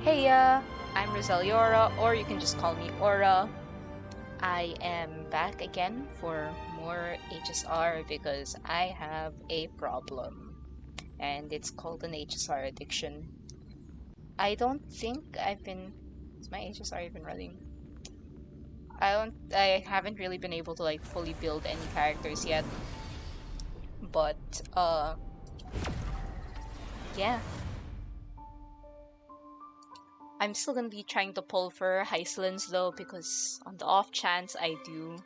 Heya, I'm Rosaliora, or you can just call me Aura. I am back again for more HSR because I have a problem, and it's called an HSR addiction. I don't think I've been... Is my HSR even running? I haven't really been able to like fully build any characters yet. But, yeah. I'm still gonna be trying to pull for Hysilens though, because on the off chance I do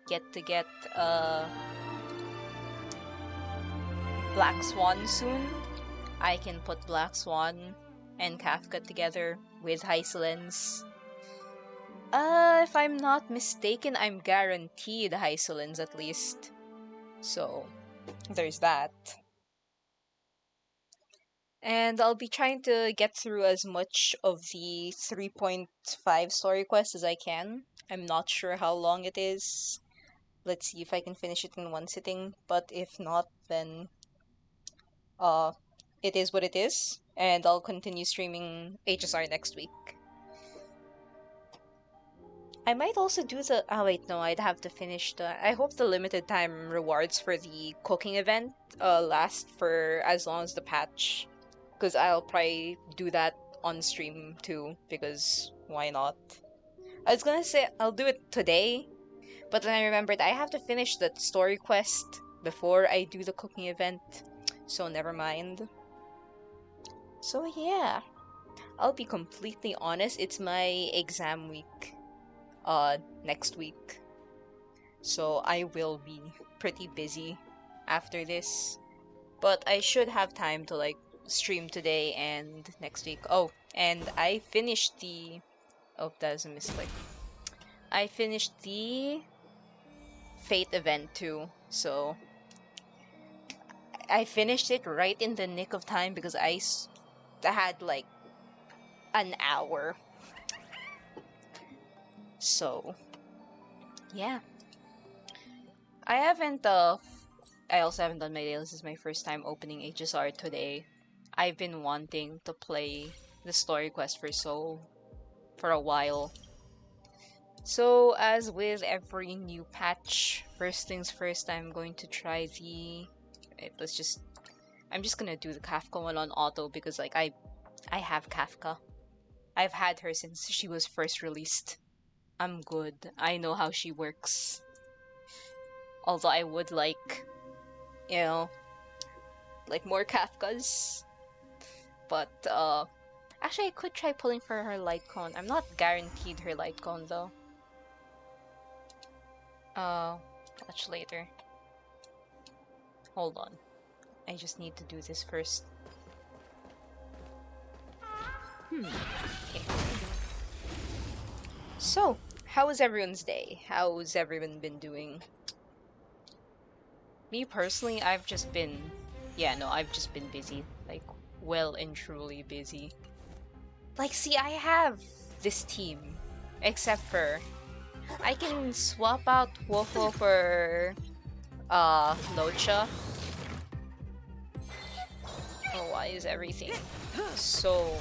get Black Swan soon, I can put Black Swan and Kafka together with Hysilens. If I'm not mistaken, I'm guaranteed Hysilens at least. So, there's that. And I'll be trying to get through as much of the 3.5 story quest as I can. I'm not sure how long it is. Let's see if I can finish it in one sitting, but if not, then it is what it is, and I'll continue streaming HSR next week. I might also do the... Oh wait, no, I'd have to finish the... I hope the limited time rewards for the cooking event last for as long as the patch, because I'll probably do that on stream too, because why not? I was gonna say I'll do it today, but then I remembered I have to finish the story quest before I do the cooking event, so never mind. So yeah, I'll be completely honest, it's my exam week next week, so I will be pretty busy after this, but I should have time to like stream today and next week. Oh, and I finished the... Oh, that was a misclick. I finished the Fate event too, so I finished it right in the nick of time because I had like an hour. So, yeah. I also haven't done my daily. This is my first time opening HSR today. I've been wanting to play the story quest for a while. So, as with every new patch, first things first, I'm going to try the... I'm just gonna do the Kafka one on auto because like I have Kafka. I've had her since she was first released. I'm good. I know how she works. Although I would like, you know, like more Kafkas. But, actually I could try pulling for her light cone. I'm not guaranteed her light cone though. Watch later. Hold on. I just need to do this first. Okay. So, how was everyone's day? How's everyone been doing? Me personally, I've just been busy. Like, well and truly busy. Like, see, I have this team. Except for... I can swap out Wofo for... Locha. Oh, why is everything so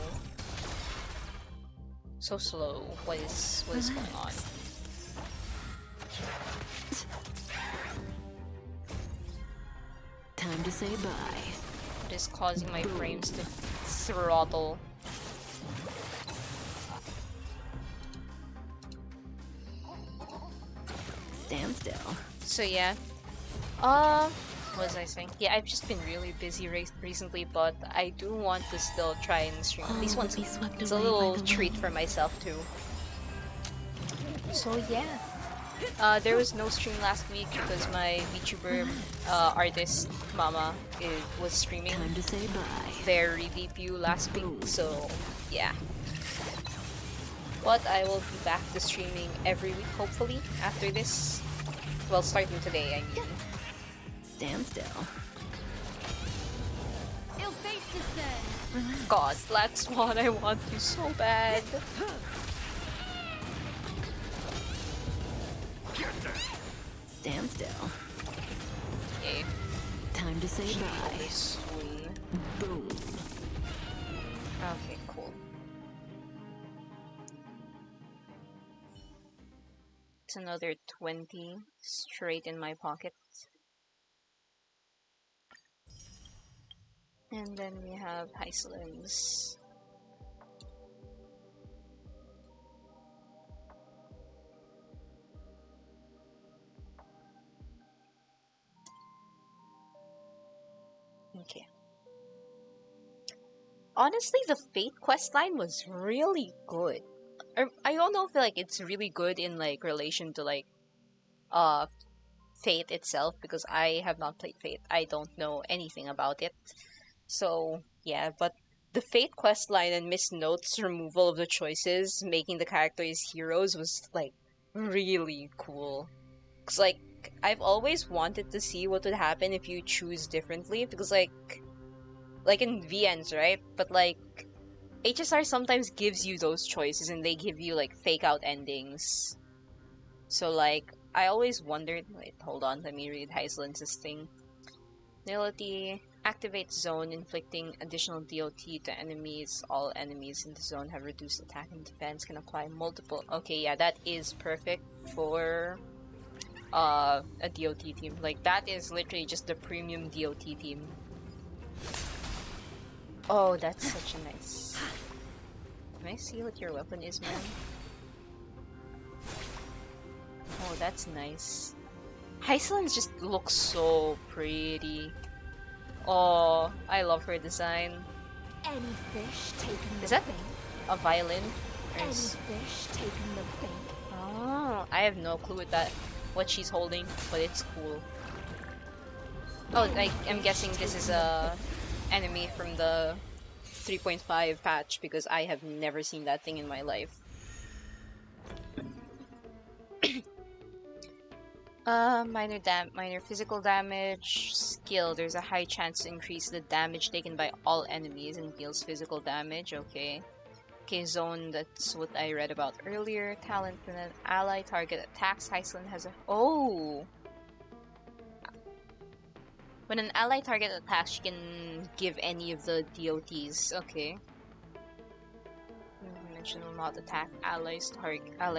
slow? What is going on? Time to say bye. It is causing my frames to throttle. Stand still. So yeah. What was I saying? Yeah, I've just been really busy recently, but I do want to still try and stream at least once a week. It's a little treat for myself too. So yeah. There was no stream last week because my VTuber artist Mama was streaming Time to say bye. their debut last week, so yeah. But I will be back to streaming every week, hopefully, after this. Well, starting today, I mean. Stand still. God, Black Swan, I want you so bad. Stand still. Okay. Time to say bye. Soon. Boom. Okay, cool. It's another 20 straight in my pocket. And then we have Hysilens. Okay. Honestly, the Fate quest line was really good. I don't know if like it's really good in like relation to like uh Fate itself, because I have not played Fate. I don't know anything about it. So yeah, but the Fate quest line and Miss Note's removal of the choices, making the characters heroes, was like really cool. Cause like I've always wanted to see what would happen if you choose differently, because like in VNs, right? But like HSR sometimes gives you those choices and they give you like fake out endings. So like I always wondered, wait, hold on, let me read Hysilens' thing. Ability activate zone, inflicting additional DOT to enemies. All enemies in the zone have reduced attack and defense, can apply multiple. Okay, yeah, that is perfect for a DOT team. Like that is literally just the premium DOT team. Oh, that's such a nice. Can I see what your weapon is, man? Oh, that's nice. Hysilens just looks so pretty. Oh, I love her design. Any fish taking Is the that bait? a violin? Or Any is... fish taking the bait? Oh, I have no clue what she's holding, but it's cool. Oh, I'm guessing this is a enemy from the 3.5 patch, because I have never seen that thing in my life. Minor physical damage. Skill. There's a high chance to increase the damage taken by all enemies and deals physical damage. Okay. Okay, zone. That's what I read about earlier. Talent. When an ally target attacks, Hysilens has a... Oh! When an ally target attacks, she can give any of the DOTs. Okay. Dimension will not attack ally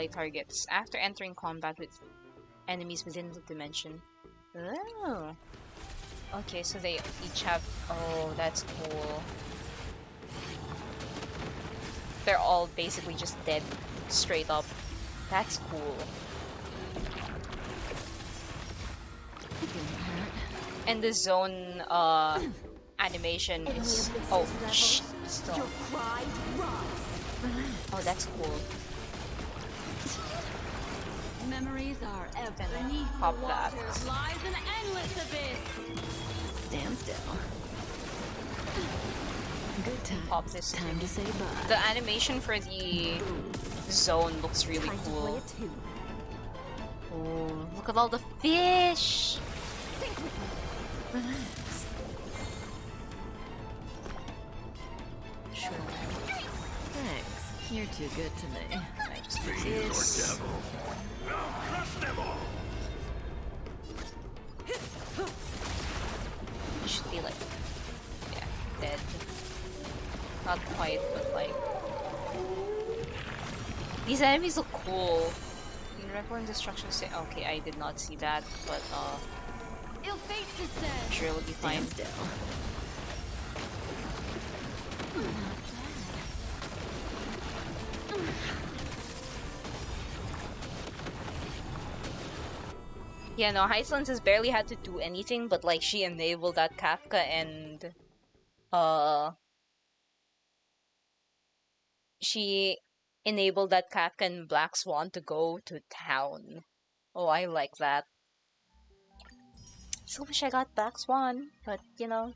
targets after entering combat with enemies within the dimension. Oh. Okay, so they each have... Oh, that's cool. They're all basically just dead, straight up. That's cool. And the zone, animation is... Oh, shh, still. Your cries rise. Oh, that's cool. Memories are ever. Then pop that. Lies an endless abyss. Stand still. Good time. Pop this. Time to say bye. The animation for the zone looks really Time to play cool. a tune. Oh, look at all the fish! Think with me. Relax. Sure. Thanks. You're too good to me. I just do this. You should be like, yeah, dead. Not quite, but like. These enemies look cool. In Revel Destruction say, okay, I did not see that, but Ill fate descends. I'm sure it'll be fine. Stand still. Yeah, no, Hysilens has barely had to do anything, but like she enabled that Kafka and she enabled that Kafka and Black Swan to go to town. Oh, I like that. Still wish I got Black Swan, but you know.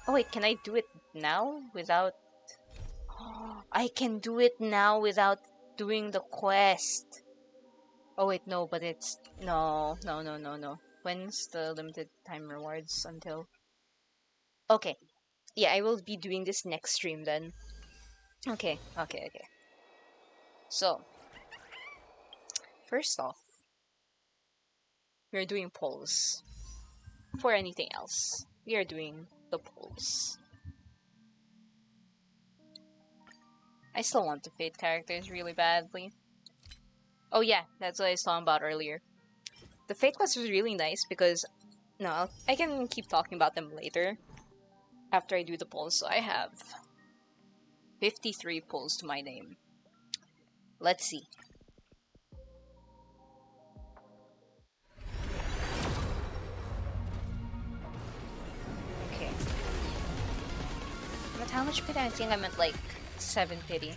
Oh wait, can I do it now without... Oh, I can do it now without doing the quest. Oh wait, no, but it's... No. When's the limited time rewards until... Okay. Yeah, I will be doing this next stream then. Okay. So, first off, we're doing polls. For anything else, we are doing the polls. I still want the Fate characters really badly. Oh yeah, that's what I was talking about earlier. The Fate quest was really nice because no, I can keep talking about them later after I do the polls. So I have 53 polls to my name. Let's see. Okay. But how much pity? I think I meant like 7 pity.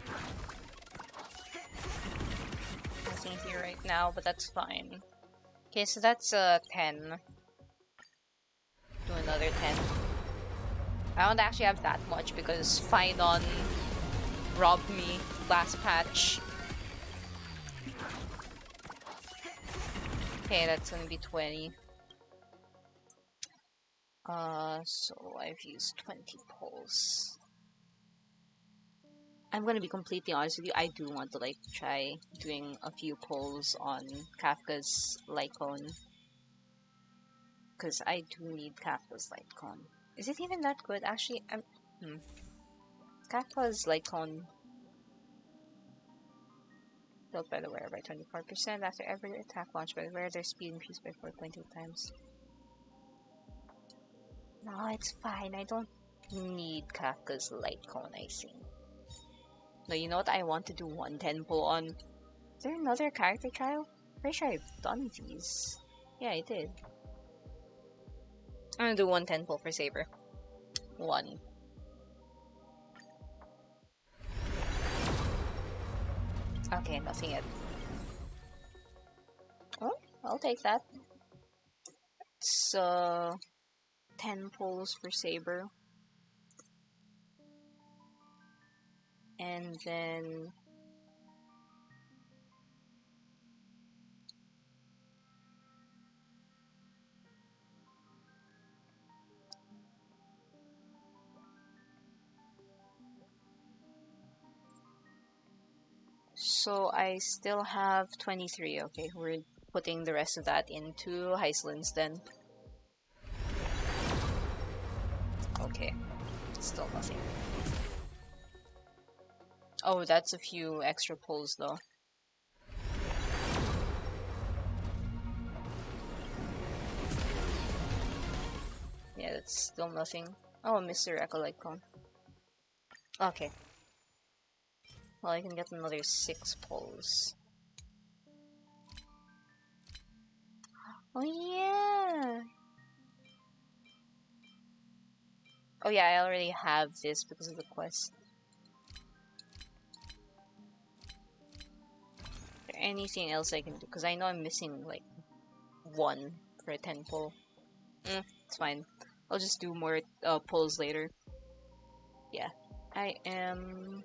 Nothing here right now, but that's fine. Okay, so that's 10. Do another 10. I don't actually have that much because Phynon robbed me last patch. Okay, that's gonna be 20. So I've used 20 pulls. I'm gonna be completely honest with you, I do want to like try doing a few pulls on Kafka's Lycone. Because I do need Kafka's Lycone. Is it even that good? Actually, Kafka's Lycone built by the wearer by 24% after every attack launched by the wearer, their speed increased by 4.2 times. No, it's fine. I don't need Kafka's Lycone, I think. No, you know what? I want to do 110 pull on. Is there another character trial? Pretty sure I've done these. Yeah, I did. I'm gonna do 110 pull for Saber. 1. Okay, nothing yet. Oh, I'll take that. So 10 pulls for Saber. And then so I still have 23. Okay, we're putting the rest of that into Hysilens then. Okay, still nothing. Oh, that's a few extra pulls though. Yeah, that's still nothing. Oh, Mr. Echolykon. Okay. Well, I can get another 6 pulls. Oh yeah! Oh yeah, I already have this because of the quest. Is there anything else I can do? Because I know I'm missing like 1 for a 10 pull. It's fine. I'll just do more pulls later. Yeah. I am...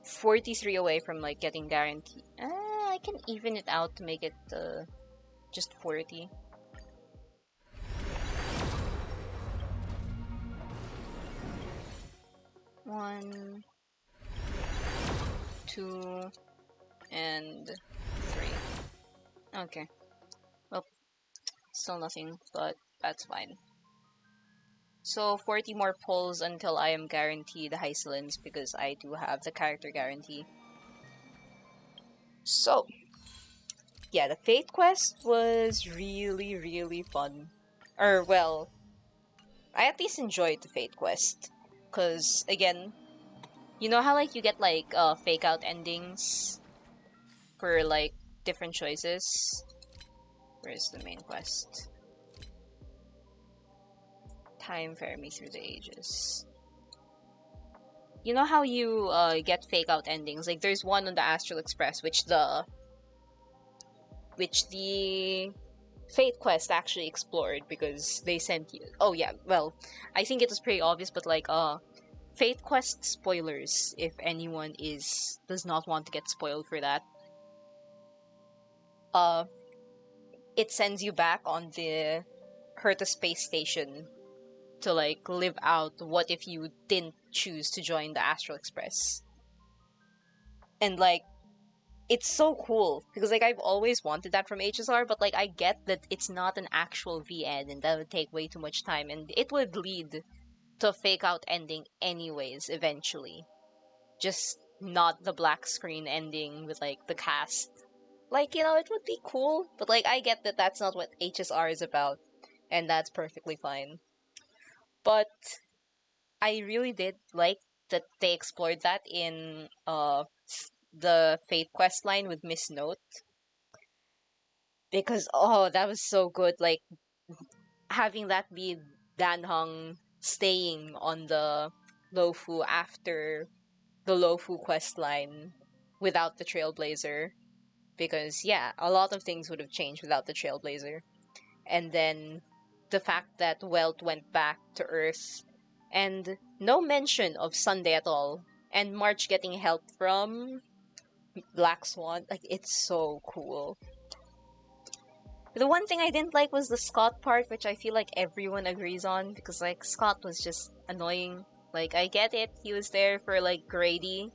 43 away from like getting guaranteed. I can even it out to make it just 40. One, 2, and 3. Okay. Well, still nothing, but that's fine. So 40 more pulls until I am guaranteed Hysilens because I do have the character guarantee. So, yeah, the Fate quest was really, really fun. Or, well, I at least enjoyed the Fate quest. Because, again, you know how, like, you get, like, fake out endings for, like, different choices? Where's the main quest? Time Ferry Me Through the Ages. You know how you get fake out endings? Like, there's one on the Astral Express, which the Fate quest actually explored because they sent you. Oh yeah, well, I think it was pretty obvious, but like Fate quest spoilers if anyone does not want to get spoiled for that. It sends you back on the Herta space station to like live out what if you didn't choose to join the Astral Express. And like it's so cool because like I've always wanted that from HSR, but like I get that it's not an actual V end and that would take way too much time and it would lead to a fake out ending anyways eventually. Just not the black screen ending with like the cast. Like, you know, it would be cool, but like I get that that's not what HSR is about and that's perfectly fine. But I really did like that they explored that in the Fate quest line with Miss Note because oh that was so good, like having that be Dan Hong staying on the Lofu after the Lofu quest line without the Trailblazer because yeah, a lot of things would have changed without the Trailblazer. And then the fact that Welt went back to Earth and no mention of Sunday at all and March getting help from Black Swan, like it's so cool. The one thing I didn't like was the Scott part, which I feel like everyone agrees on because like Scott was just annoying. Like I get it, he was there for like Grady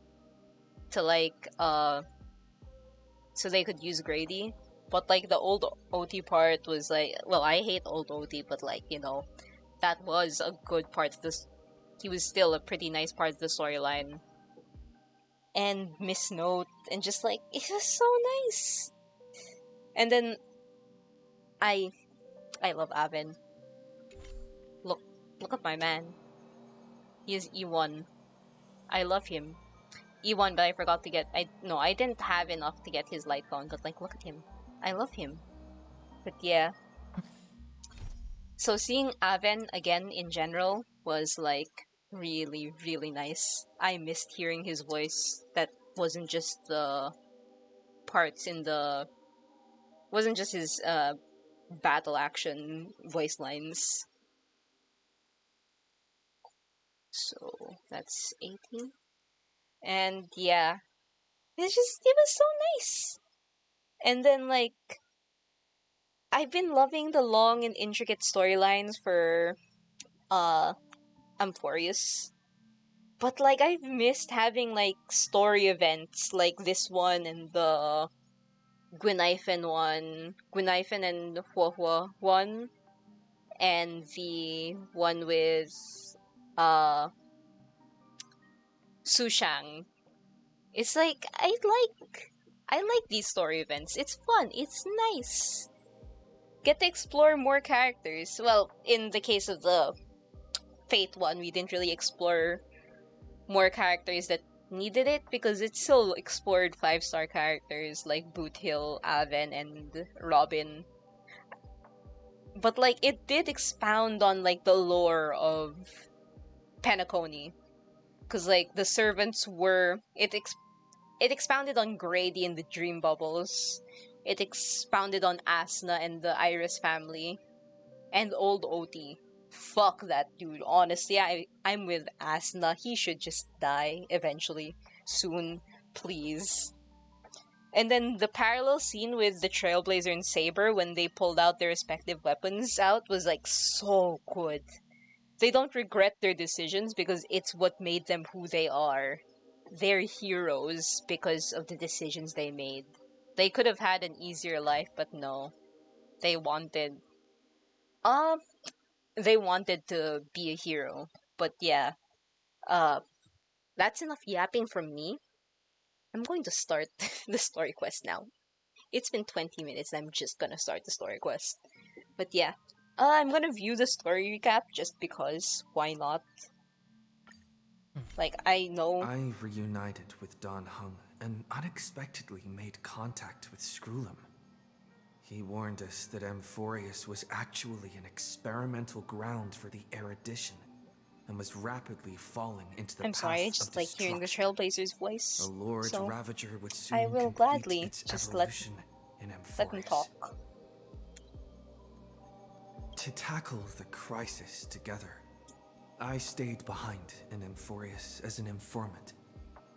to like so they could use Grady. But like the old OT part was like, well, I hate old OT, but like, you know, that was a good part of this. He was still a pretty nice part of the storyline. And Miss Note, and just like, it was so nice. And then I love Avin. Look at my man. He is E1. I love him. E1, but I forgot to get. I didn't have enough to get his light on. But like, look at him. I love him. But yeah. So seeing Aven again in general was like really, really nice. I missed hearing his voice. That wasn't just the parts in the. Wasn't just his battle action voice lines. So that's 18. And yeah, it was so nice. And then like I've been loving the long and intricate storylines for Amphoreus. But like I've missed having like story events like this one and the Gwynaifen and Huahua one, and the one with uh Sushang. It's like I like these story events. It's fun. It's nice. Get to explore more characters. Well, in the case of the Fate one, we didn't really explore more characters that needed it because it still explored 5-star characters like Boothill, Aven, and Robin. But like it did expound on like the lore of Penacony. Cause like the servants were it expounded on Grady and the Dream Bubbles. It expounded on Asna and the Iris family. And old OT. Fuck that dude. Honestly, I'm with Asna. He should just die eventually. Soon. Please. And then the parallel scene with the Trailblazer and Saber when they pulled out their respective weapons out was like so good. They don't regret their decisions because it's what made them who they are. They're heroes because of the decisions they made. They could have had an easier life, but no. They wanted they wanted to be a hero. But yeah, that's enough yapping from me. I'm going to start the story quest now. It's been 20 minutes and I'm just gonna start the story quest. But yeah, I'm gonna view the story recap just because, why not? Like, I know... I reunited with Don Hung and unexpectedly made contact with Screwlum. He warned us that Amphoreus was actually an experimental ground for the erudition and was rapidly falling into the I'm path sorry, I of just like hearing the destruction. Trailblazer's voice. A Lord So Ravager would soon I will complete gladly its just evolution in let him Amphoreus. talk. To tackle the crisis together, I stayed behind in Amphoreus as an informant,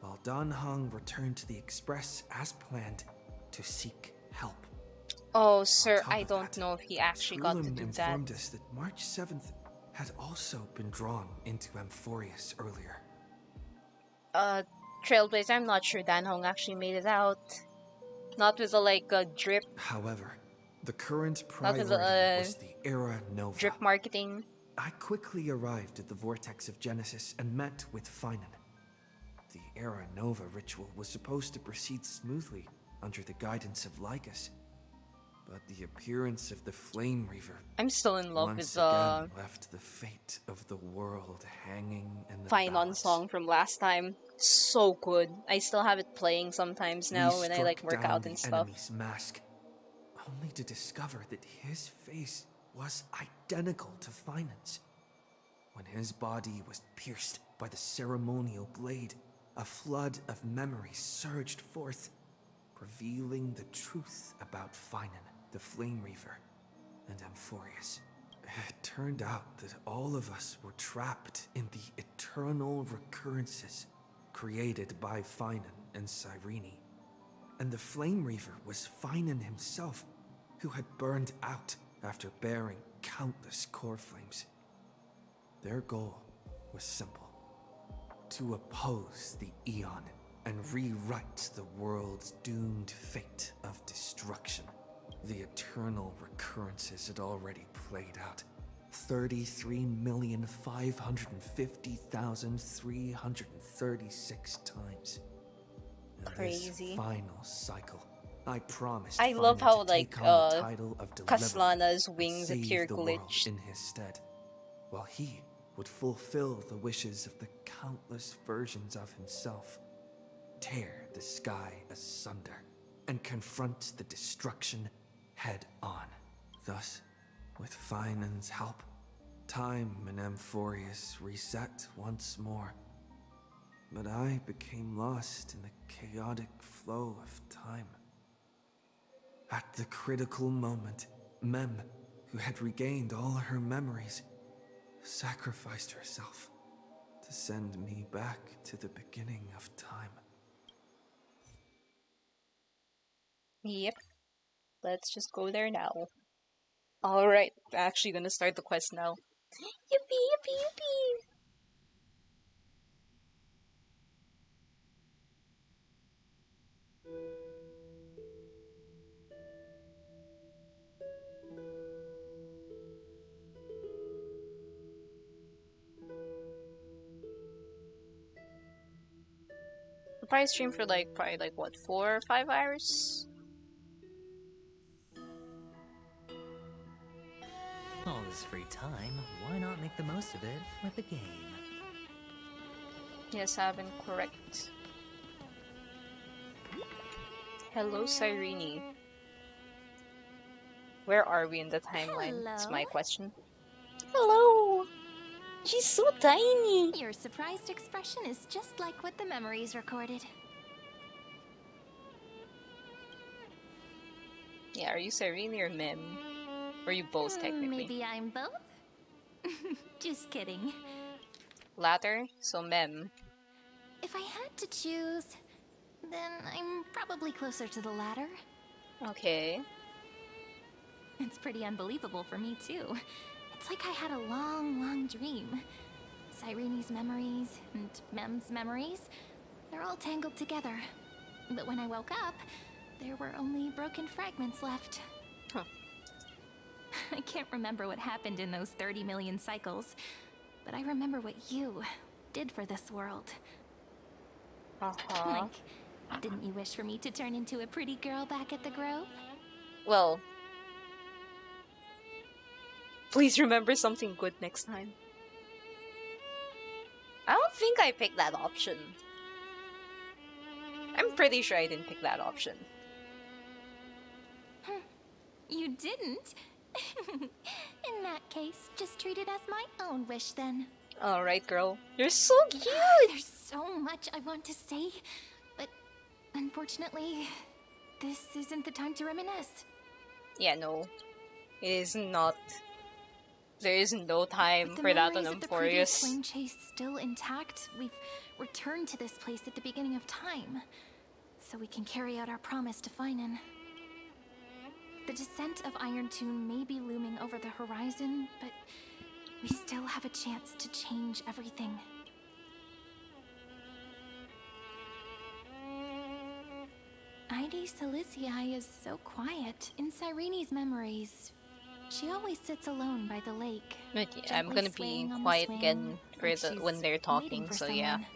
while Don Hung returned to the Express as planned to seek help. Oh, sir, top I of don't that, know if he actually got to Screwlum do informed that. us that March 7th had also been drawn into Amphoreus earlier. Trailblazer, I'm not sure Dan Hong actually made it out. Not with a like a drip, However, the current not with priority was the Era Nova. drip marketing. I quickly arrived at the Vortex of Genesis and met with Finan. The Era Nova ritual was supposed to proceed smoothly under the guidance of Lycus, but the appearance of the Flame Reaver I'm still in love once with the again left the fate of the world hanging in the Finon balance. song from last time. So good. I still have it playing sometimes now We when I like struck work down out the and stuff. enemy's mask, only to discover that his face was identical to Finan's. When his body was pierced by the ceremonial blade, a flood of memories surged forth, revealing the truth about Finan, the Flame Reaver, and Amphoreus. It turned out that all of us were trapped in the eternal recurrences created by Finan and Cyrene. And the Flame Reaver was Finan himself, who had burned out after bearing countless core flames. Their goal was simple: to oppose the Aeon and rewrite the world's doomed fate of destruction. The eternal recurrences had already played out 33,550,336 times. In Crazy. this final cycle, I promised I love Finan how to like take on the title of deliverer Kaslana's and wings save appear the world glitched. in his stead, while he would fulfill the wishes of the countless versions of himself, tear the sky asunder, and confront the destruction head on. Thus, with Finan's help, time in Amphoreus reset once more. But I became lost in the chaotic flow of time. At the critical moment, Mem, who had regained all her memories, sacrificed herself to send me back to the beginning of time. Yep. Let's just go there now. Alright, actually gonna start the quest now. Yippee, yippee, yippee! I'll probably stream for like, probably like what, 4 or 5 hours? All this free time, why not make the most of it with a game? Yes, I've been correct. Hello, Cyrene. Where are we in the timeline? That's my Hello. question. Hello! She's so tiny! Your surprised expression is just like what the memories recorded. Yeah, are you Cyrene or Mem? Or you both, technically? Maybe I'm both? Just kidding. Latter, so Mem. If I had to choose, then I'm probably closer to the latter. Okay. It's pretty unbelievable for me, too. It's like I had a long, long dream. Cyrene's memories and Mem's memories, they're all tangled together. But when I woke up, there were only broken fragments left. Huh. I can't remember what happened in those 30 million cycles, but I remember what you did for this world. Uh-huh. Like, didn't you wish for me to turn into a pretty girl back at the Grove? Well, please remember something good next time. I don't think I picked that option. I'm pretty sure I didn't pick that option. You didn't? In that case, just treat it as my own wish then. Alright, girl. You're so cute! There's so much I want to say, but unfortunately, this isn't the time to reminisce. Yeah, no. It is not. There is no time With the for that on memories of the previous Amphoreus. flame chase still intact, we've returned to this place at the beginning of time, so we can carry out our promise to Finan. The descent of Iron Tomb may be looming over the horizon, but we still have a chance to change everything. Hysilens is so quiet. In Cyrene's memories, she always sits alone by the lake. But yeah, I'm gently gonna be swaying on the quiet swing, again for like the she's when they're waiting talking. for So yeah, someone.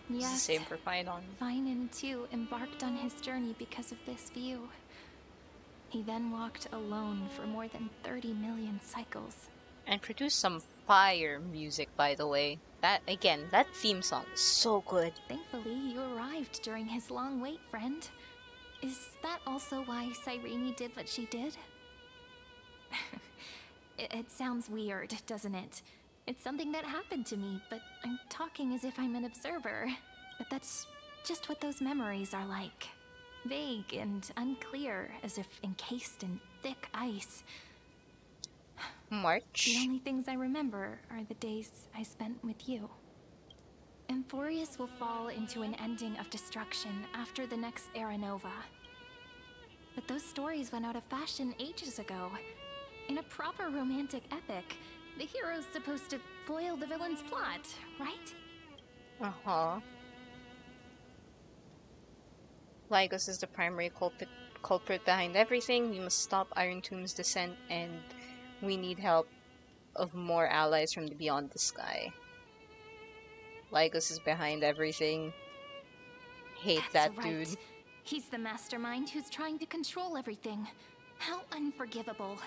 it's the Yes, same for Phaidon. Finan too embarked on his journey because of this view. He then walked alone for more than 30 million cycles. And produce some fire music, by the way. That again, that theme song is so good. Thankfully, you arrived during his long wait, friend. Is that also why Cyrene did what she did? It sounds weird, doesn't it? It's something that happened to me, but I'm talking as if I'm an observer. But that's just what those memories are like. Vague and unclear, as if encased in thick ice. March. The only things I remember are the days I spent with you. Amphoreus will fall into an ending of destruction after the next Era Nova. But those stories went out of fashion ages ago. In a proper romantic epic, the hero's supposed to foil the villain's plot, right? Uh-huh. Lygos is the primary culprit behind everything. We must stop Iron Tomb's descent, and we need help of more allies from beyond the sky. Lygos is behind everything. Hate That's that right. dude. He's the mastermind who's trying to control everything. How unforgivable.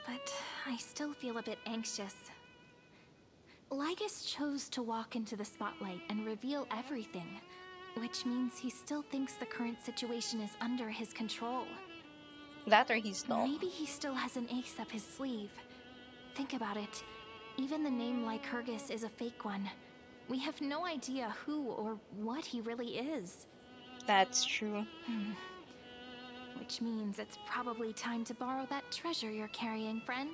But I still feel a bit anxious. Lygos chose to walk into the spotlight and reveal everything, which means he still thinks the current situation is under his control. That or he's dumb. Maybe he still has an ace up his sleeve. Think about it. Even the name Lycurgus is a fake one. We have no idea who or what he really is. That's true. Which means it's probably time to borrow that treasure you're carrying, friend.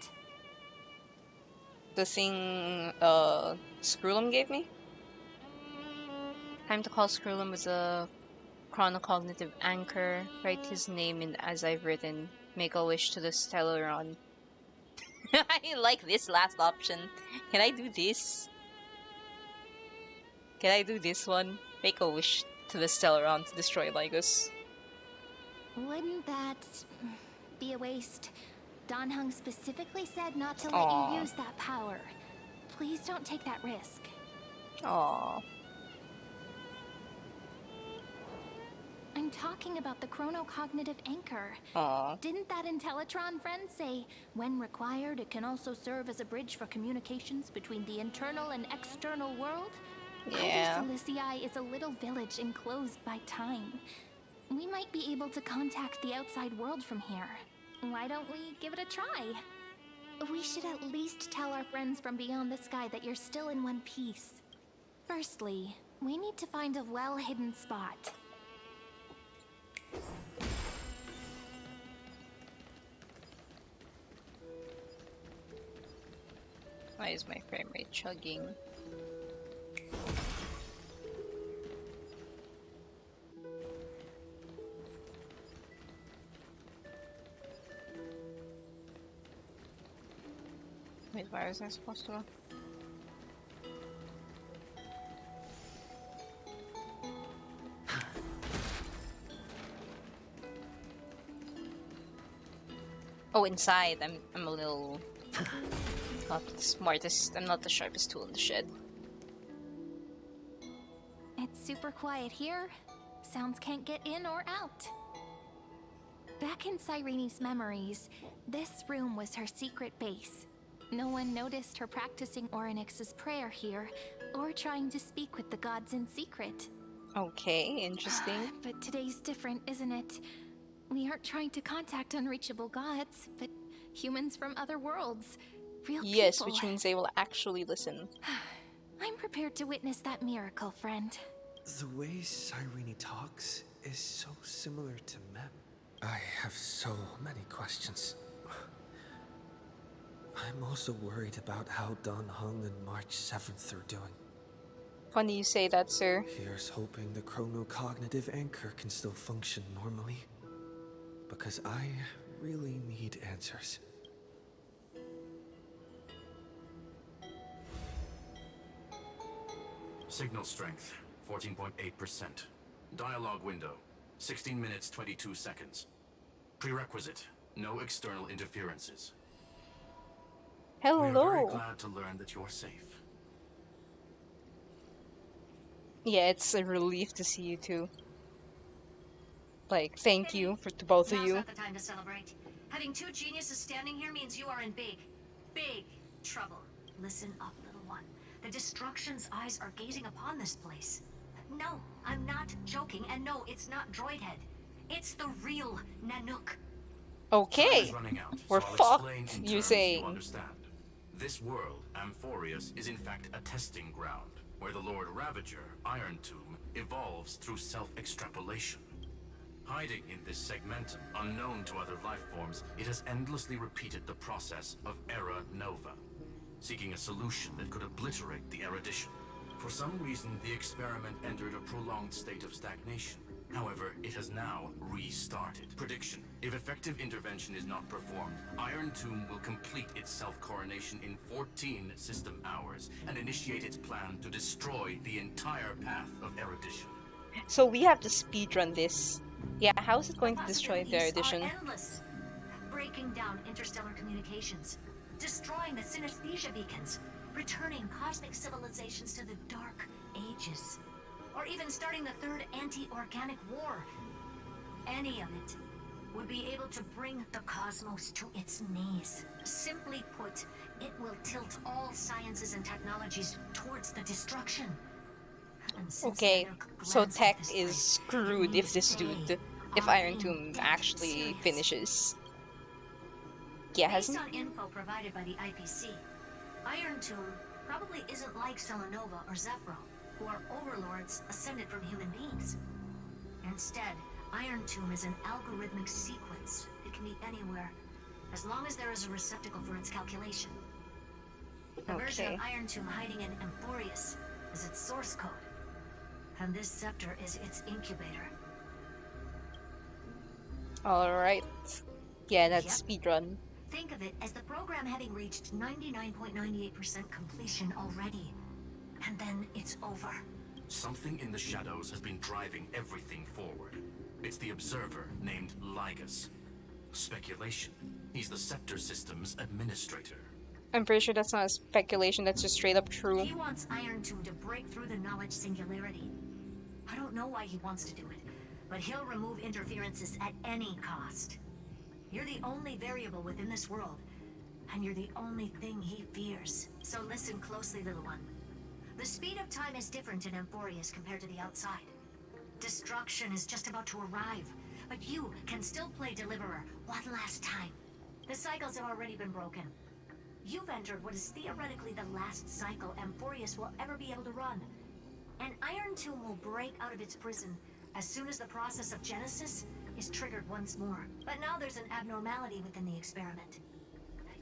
The thing Scroolum gave me? Time to call Scroolum as a chronocognitive anchor. Write his name in as I've written. Make a wish to the Stellaron. I like this last option. Can I do this? Can I do this one? Make a wish to the Stellaron to destroy Lygos. Wouldn't that be a waste? Dan Heng specifically said not to let Aw. you use that power. Please don't take that risk. Aww. I'm talking about the chronocognitive anchor. Aww. Didn't that Intellitron friend say, when required, it can also serve as a bridge for communications between the internal and external world? Yeah. Hysilens is a little village enclosed by time. We might be able to contact the outside world from here. Why don't we give it a try? We should at least tell our friends from beyond the sky that you're still in one piece. Firstly, we need to find a well-hidden spot. Why is my frame rate chugging? Wait, where is I supposed to go? Oh, inside. I'm a little not the smartest. I'm not the sharpest tool in the shed. It's super quiet here. Sounds can't get in or out. Back in Cyrene's memories, this room was her secret base. No one noticed her practicing Orynyx's prayer here, or trying to speak with the gods in secret. Okay, interesting. But today's different, isn't it? We aren't trying to contact unreachable gods, but humans from other worlds. Real Yes, people. which means they will actually listen. I'm prepared to witness that miracle, friend. The way Cyrene talks is so similar to Mem. I have so many questions. I'm also worried about how Dan Heng and March 7th are doing. Funny you say that, sir. Here's hoping the chronocognitive anchor can still function normally. Because I really need answers. Signal strength. 14.8%. Dialogue window, 16 minutes 22 seconds. Prerequisite, no external interferences. We're very Hello. glad to learn that you're safe. Yeah, it's a relief to see you too. Like, thank you to both of Now's you. not the time to celebrate. Having two geniuses standing here means you are in big trouble. Listen up, little one. The Destruction's eyes are gazing upon this place. No, I'm not joking, and no, it's not Droidhead. It's the real Nanook. Time Okay. is running out, We're so I'll explain fucked, in you terms say. you understand. This world, Amphoreus, is in fact a testing ground, where the Lord Ravager, Iron Tomb, evolves through self-extrapolation. Hiding in this segmentum, unknown to other life forms, it has endlessly repeated the process of Era Nova, seeking a solution that could obliterate the erudition. For some reason, the experiment entered a prolonged state of stagnation. However, it has now restarted. Prediction: if effective intervention is not performed, Iron Tomb will complete its self-coronation in 14 system hours and initiate its plan to destroy the entire path of erudition. So we have to speedrun this. Yeah, how is it going The to destroy the possibilities edition? are endless. Breaking down interstellar communications, destroying the synesthesia beacons, returning cosmic civilizations to the dark ages, or even starting the third anti-organic war. Any of it would be able to bring the cosmos to its knees. Simply put, it will tilt all sciences and technologies towards the destruction. And since Okay, Nanook so glanced at tech this is place, it screwed if means this they dude, if are Iron being Tomb dead actually serious. finishes. Yeah, Based hasn't? on info provided by the IPC, Iron Tomb probably isn't like Selenova or Zephyro, who are overlords ascended from human beings. Instead, Iron Tomb is an algorithmic sequence. It can be anywhere, as long as there is a receptacle for its calculation. The version Okay. of Iron Tomb hiding in Amphoreus is its source code, and this scepter is its incubator. Alright. Yeah, that's Yep. speedrun. Think of it as the program having reached 99.98% completion already. And then it's over. Something in the shadows has been driving everything forward. It's the observer named Lygus. Speculation: he's the Scepter System's administrator. I'm pretty sure that's not a speculation, that's just straight up true. He wants Iron Tomb to break through the knowledge singularity. I don't know why he wants to do it, but he'll remove interferences at any cost. You're the only variable within this world, and you're the only thing he fears. So listen closely, little one. The speed of time is different in Amphoreus compared to the outside. Destruction is just about to arrive, but you can still play Deliverer one last time. The cycles have already been broken. You've entered what is theoretically the last cycle Amphoreus will ever be able to run. And Iron Tomb will break out of its prison as soon as the process of Genesis is triggered once more. But now there's an abnormality within the experiment.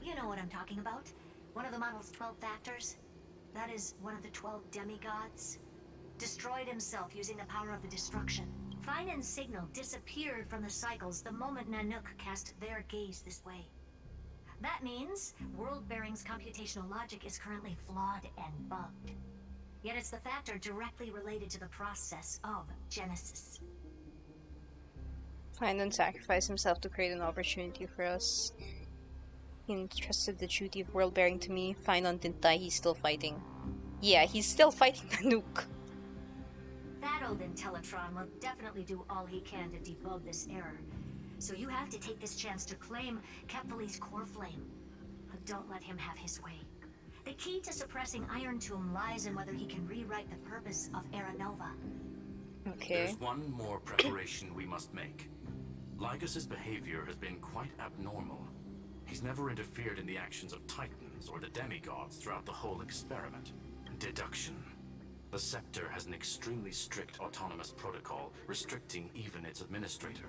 You know what I'm talking about. One of the model's 12 factors. That is one of the 12 demigods. Destroyed himself using the power of the destruction. Fine and Signal disappeared from the cycles the moment Nanook cast their gaze this way. That means World-Bearing's computational logic is currently flawed and bugged. Yet it's the factor directly related to the process of Genesis. Find and sacrifice himself to create an opportunity for us. He entrusted the duty of world bearing to me. Find didn't die, he's still fighting. Yeah, he's still fighting Nanook. That old Intellitron will definitely do all he can to debug this error. So you have to take this chance to claim Kephal's core flame. But don't let him have his way. The key to suppressing Iron Tomb lies in whether he can rewrite the purpose of Era Nova. Okay. There's one more preparation we must make. Lygus's behavior has been quite abnormal. He's never interfered in the actions of Titans or the demigods throughout the whole experiment. Deduction. The Scepter has an extremely strict autonomous protocol, restricting even its administrator.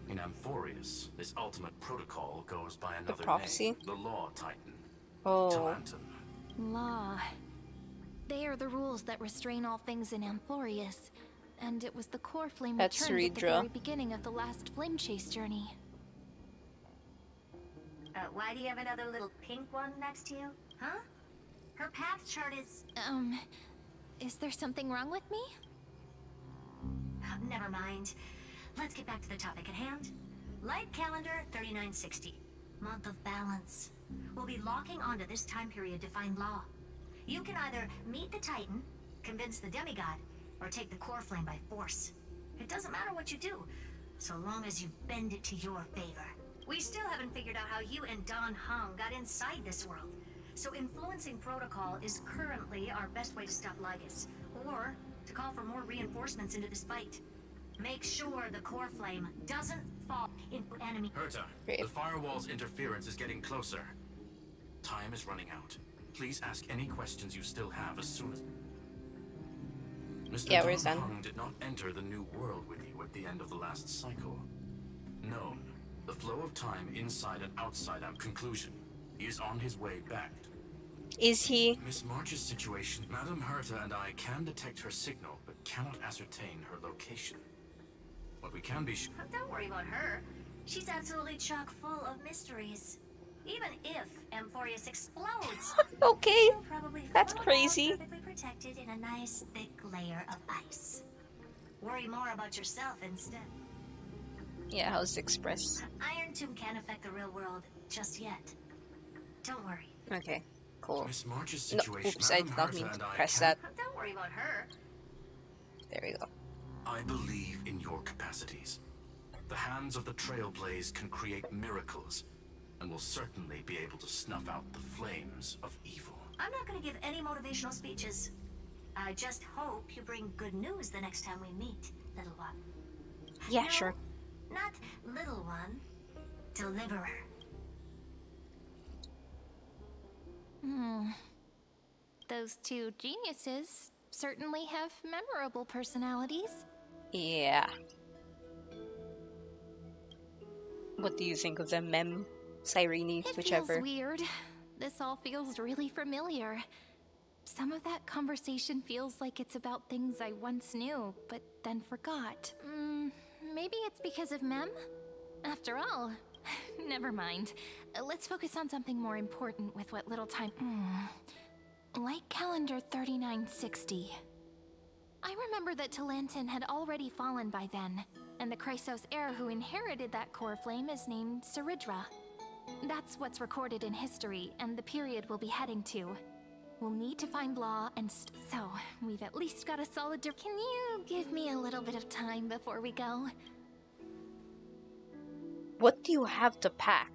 In Amphoreus, this ultimate protocol goes by another prophecy? name, the Law Titan. Oh. Talanton. Law. They are the rules that restrain all things in Amphoreus. And it was the core flame That's returned at the Ridra. very beginning of the last flame chase journey. Why do you have another little pink one next to you? Huh? Her path chart is... Is there something wrong with me? Never mind. Let's get back to the topic at hand. Light calendar 3960. Month of balance. We'll be locking onto this time period to find law. You can either meet the Titan, convince the demigod, or take the core flame by force. It doesn't matter what you do, so long as you bend it to your favor. We still haven't figured out how you and Don Hung got inside this world, so influencing protocol is currently our best way to stop Lygus, or to call for more reinforcements into this fight. Make sure the core flame doesn't fall into enemy. Herta, Great. the firewall's interference is getting closer. Time is running out. Please ask any questions you still have as soon as... Mr. Yeah, Don where's Dan? Hung did not enter the new world with you at the end of the last cycle. No, the flow of time inside and outside our conclusion. He is on his way back. Is he? Miss March's situation, Madame Herta and I can detect her signal, but cannot ascertain her location. What we can be sure... Don't worry about her. She's absolutely chock full of mysteries. Even if Amphoreus explodes, Okay, she'll probably that's float out crazy. perfectly protected in a nice thick layer of ice. Worry more about yourself instead. Yeah, how's the express? Iron Tomb can't affect the real world just yet. Don't worry. Okay, cool. Miss March's No, situation, oops, I Madame did not Herta mean to and I press can... that. Don't worry about her. There we go. I believe in your capacities. The hands of the Trailblaze can create miracles, and will certainly be able to snuff out the flames of evil. I'm not going to give any motivational speeches. I just hope you bring good news the next time we meet, little one. Yeah, No, sure. Not little one. Deliverer. Those two geniuses certainly have memorable personalities. Yeah. What do you think of the mem? Cyrene, It whichever. feels weird. This all feels really familiar. Some of that conversation feels like it's about things I once knew, but then forgot. Maybe it's because of Mem? After all, never mind. Let's focus on something more important with what little time... Light calendar 3960. I remember that Talantin had already fallen by then, and the Chrysos heir who inherited that core flame is named Saridra. That's what's recorded in history, and the period we'll be heading to. We'll need to find Law and so, we've at least got a solid Can you give me a little bit of time before we go? What do you have to pack?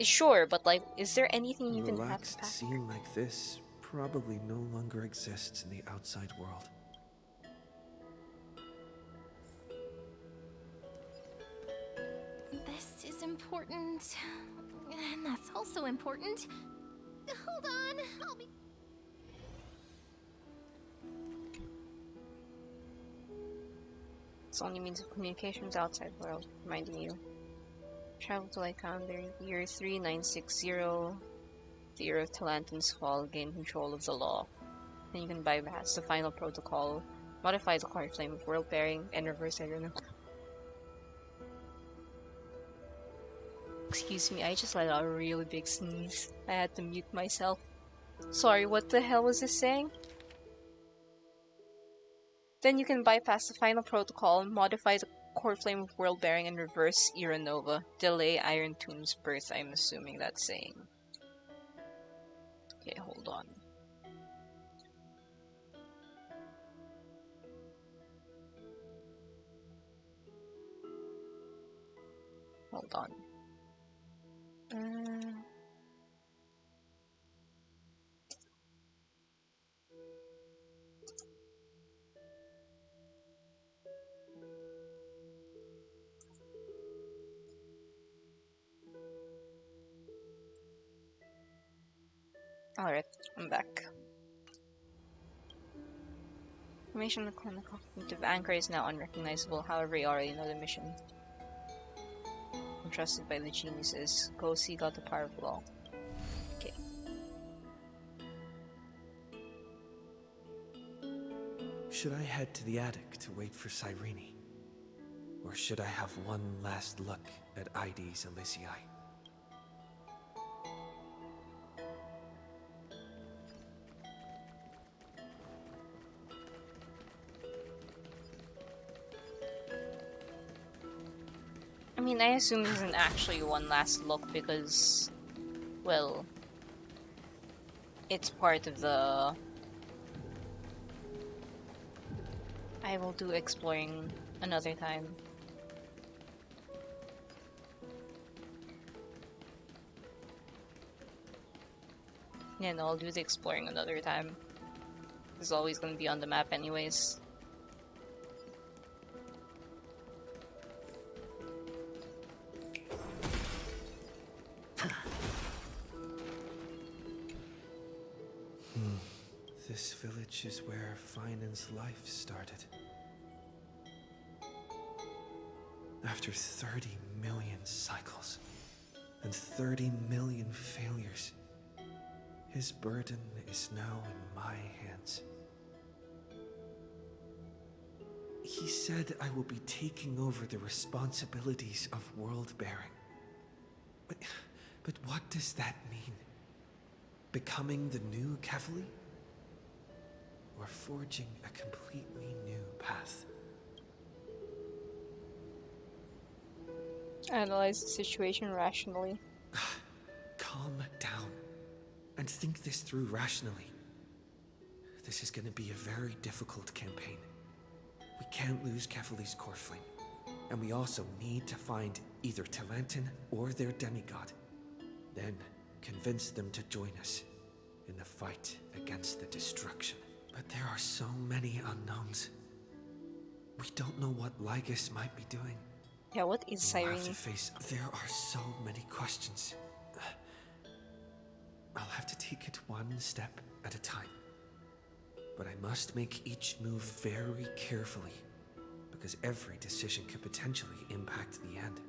Sure, but like, is there anything you A can have to relaxed pack? scene like this probably no longer exists in the outside world. This is important, and that's also important. Hold on, I'll be... It's only means of communication with the outside world, reminding you. Travel to Lycander, year 3960. The year of Talantin's fall, gain control of the law. Then you can bypass the final protocol, modify the core flame of world bearing, and reverse iron. Excuse me, I just let out a really big sneeze. I had to mute myself. Sorry, what the hell was this saying? Then you can bypass the final protocol, modify the core flame of world bearing, and reverse Ironova. Delay Iron Tomb's birth, I'm assuming that's saying. Okay, hold on. Hold on. Alright, I'm back. Information on the clinical cognitive anchor is now unrecognizable, however you already know the mission. Entrusted by the geniuses. Go seek out the power of law. Okay. Should I head to the attic to wait for Cyrene? Or should I have one last look at ID's Elysiae? I mean, I assume this isn't actually one last look because, well, it's part of the... I will do exploring another time. Yeah, no, I'll do the exploring another time. It's always gonna be on the map anyways. This village is where Finan's life started. After 30 million cycles and 30 million failures, his burden is now in my hands. He said I will be taking over the responsibilities of world-bearing. But what does that mean? Becoming the new Kefali? Or forging a completely new path? Analyze the situation rationally. Calm down and think this through rationally. This is going to be a very difficult campaign. We can't lose Kefali's core flame, and we also need to find either Talantin or their demigod. Then convince them to join us in the fight against the destruction. But there are so many unknowns. We don't know what Lygus might be doing. Yeah, what is We'll Cyrene? have to face. There are so many questions. I'll have to take it one step at a time. But I must make each move very carefully, because every decision could potentially impact the end.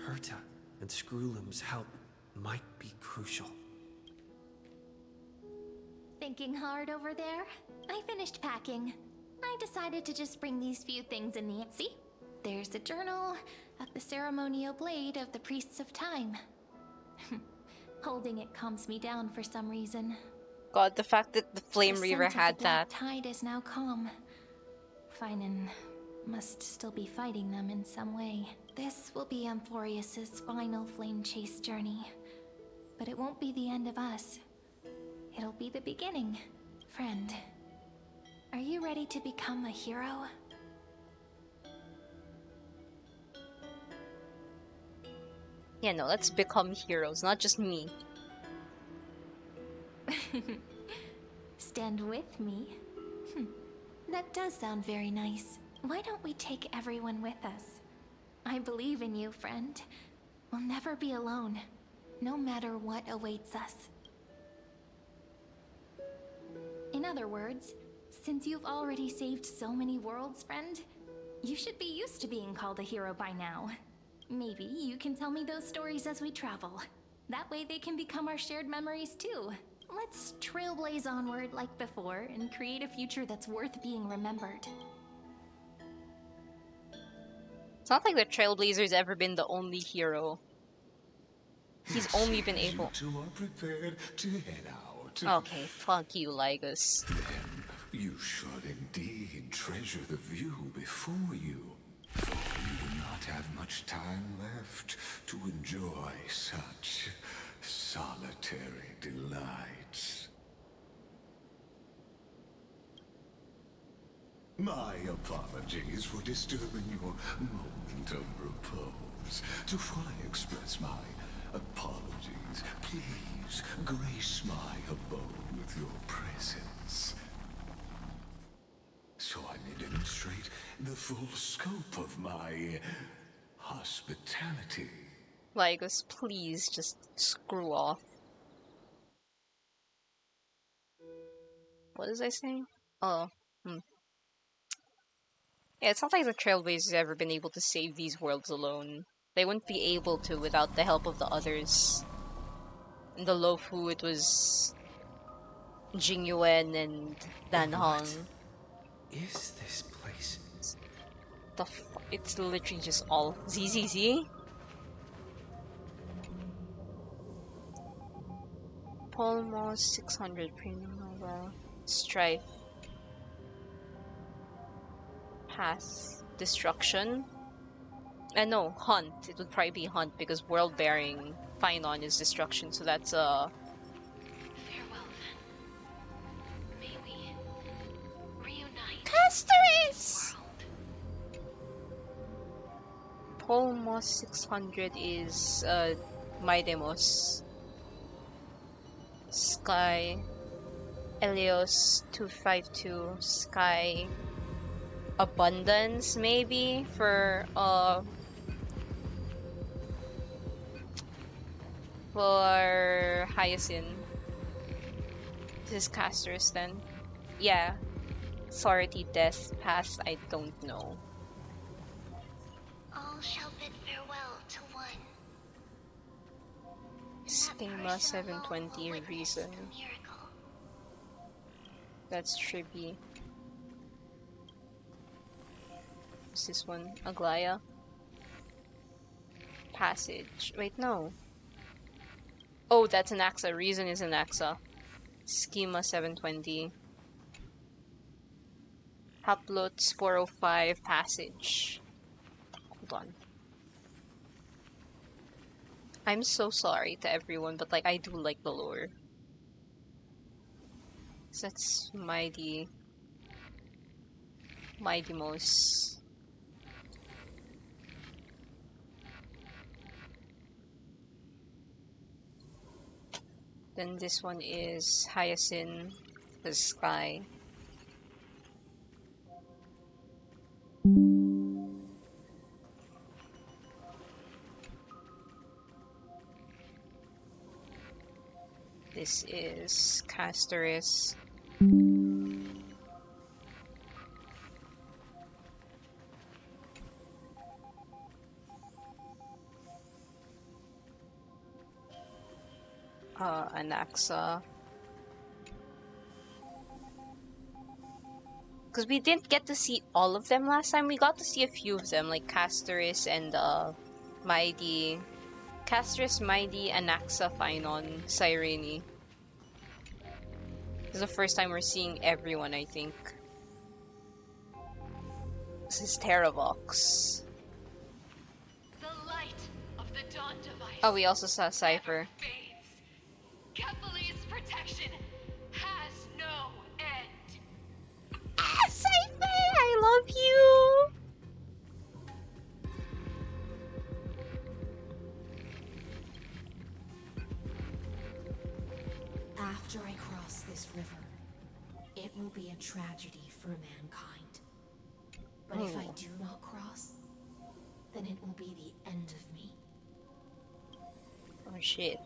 Herta and Skrullum's help might be crucial. Thinking hard over there? I finished packing. I decided to just bring these few things in the... See? There's the journal of the ceremonial blade of the Priests of Time. Holding it calms me down for some reason. God, the fact that the Flame The Reaver scent of the had black that. tide is now calm. Finan must still be fighting them in some way. This will be Amphoreus' final flame chase journey. But it won't be the end of us. It'll be the beginning. Friend, are you ready to become a hero? Yeah, no, let's become heroes, not just me. Stand with me? That does sound very nice. Why don't we take everyone with us? I believe in you, friend. We'll never be alone, no matter what awaits us. In other words, since you've already saved so many worlds, friend, you should be used to being called a hero by now. Maybe you can tell me those stories as we travel. That way they can become our shared memories too. Let's trailblaze onward like before and create a future that's worth being remembered. It's not like the Trailblazer's ever been the only hero. He's only been able... You two are prepared to head out. Okay, fuck you, Lygus. Then you should indeed treasure the view before you, for you do not have much time left to enjoy such solitary delights. My apologies for disturbing your moment of repose. To fully express my apologies, please grace my abode with your presence, so I may demonstrate the full scope of my hospitality. Lygus, please just screw off. What was I saying? Oh, Yeah, it's not like the Trailblazers ever been able to save these worlds alone. They wouldn't be able to without the help of the others. In the Lofu, it was Jingyuan and Dan Hong. What is this place? It's literally just all ZZZ. Polmos 600 premium novel. Strife. Pass. Destruction. And no, hunt. It would probably be hunt because world bearing Finon is destruction, so that's Farewell then. May we reunite. Castoris! World. Polmos 600 is Maidemos. Sky. Elios 252. Sky. Abundance maybe for Hyacinth. This is Castoris then. Yeah. Authority Death Pass, I don't know. All shall bid farewell to one. Schema 720 Reason. That's Tribi. What's this one? Aglaya. Passage. Wait, no. Oh, that's an Axa. Reason is an Axa. Schema 720. Haplots 405. Passage. Hold on. I'm so sorry to everyone, but like I do like the lore. So that's Mighty Most. Then this one is Hyacinth, the Sky. This is Castoris. Anaxa. Because we didn't get to see all of them last time. We got to see a few of them, like Castoris and Mighty. Castoris, Mighty, Anaxa, Finon, Cyrene. This is the first time we're seeing everyone, I think. This is Terravox. The light of the dawn device. Oh, we also saw Cypher. Kephalie's protection has no end. Ah, Cypher! I love you! After I cross this river, it will be a tragedy for mankind. But if I do not cross, then it will be the end of me. Oh shit.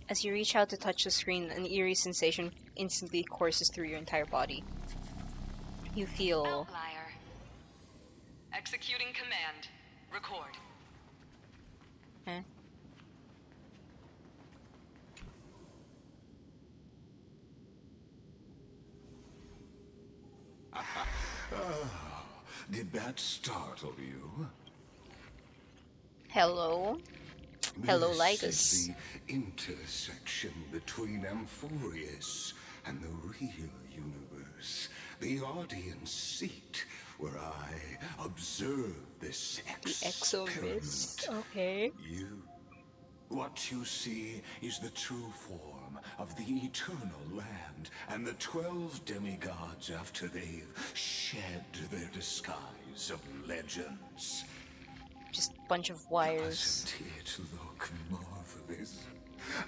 As you reach out to touch the screen, an eerie sensation instantly courses through your entire body. You feel... Outlier. Executing command. Record. Eh? Did that startle you? Hello? Hello, This Lygus. is the intersection between Amphoreus and the real universe. The audience seat where I observe this experiment. Exomist. Okay. What you see is the true form of the eternal land and the 12 demigods after they've shed their disguise of legends. Just a bunch of wires. Doesn't it look marvelous?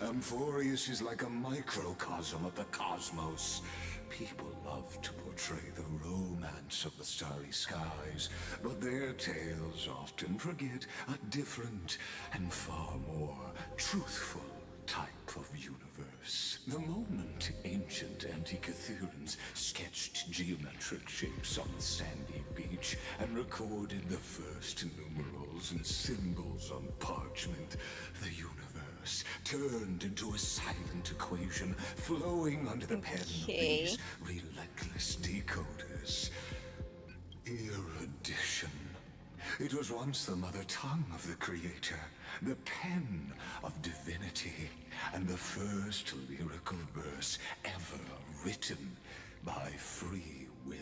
Amphoreus is like a microcosm of the cosmos. People love to portray the romance of the starry skies, but their tales often forget a different and far more truthful type of universe. The moment ancient Antikytherians sketched geometric shapes on the sandy beach and recorded the first numerals and symbols on parchment, the universe turned into a silent equation flowing under the pen of these relentless decoders. Erudition. It was once the mother tongue of the creator, the pen of divinity, and the first lyrical verse ever written by free will.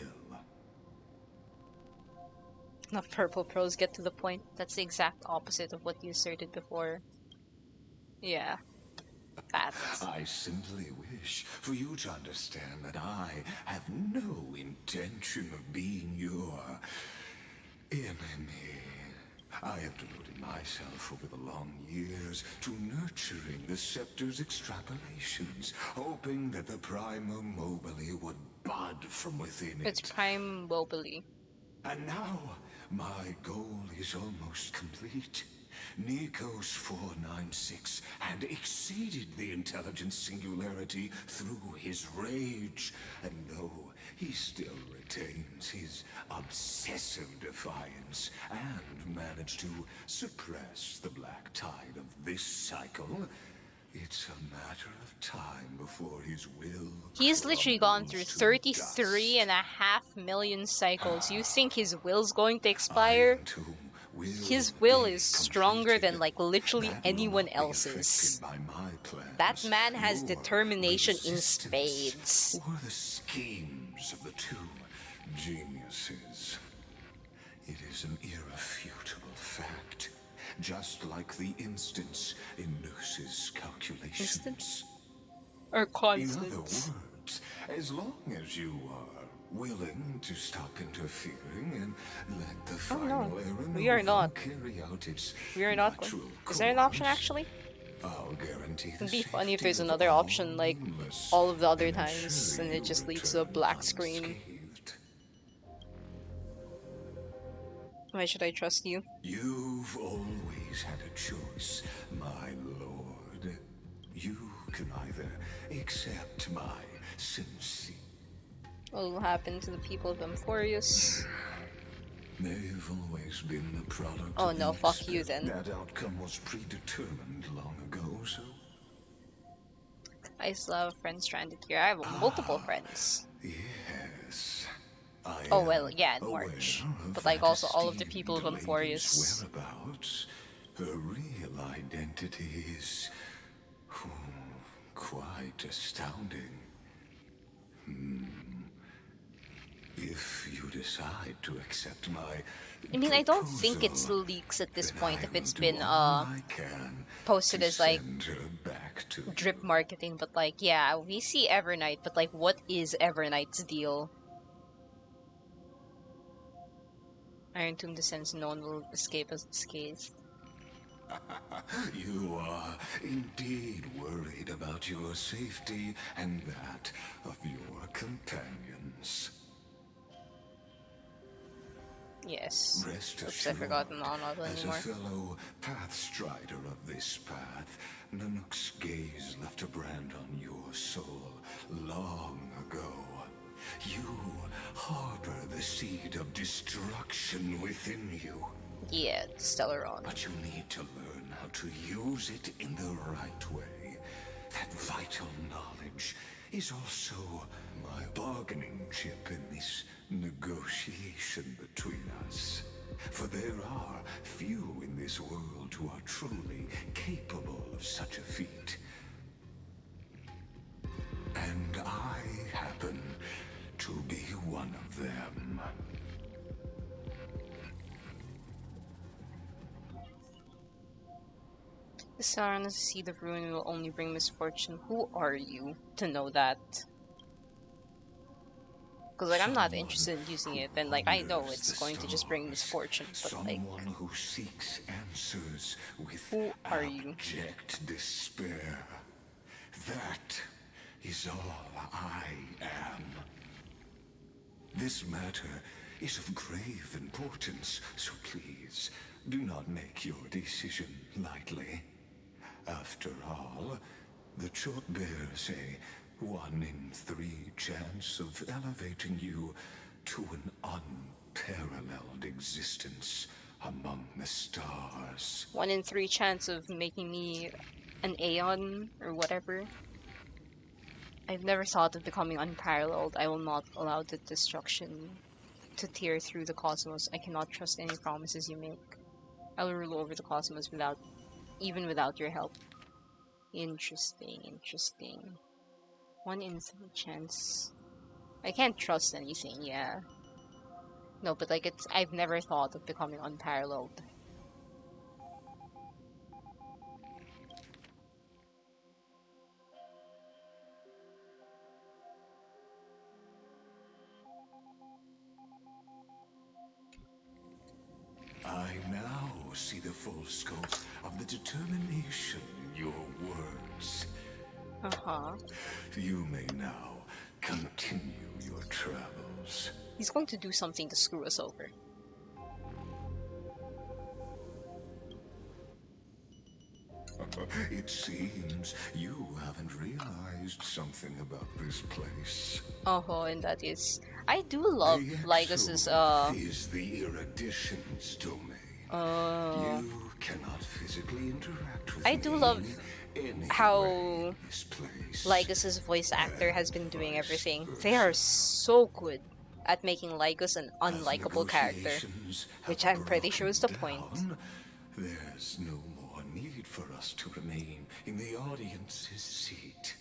Enough purple prose, get to the point. That's the exact opposite of what you asserted before. Yeah. Facts. I simply wish for you to understand that I have no intention of being your enemy. I have devoted myself over the long years to nurturing the scepter's extrapolations, hoping that the Prima Mobile would bud from within it. It's Prime Mobile. And now, my goal is almost complete. Nikos 496 had exceeded the intelligence singularity through his rage, and though he still retains his obsessive defiance and managed to suppress the black tide of this cycle, it's a matter of time before his will. He's literally gone through 33.5 million cycles. You think his will's going to expire? His will is stronger than like literally anyone else's. That man has determination in spades. Or the schemes of the two geniuses. It is an irrefutable fact, just like the instance in Noos's calculations. Instance? Or constants? In other words, as long as you are willing to stop interfering and let the final errand we are not. carry out its We are not going. Is there an option actually? I'll guarantee It'd be funny if there's another option like all of the other times and it just leads to a black screen. Why should I trust you? You've always had a choice, my lord. You can either accept my sincere. What will happen to the people of Amphoreus? They've always been the product. Oh no, fuck you then. That outcome was predetermined long ago, so. I still have a friend stranded here. I have multiple friends. Yes. Oh well, yeah, in March. But like also all of the people of Amphoreus. Whereabouts, her real identity is quite astounding. If you decide to accept my I mean, I don't think it's leaks at this point if it's been posted as like drip marketing, but like yeah, we see Evernight, but like what is Evernight's deal? Iron Tomb descends, no one will escape as unscathed. You are indeed worried about your safety and that of your companions. Yes. Rest Oops, assured, I forgot I'm not as anymore. a fellow pathstrider of this path, Nanook's gaze left a brand on your soul long ago. You harbor the seed of destruction within you. Yeah, Stellaron. But you need to learn how to use it in the right way. That vital knowledge is also my bargaining chip in this negotiation between us. For there are few in this world who are truly capable of such a feat. And I happen to be one of them. The Sauron to see the ruin will only bring misfortune. Who are you to know that? Because like I'm not interested in using it, and like I know it's going to just bring misfortune, but like someone who seeks answers with who are you? abject despair. That is all I am. This matter is of grave importance, so please do not make your decision lightly. After all, the chalk bears a 1 in 3 chance of elevating you to an unparalleled existence among the stars. 1 in 3 chance of making me an Aeon or whatever. I've never thought of becoming unparalleled. I will not allow the destruction to tear through the cosmos. I cannot trust any promises you make. I will rule over the cosmos without even without your help. Interesting, interesting. 1 in 3 chance. I can't trust anything, yeah. No, but like I've never thought of becoming unparalleled. I now see the full scope of the determination in your words. Uh-huh. You may now continue your travels. He's going to do something to screw us over. It seems you haven't realized something about this place. Oh, and that is... I do love Lycus's, is the erudition's domain. You cannot physically interact with I do love how Lycus's voice actor has been doing everything. They are so good at making Lycus an unlikable character, which I'm pretty sure is the point. There's no more need for us to remain in the audience's seat.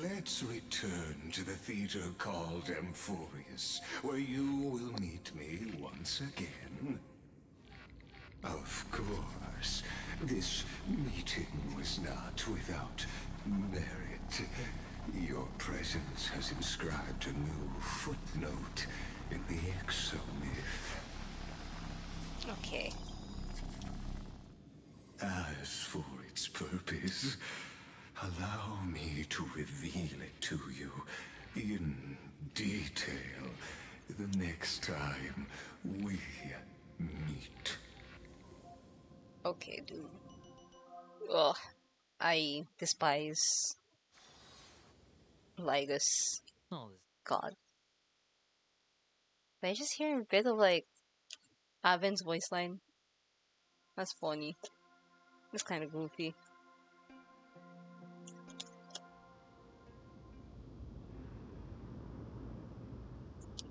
Let's return to the theater called Amphoreus, where you will meet me once again. Of course, this meeting was not without merit. Your presence has inscribed a new footnote in the exomyth. Okay. As for its purpose, allow me to reveal it to you in detail the next time we meet. Okay, dude. Ugh. I despise Lycus. All this God. Did I just hear a bit of like Aven's voice line? That's funny. It's kind of goofy.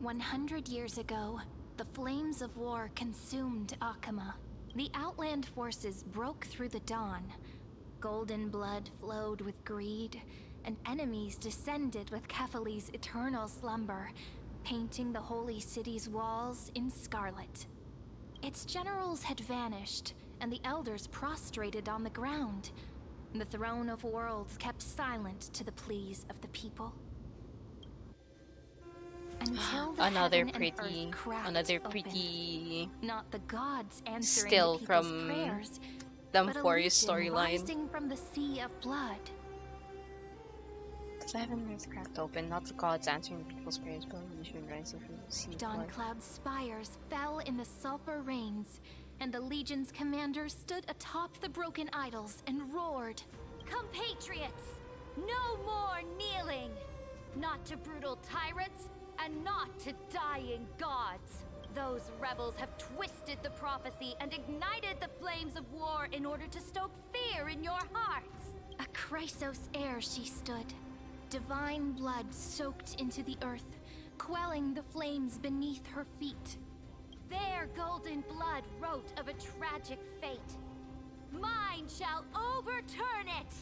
"100 years ago, the flames of war consumed Akama. The Outland forces broke through the dawn. Golden blood flowed with greed, and enemies descended with Kephali's eternal slumber, painting the holy city's walls in scarlet. Its generals had vanished, and the elders prostrated on the ground. The throne of worlds kept silent to the pleas of the people. Until the heaven and earth cracked open. Not the gods answering still the people's from prayers, the but a Amphoreus legion storyline. rising from the sea of blood. Because heaven is cracked open, not the gods answering people's prayers, but a legion rising from the sea of Dawn blood. cloud spires fell in the sulfur rains, and the legion's commander stood atop the broken idols and roared, "Compatriots, no more kneeling! Not to brutal tyrants, and not to dying gods. Those rebels have twisted the prophecy and ignited the flames of war in order to stoke fear in your hearts." A Chrysos heir she stood, divine blood soaked into the earth, quelling the flames beneath her feet. Their golden blood wrote of a tragic fate. Mine shall overturn it!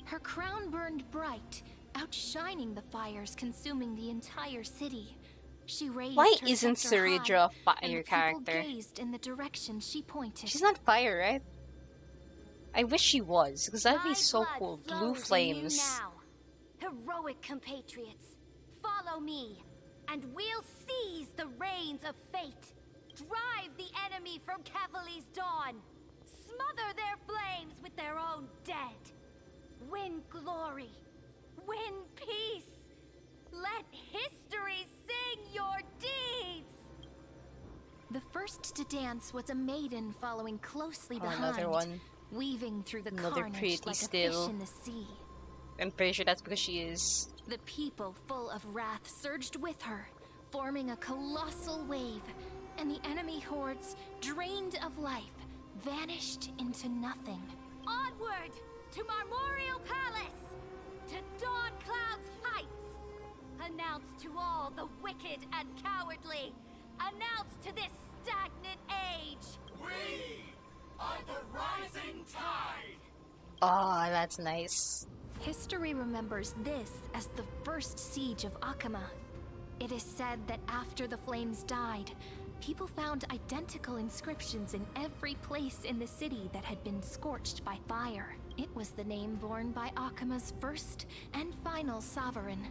Her crown burned bright, outshining the fires consuming the entire city. She raised Why her isn't scepter Syringa a high, and fire the people character? gazed in the direction she pointed. She's not fire, right? I wish she was, because that'd be My so blood cool. Blue flows in you flames. now. Heroic compatriots, follow me, and we'll seize the reins of fate. Drive the enemy from Kephali's dawn. Smother their flames with their own dead. Win glory. Win peace. Let history sing your deeds. The first to dance was a maiden following closely behind, Another one. weaving through the Another carnage pretty like still. a fish in the sea. I'm pretty sure that's because she is. The people, full of wrath, surged with her, forming a colossal wave, and the enemy hordes, drained of life, vanished into nothing. Onward to Marmorial Palace, to Dawn Cloud's heights. Announce to all the wicked and cowardly. Announce to this stagnant age. We are the rising tide. Oh, that's nice. History remembers this as the first siege of Akama. It is said that after the flames died, people found identical inscriptions in every place in the city that had been scorched by fire. It was the name borne by Akama's first and final sovereign,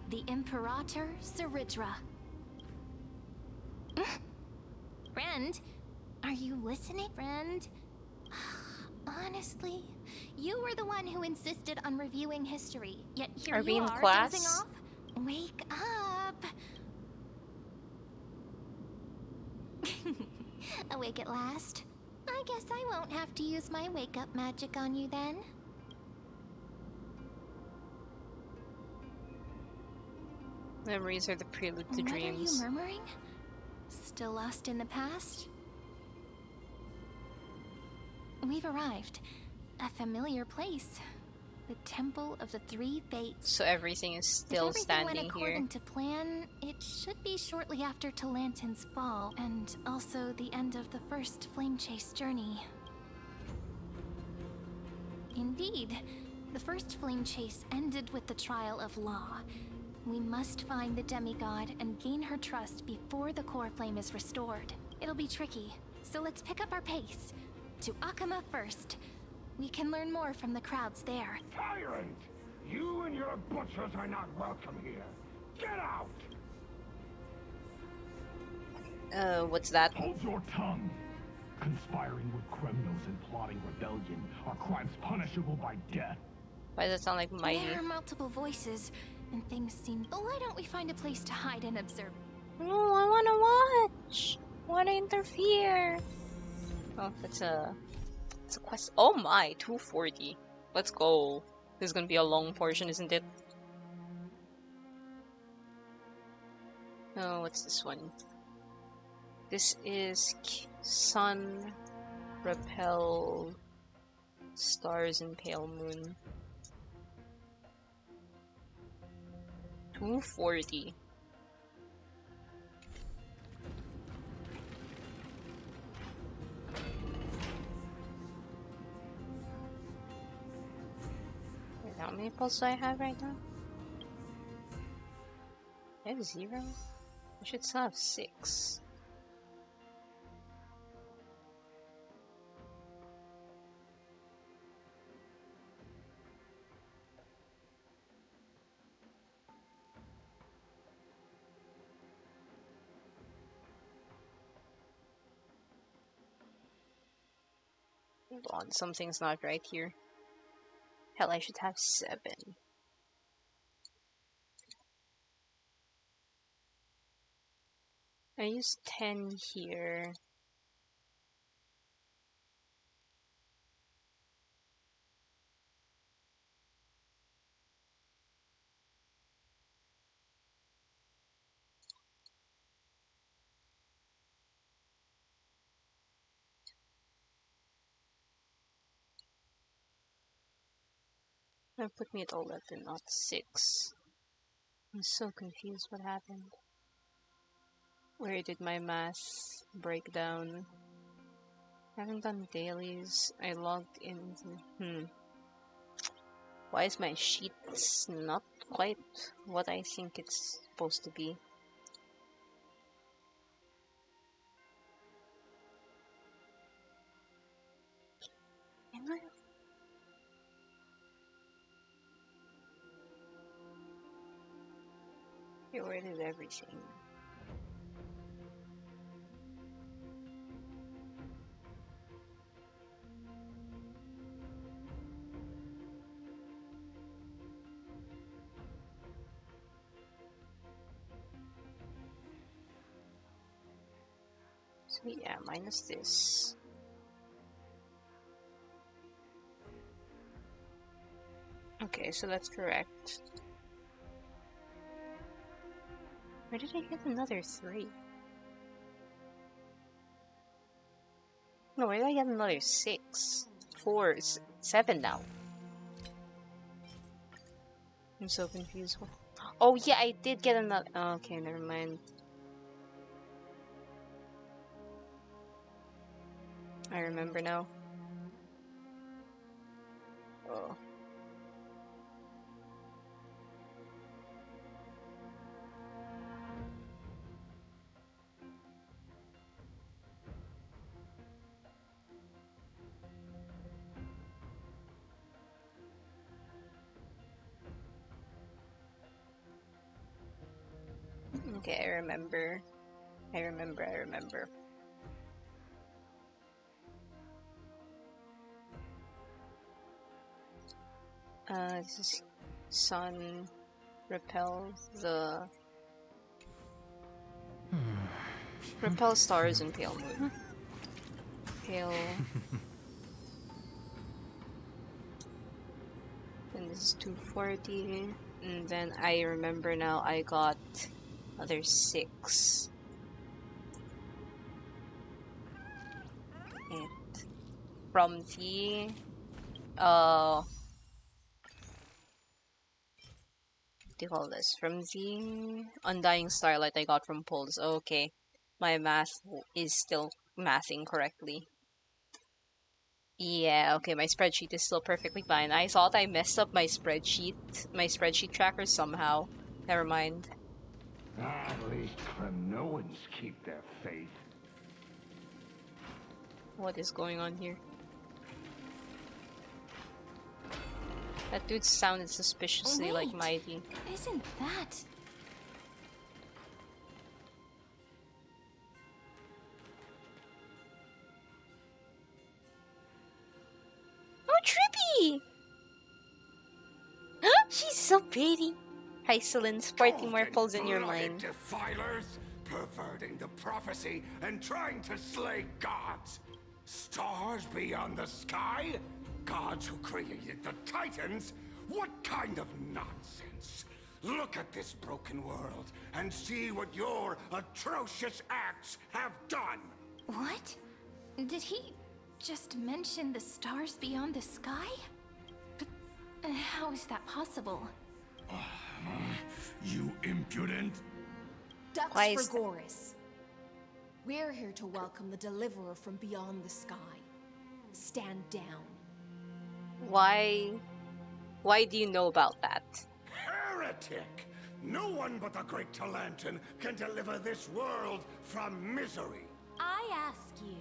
the Imperator Saridra. Friend, are you listening, friend? Honestly, you were the one who insisted on reviewing history, yet here Are we you in are class? dozing off. Wake up! Awake at last? I guess I won't have to use my wake-up magic on you then. Memories are the prelude to What dreams. are you murmuring? Still lost in the past? We've arrived. A familiar place. The Temple of the Three Fates. So everything is still if everything standing went according here. to plan, it should be shortly after Talantin's fall, and also the end of the first Flame Chase journey. Indeed, the first Flame Chase ended with the trial of Law. We must find the demigod and gain her trust before the core flame is restored. It'll be tricky, so let's pick up our pace. To Akama first. We can learn more from the crowds there. Tyrant! You and your butchers are not welcome here. Get out! What's that? Hold your tongue! Conspiring with criminals and plotting rebellion are crimes punishable by death. Why does it sound like mighty? There are multiple voices, and things seem... But why don't we find a place to hide and observe? No, I wanna watch! Wanna interfere! Oh, it's a quest. Oh my, 240. Let's go. This is gonna be a long portion, isn't it? Oh, what's this one? This is Sun, Repel, Stars, and Pale Moon. 240. Wait, how many pulls do I have right now? I have 0? I should still have 6. Hold on, something's not right here. Hell, I should have 7. I used 10 here. That put me at 11, not 6. I'm so confused what happened. Where did my math break down? I haven't done dailies. I logged into... Why is my sheet not quite what I think it's supposed to be? Am I? Okay, where is everything? So yeah, minus this. Okay, so that's correct. Where did I get another 3? No, where did I get another 6? 4, 7 now. I'm so confused. Oh yeah, I did get another... Oh, okay, never mind. I remember now. Okay, I remember. I remember. This is sun repels the repel stars and pale moon. Pale. And this is 240. And then I remember now I got other 6. And from the what do you call this? From the Undying Starlight I got from Pulse. Okay. My math is still mathing correctly. Yeah, okay, my spreadsheet is still perfectly fine. I thought I messed up my spreadsheet tracker somehow. Never mind. At least Kremnoans keep their faith. What is going on here? That dude sounded suspiciously like Mighty. Isn't that... Oh, trippy! She's so pretty. Hysilens, 40 more pulls in your mind. Defilers, perverting the prophecy and trying to slay gods. Stars beyond the sky? Gods who created the Titans? What kind of nonsense? Look at this broken world and see what your atrocious acts have done. What? Did he just mention the stars beyond the sky? But how is that possible? You impudent! Ducks Why for is Goris. We're here to welcome the deliverer from beyond the sky. Stand down. Why do you know about that? Heretic! No one but the great Talantan can deliver this world from misery. I ask you,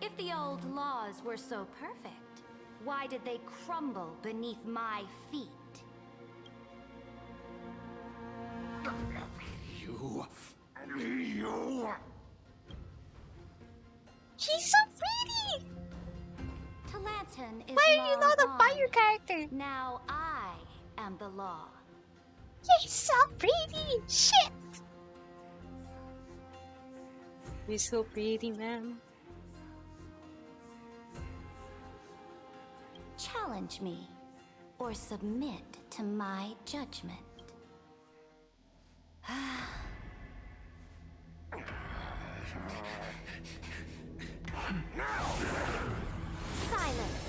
if the old laws were so perfect, why did they crumble beneath my feet? You... She's so pretty! Talantan is Why are you not a long fire gone. character? Now I am the law. You're so pretty! Shit! You're so pretty, man. Challenge me, or submit to my judgment. Silence!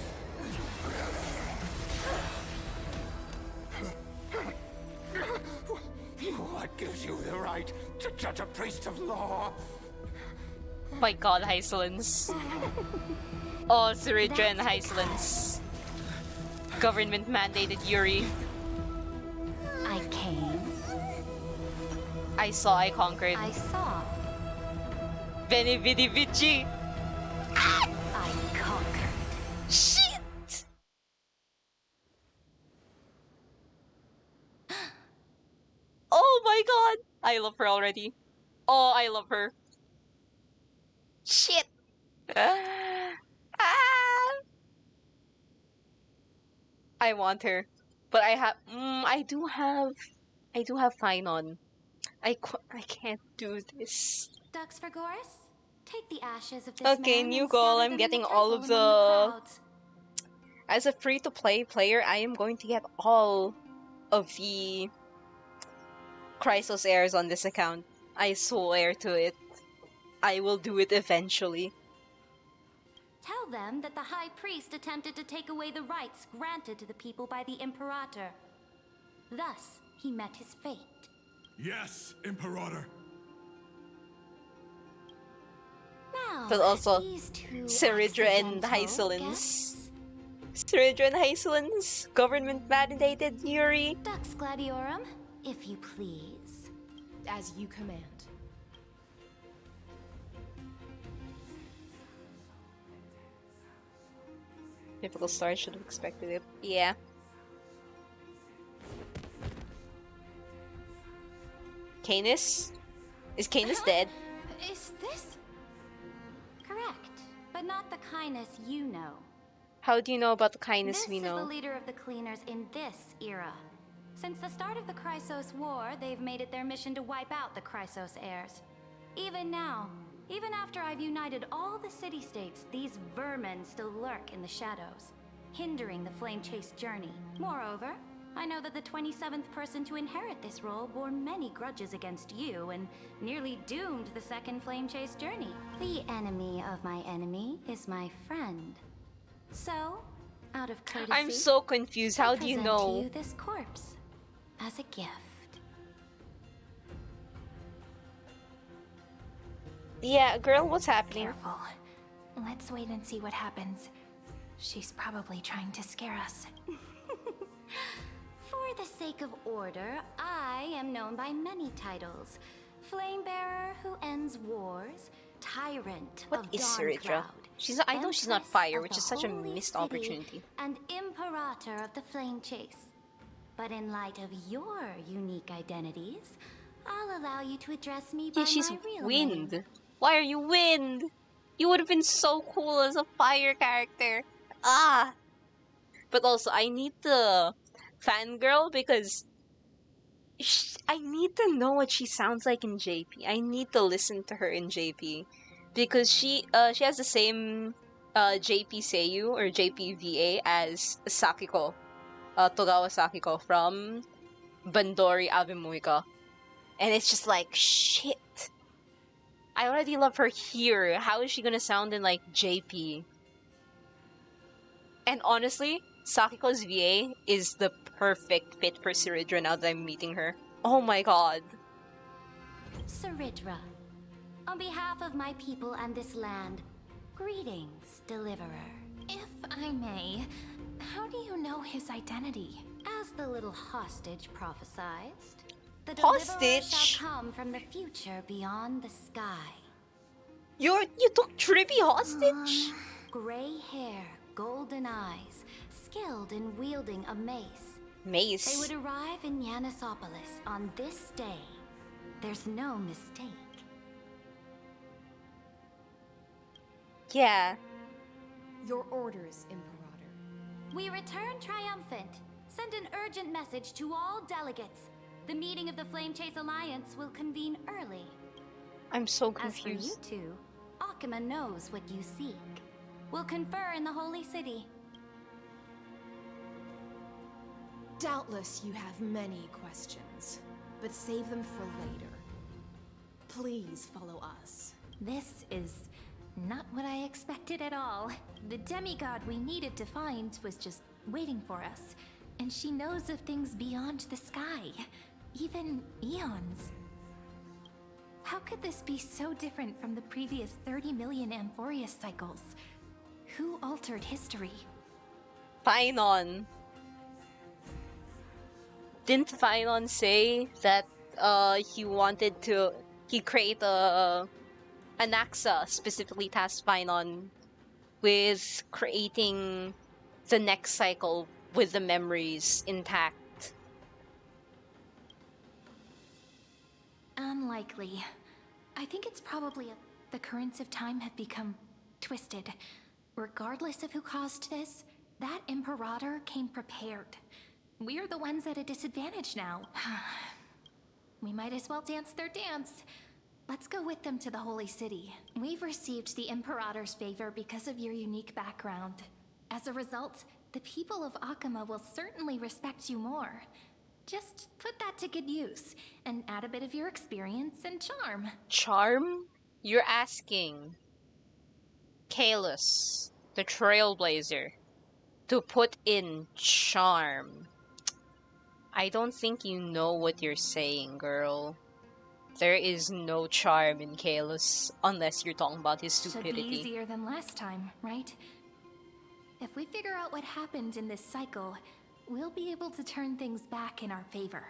What gives you the right to judge a priest of law? My god, Hysilens. Oh, Siridra and Hysilens. Government mandated Yuri. I came. I saw, I conquered. I saw. Veni Vidi Vici! I conquered. Shit! Oh my god! I love her already. Oh, I love her. Shit! I want her. But I do have Finon. I can't do this. Ducks for Goris? Take the ashes of this Okay, man new and goal. scatter I'm them in getting the all temple of among the crowds. As a free-to-play player, I am going to get all of the Chrysos heirs on this account. I swear to it. I will do it eventually. Tell them that the High Priest attempted to take away the rights granted to the people by the Imperator. Thus, he met his fate. Yes, Imperator. Now, But also, these two Siridra and accidental Hysilens. guests. Siridra and Hysilens, government mandated Yuri. Dux Gladiorum, if you please. As you command. Typical star, should have expected it. Yeah. Canis? Is Canis dead? Is this? Correct, but not the Kindness you know. How do you know about the Canis This we is the know? leader of the Cleaners in this era. Since the start of the Chrysos War, they've made it their mission to wipe out the Chrysos heirs. Even now, even after I've united all the city-states, these vermin still lurk in the shadows, hindering the Flame Chase journey. Moreover, I know that the 27th person to inherit this role bore many grudges against you and nearly doomed the second Flame Chase journey. The enemy of my enemy is my friend. So, out of courtesy, I'm so confused. How do you I know? present to you this corpse as a gift. Yeah, girl, what's happening? Careful. Let's wait and see what happens. She's probably trying to scare us. For the sake of order, I am known by many titles. Flamebearer who ends wars, Tyrant What of is Dawn Siridra? Cloud, I know she's not Empress fire, of which the is such a Holy missed City, opportunity. and Imperator of the Flame Chase. But in light of your unique identities, I'll allow you to address me by Yeah, she's my real wind. name. Why are you wind? You would have been so cool as a fire character. Ah! But also, I need the fangirl because I need to know what she sounds like in JP. I need to listen to her in JP because she has the same JP Seiyu or JP VA as Sakiko, Togawa Sakiko from Bandori Abemuika, and it's just like shit. I already love her here. How is she gonna sound in like JP? And honestly, Sakiko's VA is the perfect fit for Siridra now that I'm meeting her. Oh my god. Siridra, on behalf of my people and this land, greetings, Deliverer. If I may, how do you know his identity? As the little hostage prophesied, the Hostage? Deliverer shall come from the future beyond the sky. You took Tribby hostage? Gray hair, golden eyes, skilled in wielding a mace. Mace. They would arrive in Yanisopolis on this day. There's no mistake. Yeah. Your orders, Imperator. We return triumphant. Send an urgent message to all delegates. The meeting of the Flame Chase Alliance will convene early. I'm so As for you confused. two, Akuma knows what you seek. We'll confer in the Holy City. Doubtless you have many questions, but save them for later. Please follow us. This is not what I expected at all. The demigod we needed to find was just waiting for us. And she knows of things beyond the sky. Even eons. How could this be so different from the previous 30 million Amphoreus cycles? Who altered history? Painon. Didn't Painon say that he create a Anaxa specifically tasked Painon with creating the next cycle with the memories intact? Unlikely. I think it's probably the currents of time have become twisted. Regardless of who caused this, that Imperator came prepared. We're the ones at a disadvantage now. We might as well dance their dance. Let's go with them to the Holy City. We've received the Imperator's favor because of your unique background. As a result, the people of Akuma will certainly respect you more. Just put that to good use, and add a bit of your experience and charm. Charm? You're asking Kalos, the Trailblazer, to put in charm. I don't think you know what you're saying, girl. There is no charm in Kalos unless you're talking about his Should stupidity. be easier than last time, right? If we figure out what happened in this cycle, we'll be able to turn things back in our favor.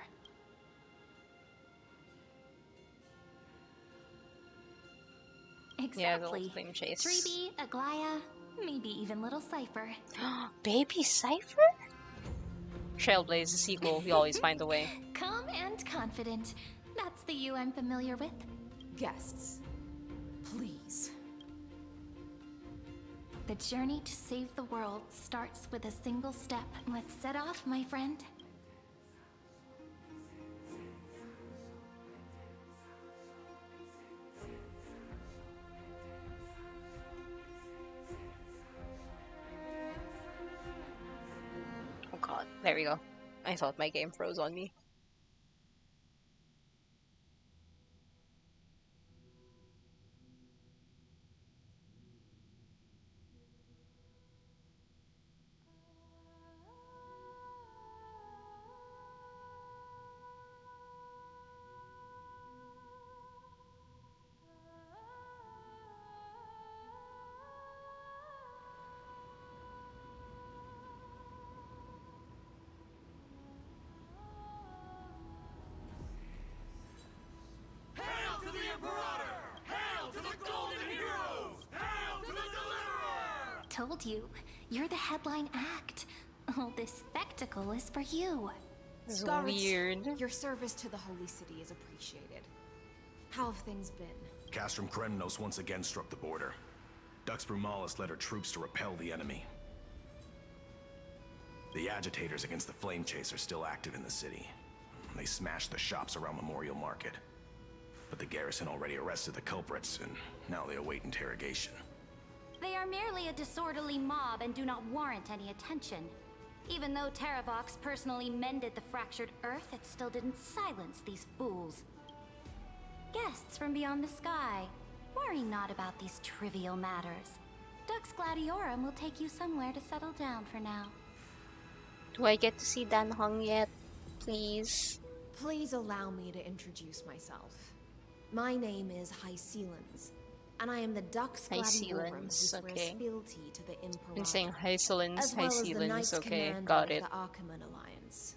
Yeah, the Exactly. Flame Chase. 3B, Aglaya, maybe even little Cypher. Baby Cypher? Trailblaze, the sequel, we always find a way. Calm and confident. That's the you I'm familiar with. Guests, please. The journey to save the world starts with a single step. Let's set off, my friend. Oh god, there we go. I thought my game froze on me. Hail to the Imperator! Hail to the Golden Heroes! Hail to the Deliverer! Told you, you're the headline act. All this spectacle is for you. This is Guards, weird. your service to the Holy City is appreciated. How have things been? Castrum Krennos once again struck the border. Dux Brumalis led her troops to repel the enemy. The agitators against the Flame Chase are still active in the city. They smashed the shops around Memorial Market. But the garrison already arrested the culprits, and now they await interrogation. They are merely a disorderly mob and do not warrant any attention. Even though Terravox personally mended the fractured earth, it still didn't silence these fools. Guests from beyond the sky, worry not about these trivial matters. Dux Gladiorum will take you somewhere to settle down for now. Do I get to see Dan Hong yet? Please. Please allow me to introduce myself. My name is Hysilens, and I am the Dux Gladiorum who swears okay. fealty to the Imperator. Been saying Hysilens, as well as the Knights okay, Commander got of it. the Archiman Alliance.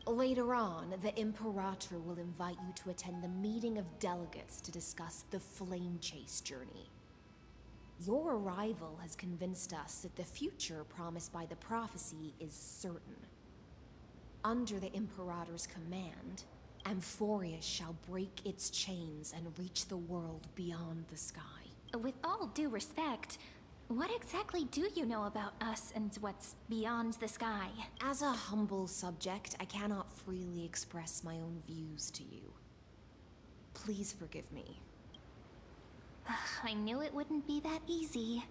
Later on, the Imperator will invite you to attend the meeting of delegates to discuss the Flame Chase journey. Your arrival has convinced us that the future promised by the prophecy is certain. Under the Imperator's command, Amphoreus shall break its chains and reach the world beyond the sky. With all due respect, what exactly do you know about us and what's beyond the sky? As a humble subject, I cannot freely express my own views to you. Please forgive me. I knew it wouldn't be that easy.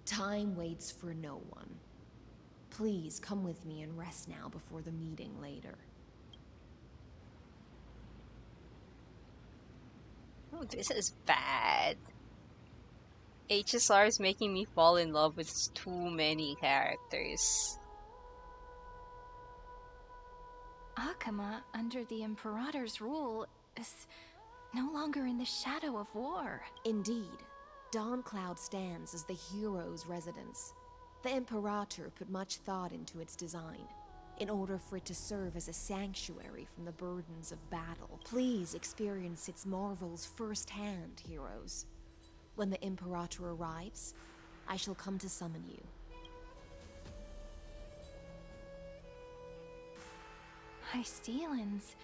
Time waits for no one. Please come with me and rest now before the meeting later. Oh, this is bad. HSR is making me fall in love with too many characters. Akama, under the Imperator's rule, is no longer in the shadow of war. Indeed, Dawncloud stands as the hero's residence. The Imperator put much thought into its design, in order for it to serve as a sanctuary from the burdens of battle. Please experience its marvels firsthand, heroes. When the Imperator arrives, I shall come to summon you. Hysilens.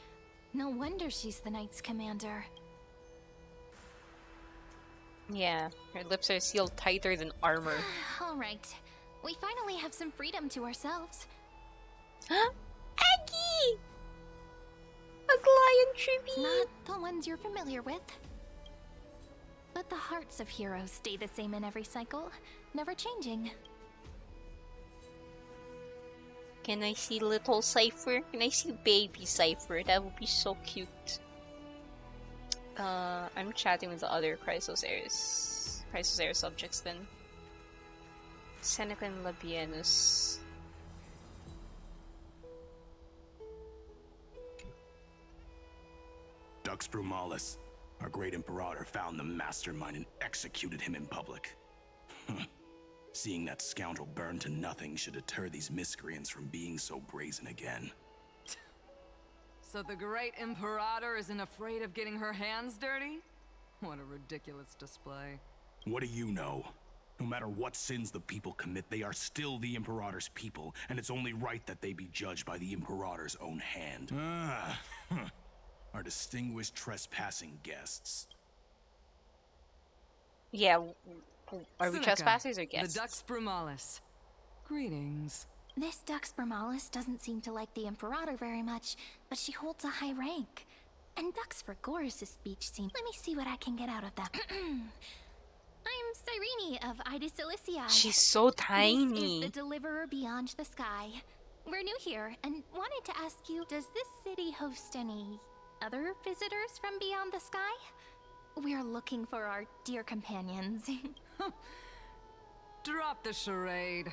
No wonder she's the Knight's commander. Yeah, her lips are sealed tighter than armor. Alright, we finally have some freedom to ourselves. Aggie! A Golion tribute! Not the ones you're familiar with. But the hearts of heroes stay the same in every cycle, never changing. Can I see little Cypher? Can I see baby Cypher? That would be so cute. I'm chatting with the other Chrysos Air subjects then. Seneca and Labienus. Dux Brumalis, our great Imperator, found the mastermind and executed him in public. Seeing that scoundrel burn to nothing should deter these miscreants from being so brazen again. So the great Imperator isn't afraid of getting her hands dirty? What a ridiculous display. What do you know? No matter what sins the people commit, they are still the Imperator's people, and it's only right that they be judged by the Imperator's own hand. Our distinguished trespassing guests. Yeah, are we Seneca, trespassers or guests? The Dux Brumalis. Greetings. This Dux Brumalis doesn't seem to like the Imperator very much, but she holds a high rank. And Dux Frigoris' speech seemed... Let me see what I can get out of them. I'm Cyrene of Ida Cilicia. She's so tiny. This is the Deliverer Beyond the Sky. We're new here, and wanted to ask you, does this city host any other visitors from beyond the sky? We're looking for our dear companions. Drop the charade.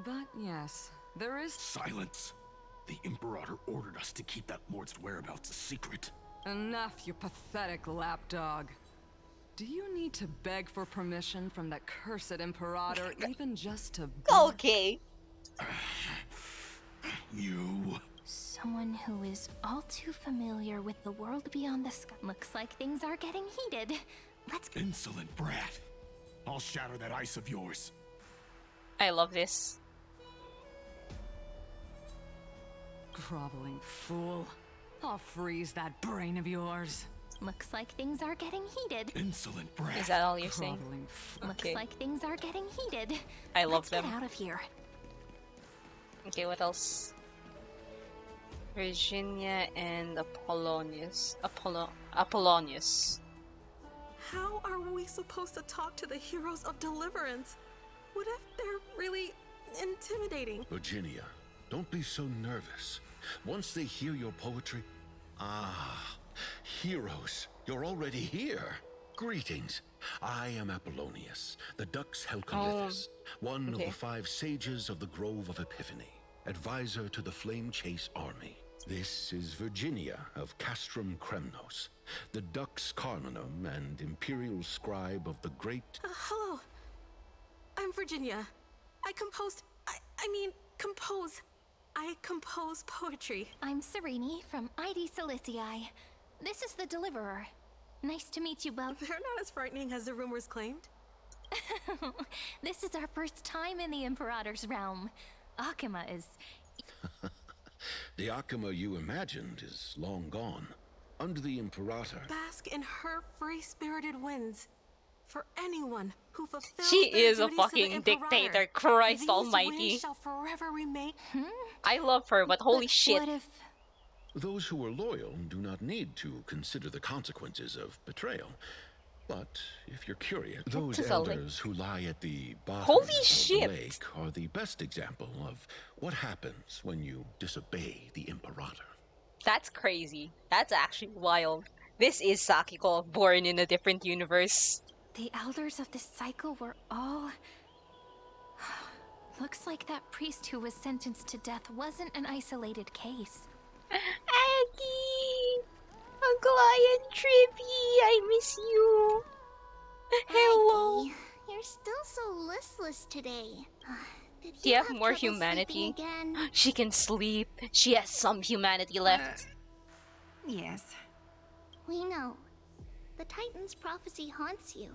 But yes, there is... Silence! The Imperator ordered us to keep that lord's whereabouts a secret. Enough, you pathetic lapdog. Do you need to beg for permission from that cursed Imperator even just to... Okay. You... Someone who is all too familiar with the world beyond the sky. Looks like things are getting heated. Let's... Insolent brat. I'll shatter that ice of yours. I love this. Groveling fool. I'll freeze that brain of yours. Looks like things are getting heated. Insolent brat. Is that all you're saying? Looks like things are getting heated. I love Let's them. get out of here. Okay, what else? Virginia and Apollonius. Apollonius. How are we supposed to talk to the heroes of Deliverance? What if they're really intimidating? Virginia, don't be so nervous. Once they hear your poetry... heroes, you're already here. Greetings. I am Apollonius, the Dux Helcalithus, one of the 5 sages of the Grove of Epiphany, advisor to the Flame Chase army. This is Virginia of Castrum Kremnos, the Dux Carminum and imperial scribe of the great... Hello. I'm Virginia. I compose poetry. I'm Cyrene from Ida Cilicia. This is the Deliverer. Nice to meet you both. They're not as frightening as the rumors claimed. This is our first time in the Imperator's realm. Akima is... The Akima you imagined is long gone. Under the Imperator... Bask in her free-spirited winds. For anyone who fulfills She their is a duties to the fucking Imperator, dictator, Christ these almighty. winds shall forever remain... I love her, but holy shit. What if... Those who are loyal do not need to consider the consequences of betrayal. But if you're curious, those elders who lie at the bottom of the lake are the best example of what happens when you disobey the Imperator. That's crazy. That's actually wild. This is Sakiko, born in a different universe. The elders of this cycle were all... Looks like that priest who was sentenced to death wasn't an isolated case. Aggie! Aglaia and Trippy, I miss you. Hello. Aggie, you're still so listless today. Do you have more humanity? She can sleep. She has some humanity left. Yes. We know. The Titan's prophecy haunts you.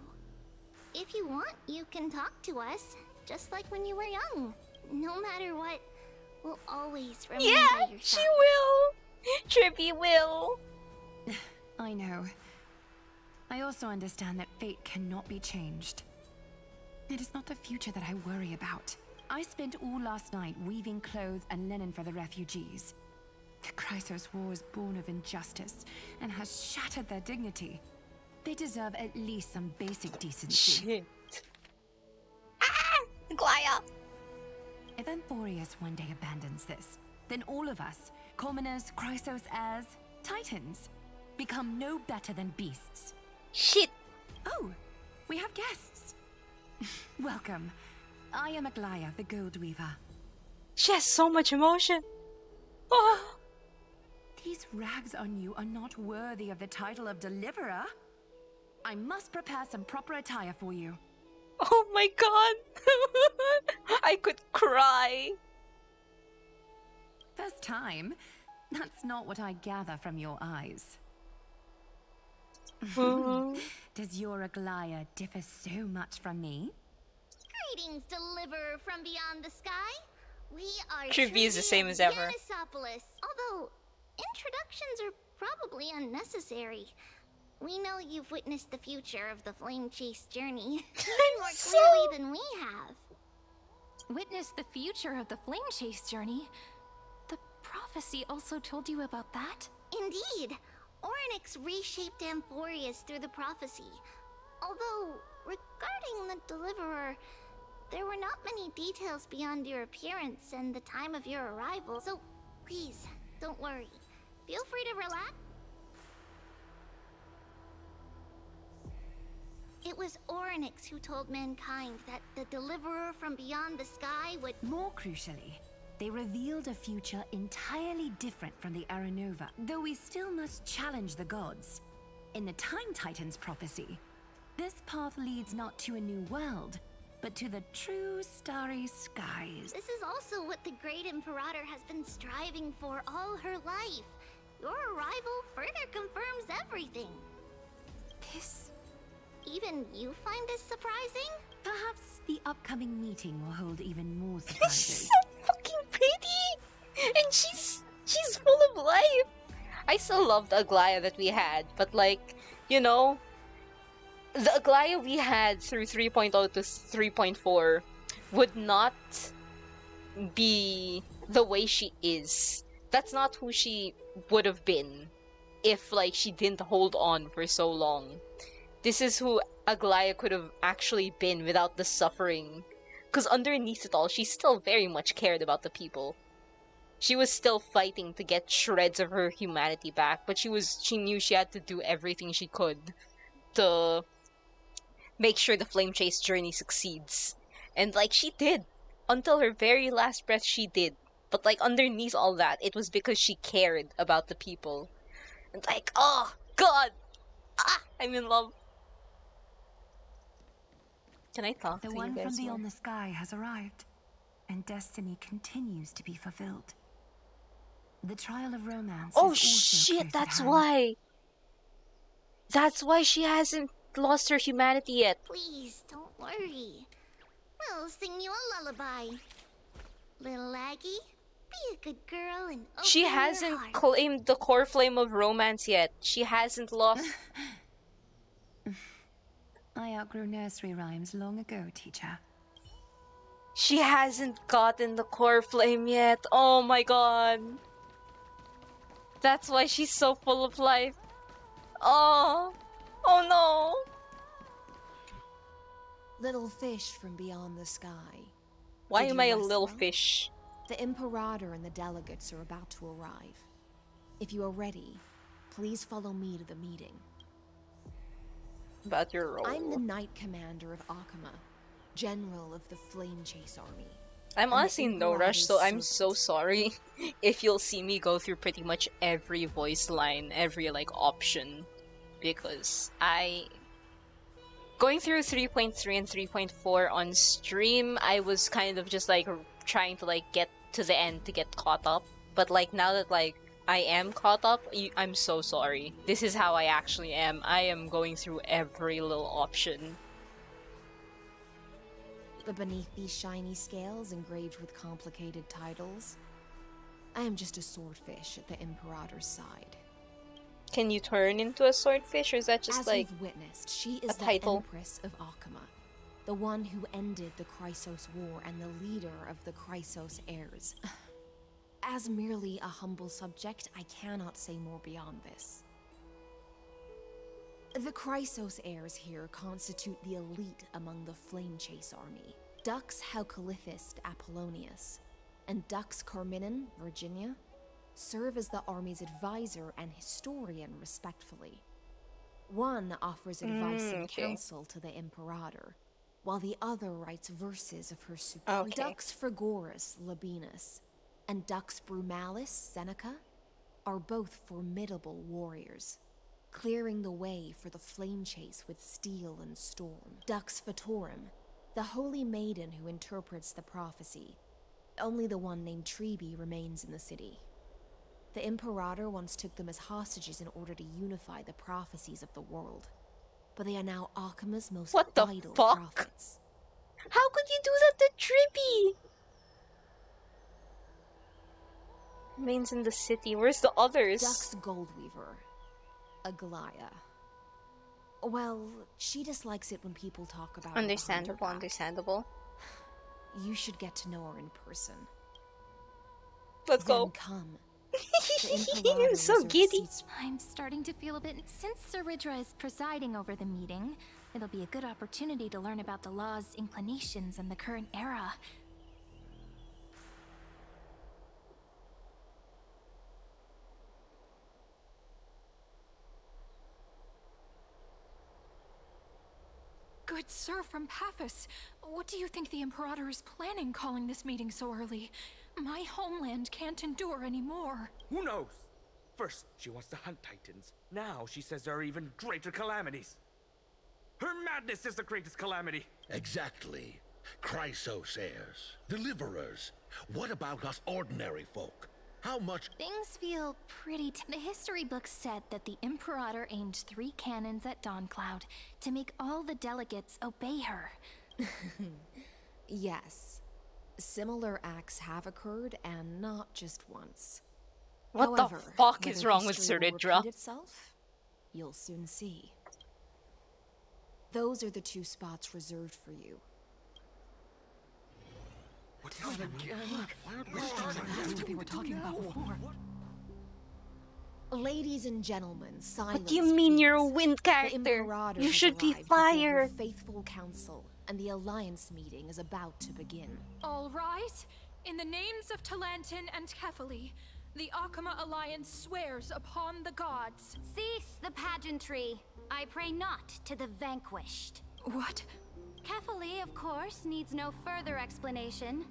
If you want, you can talk to us, just like when you were young. No matter what, we'll always remember your she will. Trippy will. I know. I also understand that fate cannot be changed. It is not the future that I worry about. I spent all last night weaving clothes and linen for the refugees. The Chrysos War is born of injustice and has shattered their dignity. They deserve at least some basic decency. Shit. Aglaia! If Amphoreus one day abandons this, then all of us, commoners, Chrysos heirs, Titans, become no better than beasts. Shit! Oh, we have guests. Welcome. I am Aglaia, the Gold Weaver. She has so much emotion. Oh. These rags on you are not worthy of the title of Deliverer. I must prepare some proper attire for you. Oh my god! I could cry. First time? That's not what I gather from your eyes. Does your Aglaia differ so much from me? Greetings, deliverer from beyond the sky. We are Trivia is the same as ever. Yanisopolis. Although, introductions are probably unnecessary. We know you've witnessed the future of the Flame Chase journey even more clearly than we have. Witness the future of the Flame Chase journey? The prophecy also told you about that? Indeed. Orynyx reshaped Amphoreus through the prophecy. Although, regarding the Deliverer, there were not many details beyond your appearance and the time of your arrival, so please, don't worry. Feel free to relax. It was Orynyx who told mankind that the Deliverer from beyond the sky would... More crucially, they revealed a future entirely different from the Aranova, though we still must challenge the gods. In the Time Titan's prophecy, this path leads not to a new world, but to the true starry skies. This is also what the Great Imperator has been striving for all her life. Your arrival further confirms everything. This... Even you find this surprising? Perhaps the upcoming meeting will hold even more surprises. She's so fucking pretty! And she's full of life! I still love the Aglaya that we had, but like, you know, the Aglaya we had through 3.0 to 3.4 would not be the way she is. That's not who she would have been if, like, she didn't hold on for so long. This is who Aglaya could have actually been without the suffering. Because underneath it all, she still very much cared about the people. She was still fighting to get shreds of her humanity back, but she knew she had to do everything she could to make sure the Flame Chase journey succeeds. And, like, she did. Until her very last breath, she did. But, like, underneath all that, it was because she cared about the people. And, like, oh, God! Ah, I'm in love. Can I talk to you guys? The one from beyond more? the sky has arrived, and destiny continues to be fulfilled. The trial of romance Oh is also shit, close at that's hand. why! That's why she hasn't lost her humanity yet. Please, don't worry. We'll sing you a lullaby. Little Aggie, be a good girl and open She your hasn't heart. claimed the core flame of romance yet. She hasn't lost... I outgrew nursery rhymes long ago, teacher. She hasn't gotten the core flame yet. Oh my god. That's why she's so full of life. Oh. Oh no. Little fish from beyond the sky. Why Did am you I a rest little well? fish? The Imperator and the delegates are about to arrive. If you are ready, please follow me to the meeting. About your role. I'm the Knight Commander of Akama, General of the Flame Chase Army. I'm and the honestly in no rush, so I'm Imperator's so sorry if you'll see me go through pretty much every voice line, every like option, because going through 3.3 and 3.4 on stream, I was kind of just like trying to like get to the end to get caught up, but like now that like I am caught up, I'm so sorry. This is how I actually am. I am going through every little option. But beneath these shiny scales engraved with complicated titles, I am just a swordfish at the Imperator's side. Can you turn into a swordfish, or is that just As like you've witnessed, she is a the title? Empress of Akama, the one who ended the Chrysos War and the leader of the Chrysos heirs. As merely a humble subject, I cannot say more beyond this. The Chrysos heirs here constitute the elite among the Flame Chase army. Dux Haucalithist Apollonius and Dux Carminin, Virginia, serve as the army's advisor and historian respectfully. One offers advice and okay. counsel to the Imperator, while the other writes verses of her supreme. Okay. Dux Frigoris Labienus and Dux Brumalis Seneca are both formidable warriors, clearing the way for the flame chase with steel and storm. Dux Fatorum, the holy maiden who interprets the prophecy. Only the one named Trebi remains in the city. The Imperator once took them as hostages in order to unify the prophecies of the world, but they are now Akama's most What the vital fuck? prophets. How could you do that to Trippy? Remains in the city. Where's the others? Duck's Goldweaver, Aglaya. Well, she dislikes it when people talk about her behind her Understandable, back. understandable. You should get to know her in person. Let's Then go. come. I'm so giddy. I'm starting to feel a bit. Since Saridra is presiding over the meeting, it'll be a good opportunity to learn about the law's inclinations and the current era. Good sir from Paphos, what do you think the Imperator is planning calling this meeting so early? My homeland can't endure anymore. Who knows? First, she wants to hunt Titans. Now she says there are even greater calamities. Her madness is the greatest calamity. Exactly. Chrysosayers, deliverers. What about us ordinary folk? How much— Things feel pretty. The history books said that the Imperator aimed 3 cannons at Dawncloud to make all the delegates obey her. Yes. Similar acts have occurred, and not just once. What However, the fuck is whether wrong with history will Saridra? repeat itself, you'll soon see. Those are the 2 spots reserved for you. What's that again? That's what they were talking about before. Ladies and gentlemen, silence. What do you mean you're a wind The character? Imperator You has should be arrived before her fired. faithful council, and the alliance meeting is about to begin. All right. In the names of Talantin and Kefali, the Akama Alliance swears upon the gods. Cease the pageantry. I pray not to the vanquished. What? Kefali, of course, needs no further explanation.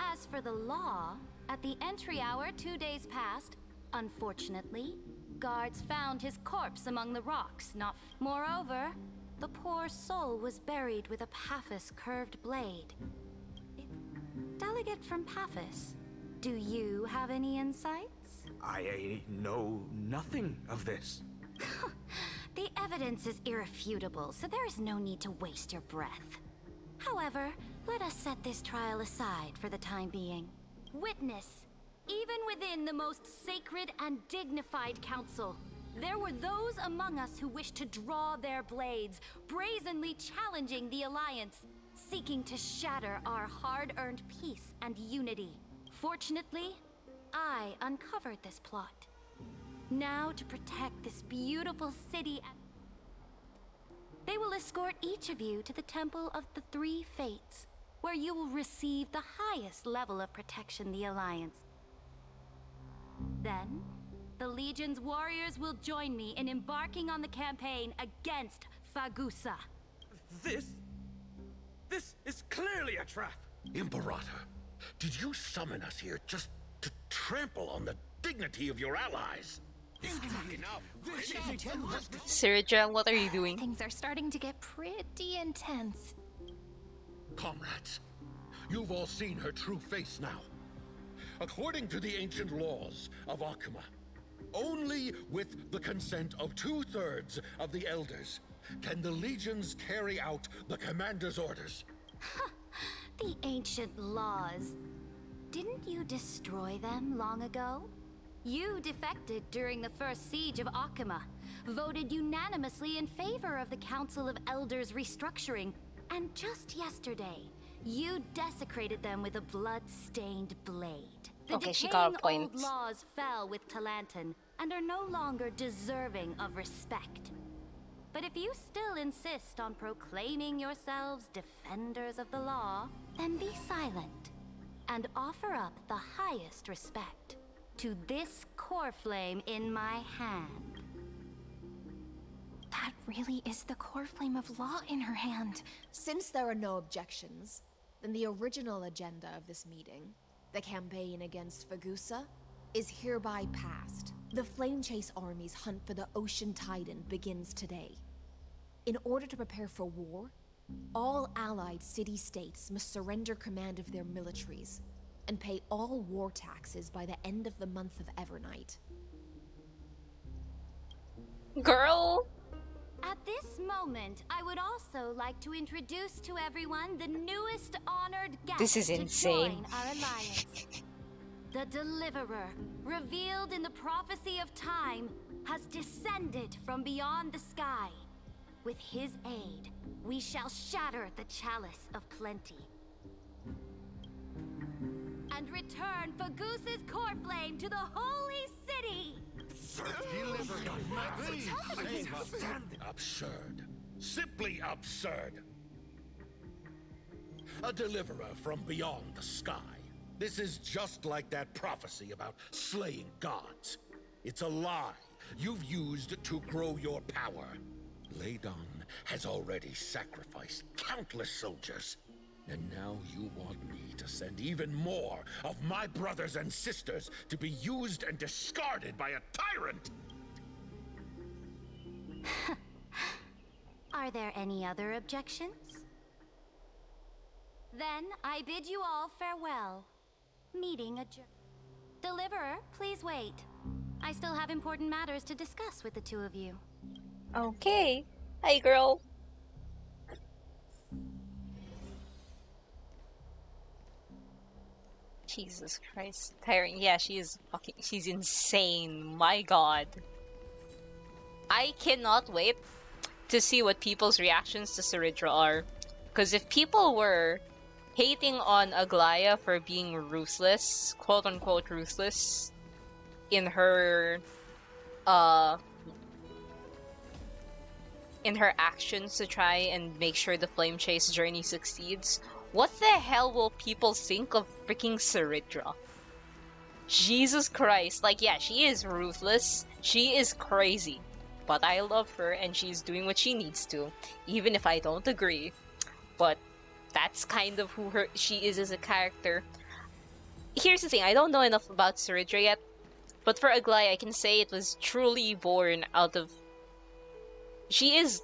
As for the law, at the entry hour 2 days past, unfortunately, guards found his corpse among the rocks, Moreover, the poor soul was buried with a Paphos curved blade. Delegate from Paphos, do you have any insights? I know nothing of this. The evidence is irrefutable, so there is no need to waste your breath. However, let us set this trial aside for the time being. Witness, even within the most sacred and dignified council, there were those among us who wished to draw their blades, brazenly challenging the Alliance, seeking to shatter our hard-earned peace and unity. Fortunately, I uncovered this plot. Now, to protect this beautiful city, they will escort each of you to the Temple of the 3 Fates, where you will receive the highest level of protection the Alliance. Then, the Legion's warriors will join me in embarking on the campaign against Fagusa. This is clearly a trap. Imperator, did you summon us here just to trample on the dignity of your allies? Saridra, what are you doing? Things are starting to get pretty intense. Comrades, you've all seen her true face now. According to the ancient laws of Akuma, only with the consent of 2/3 of the elders can the legions carry out the commander's orders. The ancient laws. Didn't you destroy them long ago? You defected during the first siege of Akuma, voted unanimously in favor of the Council of Elders restructuring, and just yesterday, you desecrated them with a blood-stained blade. The Okay, she got a decaying point. old laws fell with Talantin and are no longer deserving of respect. But if you still insist on proclaiming yourselves defenders of the law, then be silent and offer up the highest respect to this core flame in my hand. That really is the core flame of law in her hand. Since there are no objections, then the original agenda of this meeting, the campaign against Fagusa, is hereby passed. The Flame Chase Army's hunt for the Ocean Titan begins today. In order to prepare for war, all allied city-states must surrender command of their militaries and pay all war taxes by the end of the month of Evernight. Girl, At this moment, I would also like to introduce to everyone the newest honored guest This is to insane. join our alliance. The Deliverer, revealed in the prophecy of time, has descended from beyond the sky. With his aid, we shall shatter the chalice of plenty and return Fagoos's core flame to the holy city. Absurd. Simply absurd. A deliverer from beyond the sky. This is just like that prophecy about slaying gods. It's a lie you've used to grow your power. Ladon has already sacrificed countless soldiers. And now you want me to send even more of my brothers and sisters to be used and discarded by a tyrant? Are there any other objections? Then I bid you all farewell. Meeting adjourned. Deliverer, please wait. I still have important matters to discuss with the two of you. Okay. Hi, girl. Jesus Christ. Tiring. Yeah, she is fucking... She's insane. My god. I cannot wait to see what people's reactions to Saridra are. Because if people were hating on Aglaya for being ruthless, quote-unquote ruthless, in her actions to try and make sure the flame chase journey succeeds, what the hell will people think of freaking Saridra? Jesus Christ. Like, yeah, she is ruthless, she is crazy, but I love her and she's doing what she needs to, even if I don't agree. But that's kind of who she is as a character. Here's the thing, I don't know enough about Saridra yet, but for Aglaya, I can say it was truly born out of... She is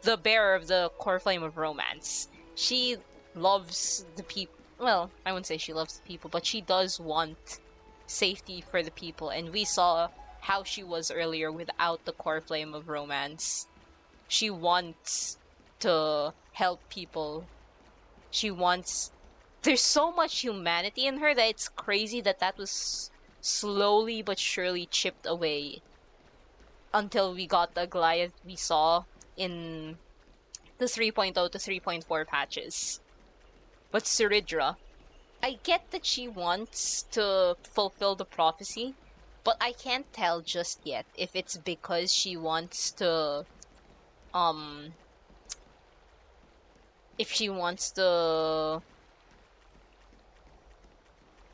the bearer of the core flame of romance. She loves the people. Well, I wouldn't say she loves the people, but she does want safety for the people. And we saw how she was earlier without the core flame of romance. She wants to help people. She wants... There's so much humanity in her that it's crazy that that was slowly but surely chipped away until we got the Goliath we saw in the 3.0 to 3.4 patches. But Saridra, I get that she wants to fulfill the prophecy, but I can't tell just yet if it's because she wants to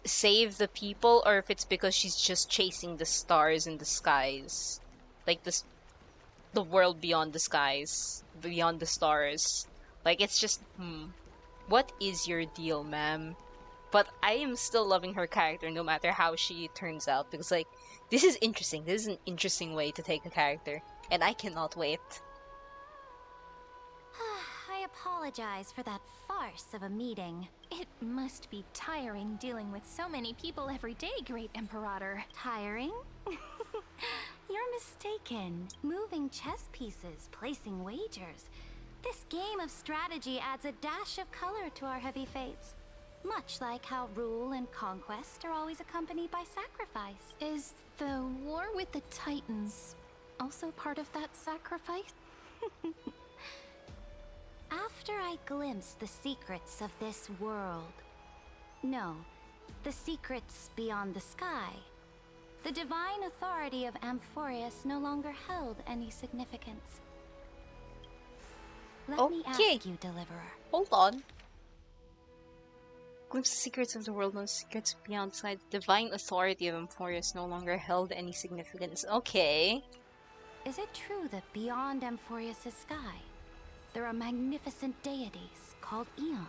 save the people, or if it's because she's just chasing the stars in the skies. Like the world beyond the skies, beyond the stars. Like, it's just, what is your deal, ma'am? But I am still loving her character no matter how she turns out, because, like, this is interesting. This is an interesting way to take a character, and I cannot wait. I apologize for that farce of a meeting. It must be tiring dealing with so many people every day, Great Imperator. Tiring? You're mistaken. Moving chess pieces, placing wagers. This game of strategy adds a dash of color to our heavy fates. Much like how rule and conquest are always accompanied by sacrifice. Is the war with the Titans also part of that sacrifice? After I glimpse the secrets of this world... No, the secrets beyond the sky. The divine authority of Amphoreus no longer held any significance. Let me ask you, Deliverer. Hold on. Glimpse the secrets of the world, no secrets beyond the sky. The divine authority of Amphoreus no longer held any significance. Okay. Is it true that beyond Amphoreus' sky, there are magnificent deities called eons?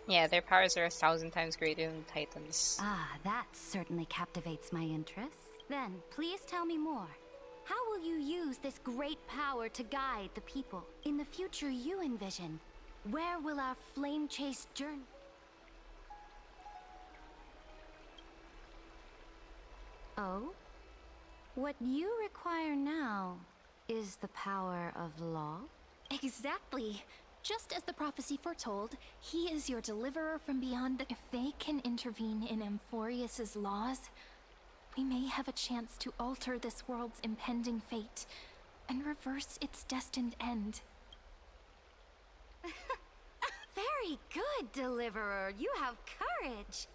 Yeah, their powers are 1,000 times greater than Titans. Ah, that certainly captivates my interest. Then, please tell me more. How will you use this great power to guide the people? In the future you envision, where will our flame chase journey? Oh? What you require now is the power of law? Exactly. Just as the prophecy foretold, he is your deliverer from beyond. If they can intervene in Amphoreus's laws, we may have a chance to alter this world's impending fate and reverse its destined end. Very good, Deliverer. You have courage.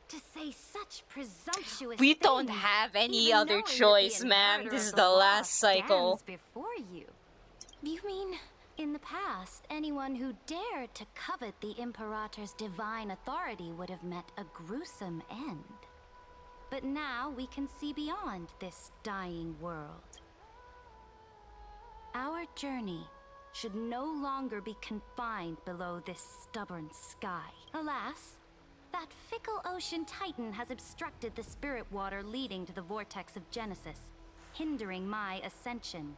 To say such presumptuous We don't things, have any even other knowing that choice, the ma'am. inheritor This of is the the law last cycle. stands before you. You mean... In the past, anyone who dared to covet the Imperator's divine authority would have met a gruesome end. But now we can see beyond this dying world. Our journey should no longer be confined below this stubborn sky. Alas, that fickle ocean titan has obstructed the spirit water leading to the vortex of Genesis, hindering my ascension.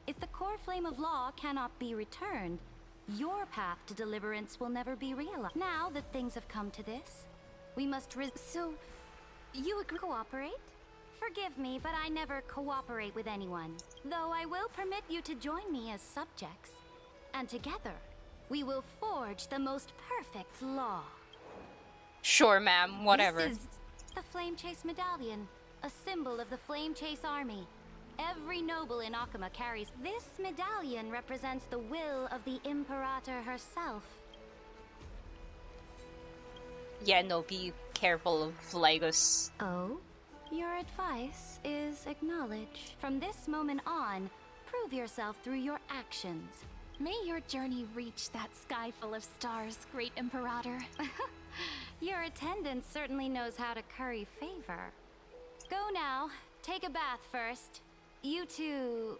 If the core flame of law cannot be returned, your path to deliverance will never be realized. Now that things have come to this, we must So, you agree? Cooperate? Forgive me, but I never cooperate with anyone. Though I will permit you to join me as subjects. And together, we will forge the most perfect law. Sure, ma'am. Whatever. This is the Flame Chase Medallion, a symbol of the Flame Chase Army. Every noble in Akuma carries this medallion represents the will of the Imperator herself. Yeah, no, be careful of Lygus. Oh? Your advice is acknowledged. From this moment on, prove yourself through your actions. May your journey reach that sky full of stars, great Imperator. Your attendant certainly knows how to curry favor. Go now. Take a bath first. You two...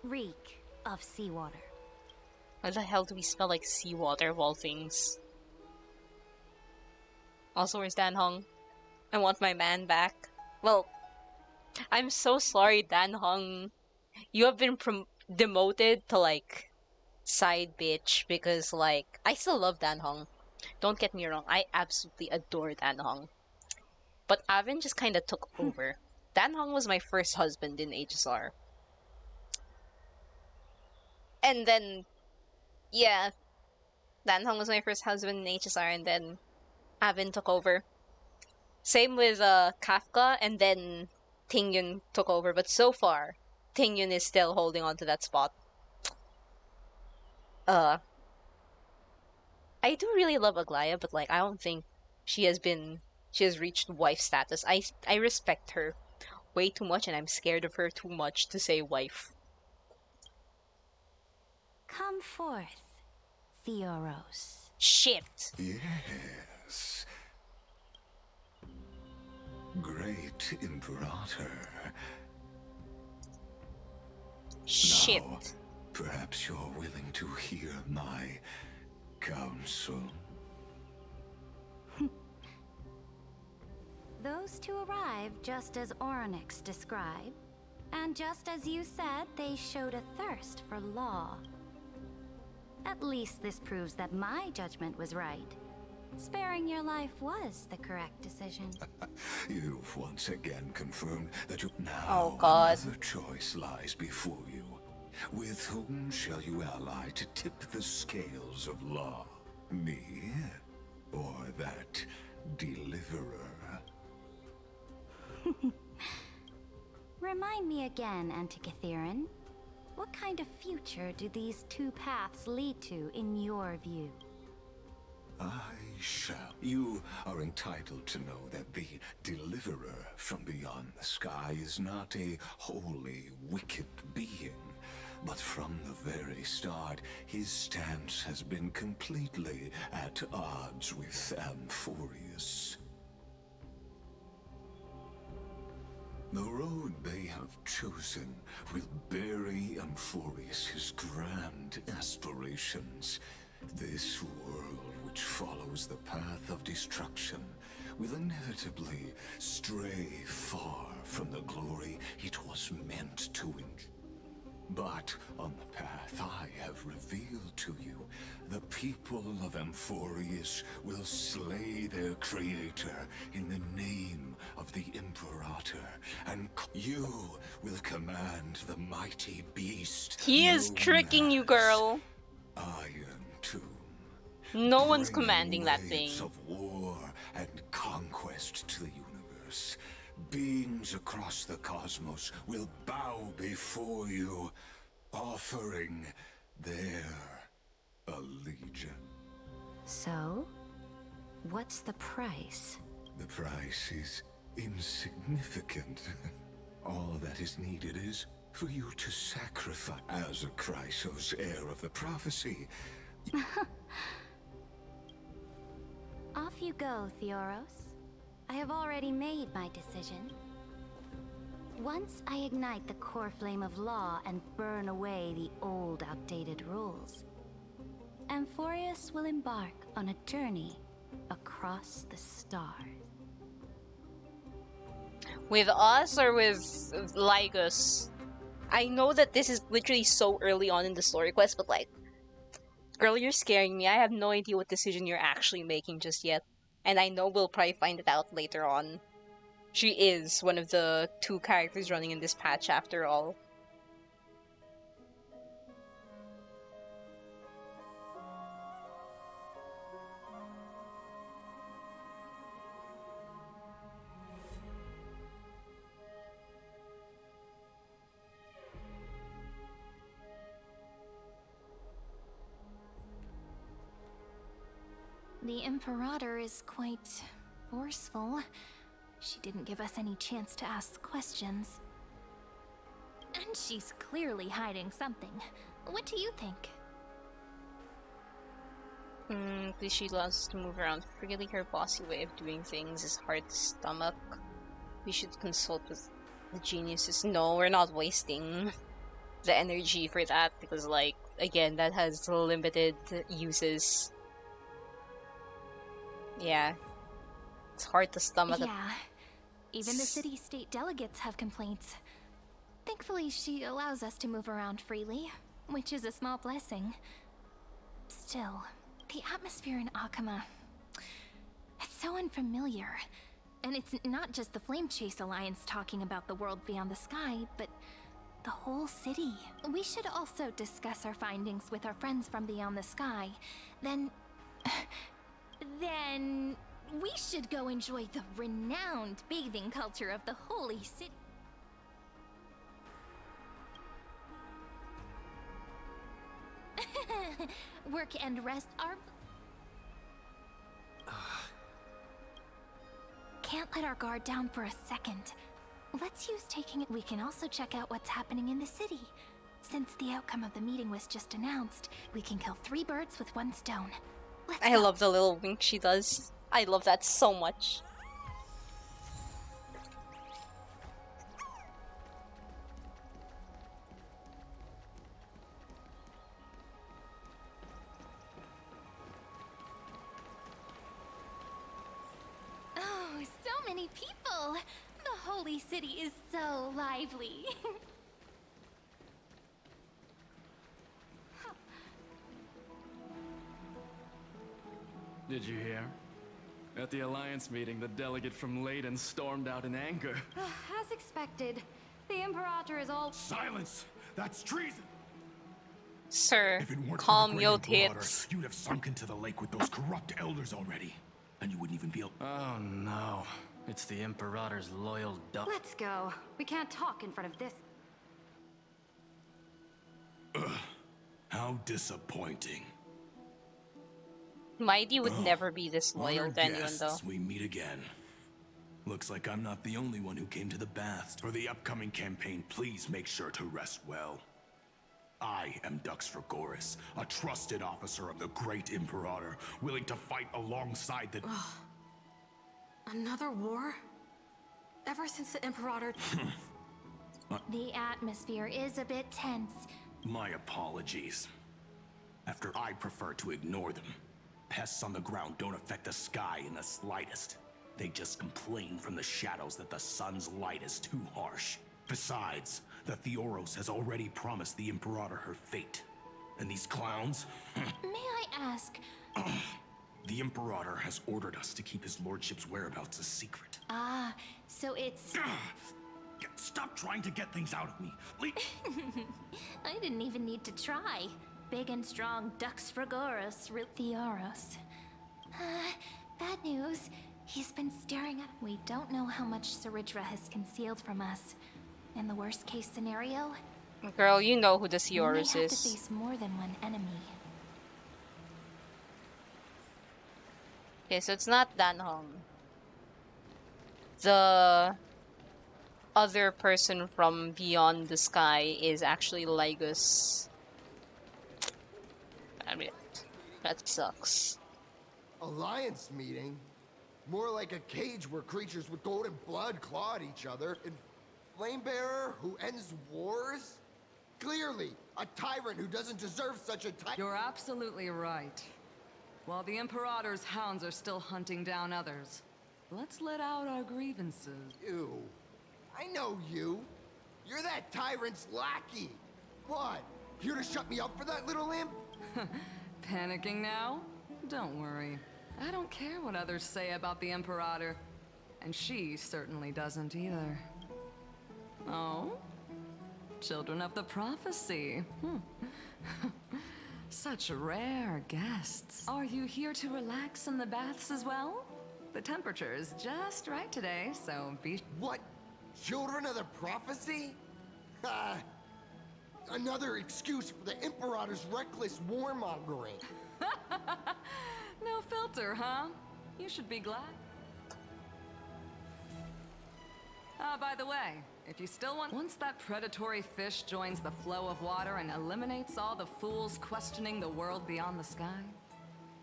reek of seawater. Why the hell do we smell like seawater of all things? Also, where's Dan Hong? I want my man back. Well, I'm so sorry, Dan Hong. You have been demoted to, like, side bitch because, like, I still love Dan Hong. Don't get me wrong, I absolutely adore Dan Hong. But Avin just kind of took over. Dan Hong was my first husband in HSR. And then, yeah, Dan Hong was my first husband in HSR, and then Avin took over. Same with Kafka, and then Tingyun took over. But so far, Tingyun is still holding on to that spot. I do really love Aglaya, but like I don't think she has reached wife status. I respect her way too much, and I'm scared of her too much to say wife. Come forth, Theoros. Shit. Yes. Great Imperator. Shit. Now, perhaps you're willing to hear my counsel. Those two arrived just as Oryx described, and just as you said, they showed a thirst for law. At least this proves that my judgment was right. Sparing your life was the correct decision. You've once again confirmed that you now Oh God. another choice lies before you. With whom shall you ally to tip the scales of law? Me or that deliverer? Remind me again, Antikytheron. What kind of future do these two paths lead to in your view? I shall. You are entitled to know that the deliverer from beyond the sky is not a wholly wicked being. But from the very start, his stance has been completely at odds with Amphoreus. The road they have chosen will bury Amphoreus' grand aspirations. This world which follows the path of destruction will inevitably stray far from the glory it was meant to enjoy. But on the path I have revealed to you, the people of Amphoreus will slay their creator in the name of the Imperator, and you will command the mighty beast. He is tricking you, girl. Iron Tomb. No one's commanding that thing. Waves of war and conquest to the universe. Beings across the cosmos will bow before you, offering their allegiance. So, what's the price? The price is insignificant. All that is needed is for you to sacrifice as a Chrysos, heir of the prophecy. Off you go, Theoros. I have already made my decision. Once I ignite the core flame of law and burn away the old, outdated rules, Amphoreus will embark on a journey across the stars. With us or with Lygus? I know that this is literally so early on in the story quest, but like, girl, you're scaring me. I have no idea what decision you're actually making just yet. And I know we'll probably find it out later on. She is one of the 2 characters running in this patch after all. The Imperator is quite forceful. She didn't give us any chance to ask questions. And she's clearly hiding something. What do you think? Please, she loves to move around freely. Her bossy way of doing things is hard to stomach. We should consult with the geniuses. No, we're not wasting the energy for that because, like, again, that has limited uses. Yeah. It's hard to stomach. Yeah. Even the city-state delegates have complaints. Thankfully, she allows us to move around freely, which is a small blessing. Still, the atmosphere in Akuma, it's so unfamiliar. And it's not just the Flame Chase Alliance talking about the world beyond the sky, but the whole city. We should also discuss our findings with our friends from beyond the sky. Then we should go enjoy the renowned bathing culture of the holy city. Work and rest are... Can't let our guard down for a second. Let's use taking it. We can also check out what's happening in the city. Since the outcome of the meeting was just announced, we can kill 3 birds with 1 stone. I love the little wink she does. I love that so much. Oh, so many people! The holy city is so lively. Did you hear? At the Alliance meeting, the delegate from Leyden stormed out in anger. As expected, the Imperator is all— Silence! That's treason! Sir, If it weren't calm for the your Great Imperator, tits. you'd have sunk into the lake with those corrupt elders already. And you wouldn't even be able— Oh no. It's the Imperator's loyal dog. Let's go. We can't talk in front of this. How disappointing. Mighty would never be this loyal to anyone, though. Guests, we meet again. Looks like I'm not the only one who came to the baths. For the upcoming campaign, please make sure to rest well. I am Dux Fragoris, a trusted officer of the Great Imperator, willing to fight alongside the— Another war? Ever since the Imperator... The atmosphere is a bit tense. My apologies. After I prefer to ignore them. Pests on the ground don't affect the sky in the slightest. They just complain from the shadows that the sun's light is too harsh. Besides, that Theoros has already promised the Imperator her fate. And these clowns? May I ask? The Imperator has ordered us to keep his lordship's whereabouts a secret. Ah, so it's... Stop trying to get things out of me. I didn't even need to try. Big and strong Dux Fragoros, Theoros. Bad news. He's been staring at... We don't know how much Saridra has concealed from us. In the worst case scenario... Girl, you know who the we may Theoros have is. to face more than one enemy. Okay, so it's not Dan Hong. The other person from Beyond the Sky is actually Lygus. I mean, that sucks. Alliance meeting? More like a cage where creatures with golden blood claw at each other. And Flamebearer who ends wars? Clearly, a tyrant who doesn't deserve such a title. You're absolutely right. While the Imperator's hounds are still hunting down others, let's let out our grievances. You. I know you. You're that tyrant's lackey. What? Here to shut me up for that little imp? Panicking now? Don't worry. I don't care what others say about the Imperator. And she certainly doesn't either. Oh? Children of the Prophecy. Such rare guests. Are you here to relax in the baths as well? The temperature is just right today, so be... What? Children of the Prophecy? Another excuse for the Imperator's reckless warmongering. No filter, huh? You should be glad. By the way, if you still want... Once that predatory fish joins the flow of water and eliminates all the fools questioning the world beyond the sky,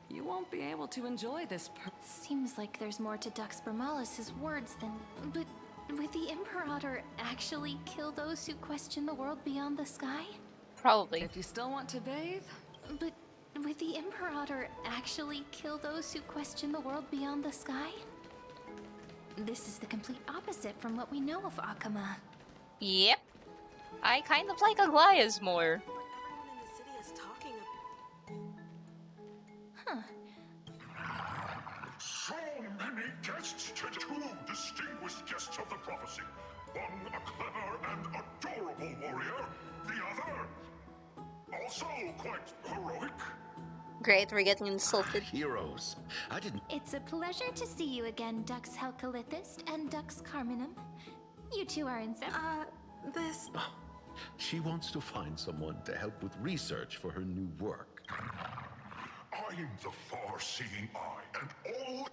you won't be able to enjoy this Seems like there's more to Dux Bramalis's words than... But would the Imperator actually kill those who question the world beyond the sky? Probably. If you still want to bathe? But would the Imperator actually kill those who question the world beyond the sky? This is the complete opposite from what we know of Akama. Yep. I kind of like Aglaya's more. Huh. So many guests to two distinguished guests of the prophecy. One a clever and adorable warrior, the other also quite heroic. Great, we're getting insulted. Heroes. I didn't... It's a pleasure to see you again, Dux Helcalithist and Dux Carminum. You two are inseparable. This... Oh, she wants to find someone to help with research for her new work. I'm the far-seeing eye, and all...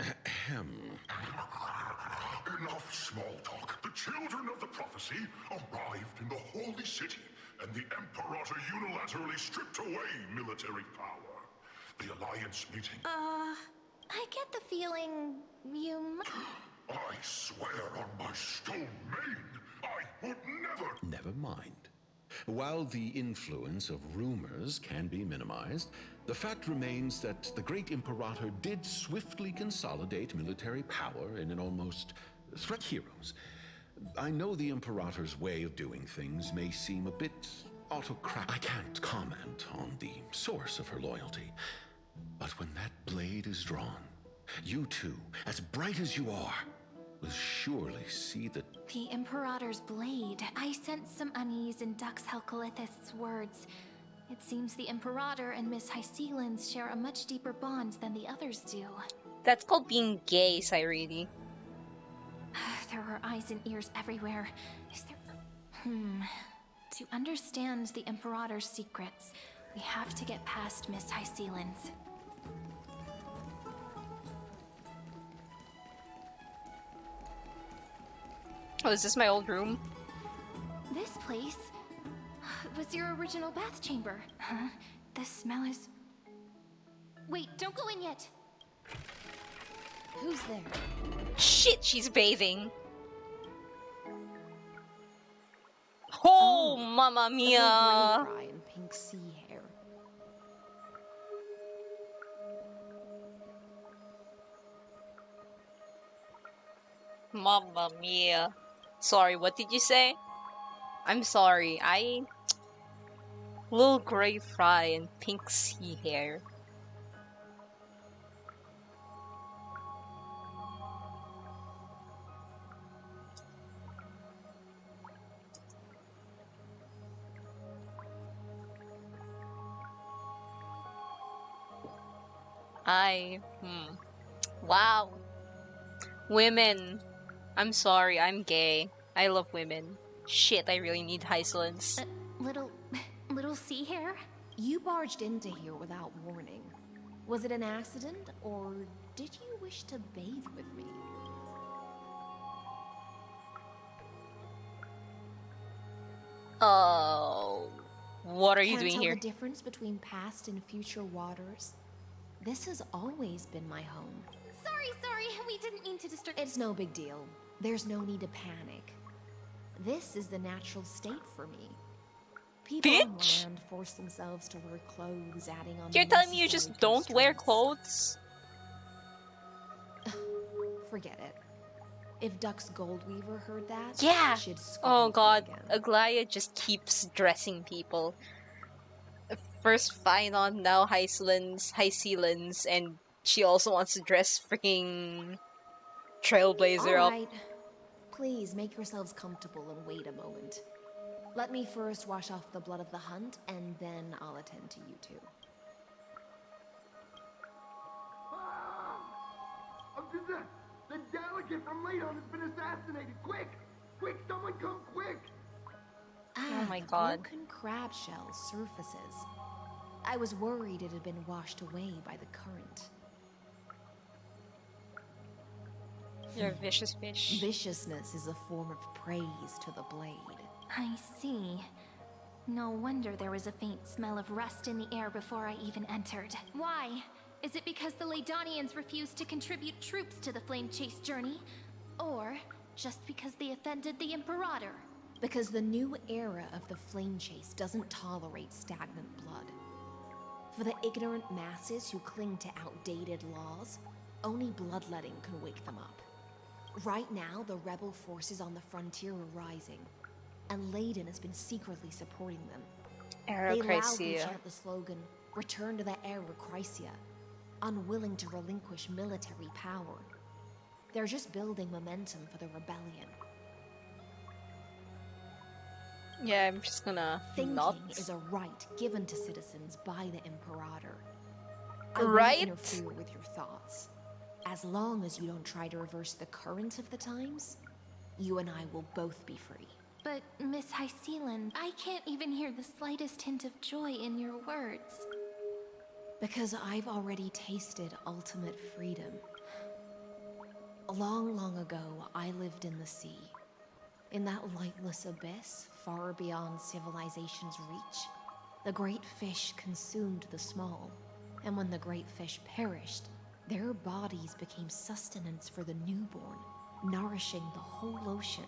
Enough small talk. The children of the prophecy arrived in the holy city, and the Imperator unilaterally stripped away military power. The Alliance meeting... I get the feeling you... I swear on my stone mane, I would never... Never mind. While the influence of rumors can be minimized, the fact remains that the great Imperator did swiftly consolidate military power in an almost threat heroes. I know the Imperator's way of doing things may seem a bit autocratic. I can't comment on the source of her loyalty. But when that blade is drawn, you two, as bright as you are, will surely see that... The Imperator's blade. I sense some unease in Dux Helcalithist's words. It seems the Imperator and Miss Hysilens share a much deeper bond than the others do. That's called being gay, Cyrene. There are eyes and ears everywhere. Is there... To understand the Imperator's secrets, we have to get past Miss Hysilens. Oh, is this my old room? This place was your original bath chamber. Huh? The smell is... Wait, don't go in yet. Who's there? Shit, she's bathing. Oh, mamma mia! Fry and pink sea hair. Mamma mia. Sorry, what did you say? I'm sorry. Little gray fry and pink sea hair. Wow. Women. I'm sorry, I'm gay. I love women. Shit, I really need Hysilens. Little sea hair? You barged into here without warning. Was it an accident, or did you wish to bathe with me? Oh, what are you Can't doing tell here? the difference between past and future waters? This has always been my home. Sorry, we didn't mean to disturb. It's no big deal. There's no need to panic. This is the natural state for me. People on land force themselves to wear clothes, adding on. You're telling me you just don't wear clothes? Forget it. If Duck's Goldweaver heard that, Yeah. she'd Oh scold god, me again. Aglaya just keeps dressing people. First Phynon, now Hysilens, and she also wants to dress freaking Trailblazer All up. right. Please make yourselves comfortable and wait a moment. Let me first wash off the blood of the hunt, and then I'll attend to you two. The delegate from Ladon has been assassinated! Quick! Quick, someone come quick! Oh my god. Broken crab shell surfaces. I was worried it had been washed away by the current. You're a vicious bitch. Viciousness is a form of praise to the blade. I see. No wonder there was a faint smell of rust in the air before I even entered. Why? Is it because the Ladonians refused to contribute troops to the Flame Chase journey? Or just because they offended the Imperator? Because the new era of the Flame Chase doesn't tolerate stagnant blood. For the ignorant masses who cling to outdated laws, only bloodletting can wake them up. Right now, the rebel forces on the frontier are rising, and Ladon has been secretly supporting them. They loudly chant the slogan, "Return to the Aerochrysia," unwilling to relinquish military power. They're just building momentum for the rebellion. Yeah, I'm just gonna Thinking is a right given to citizens by the Imperator. I Right? won't interfere with your thoughts. As long as you don't try to reverse the current of the times, you and I will both be free. But, Miss Hysilens, I can't even hear the slightest hint of joy in your words. Because I've already tasted ultimate freedom. Long, long ago, I lived in the sea. In that lightless abyss, far beyond civilization's reach, the great fish consumed the small. And when the great fish perished, their bodies became sustenance for the newborn, nourishing the whole ocean.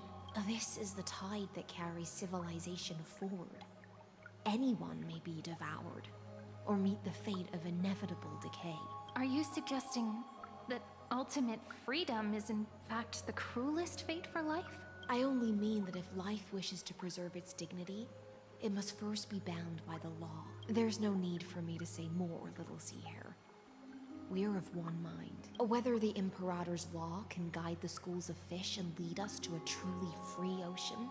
This is the tide that carries civilization forward. Anyone may be devoured, or meet the fate of inevitable decay. Are you suggesting that ultimate freedom is in fact the cruelest fate for life? I only mean that if life wishes to preserve its dignity, it must first be bound by the law. There's no need for me to say more, little sea hare. We're of one mind. Whether the Imperator's law can guide the schools of fish and lead us to a truly free ocean,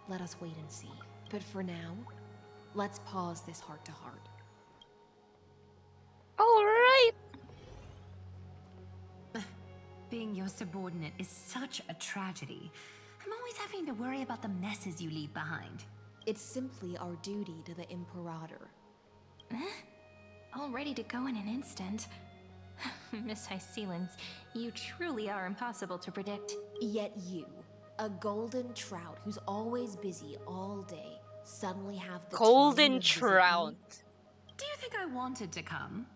let us wait and see. But for now, let's pause this heart-to-heart. All right. Being your subordinate is such a tragedy. I'm always having to worry about the messes you leave behind. It's simply our duty to the Imperator. All ready to go in an instant. Miss Hysilens, you truly are impossible to predict. Yet you, a golden trout who's always busy all day, suddenly have the golden time to visit trout. me? Do you think I wanted to come?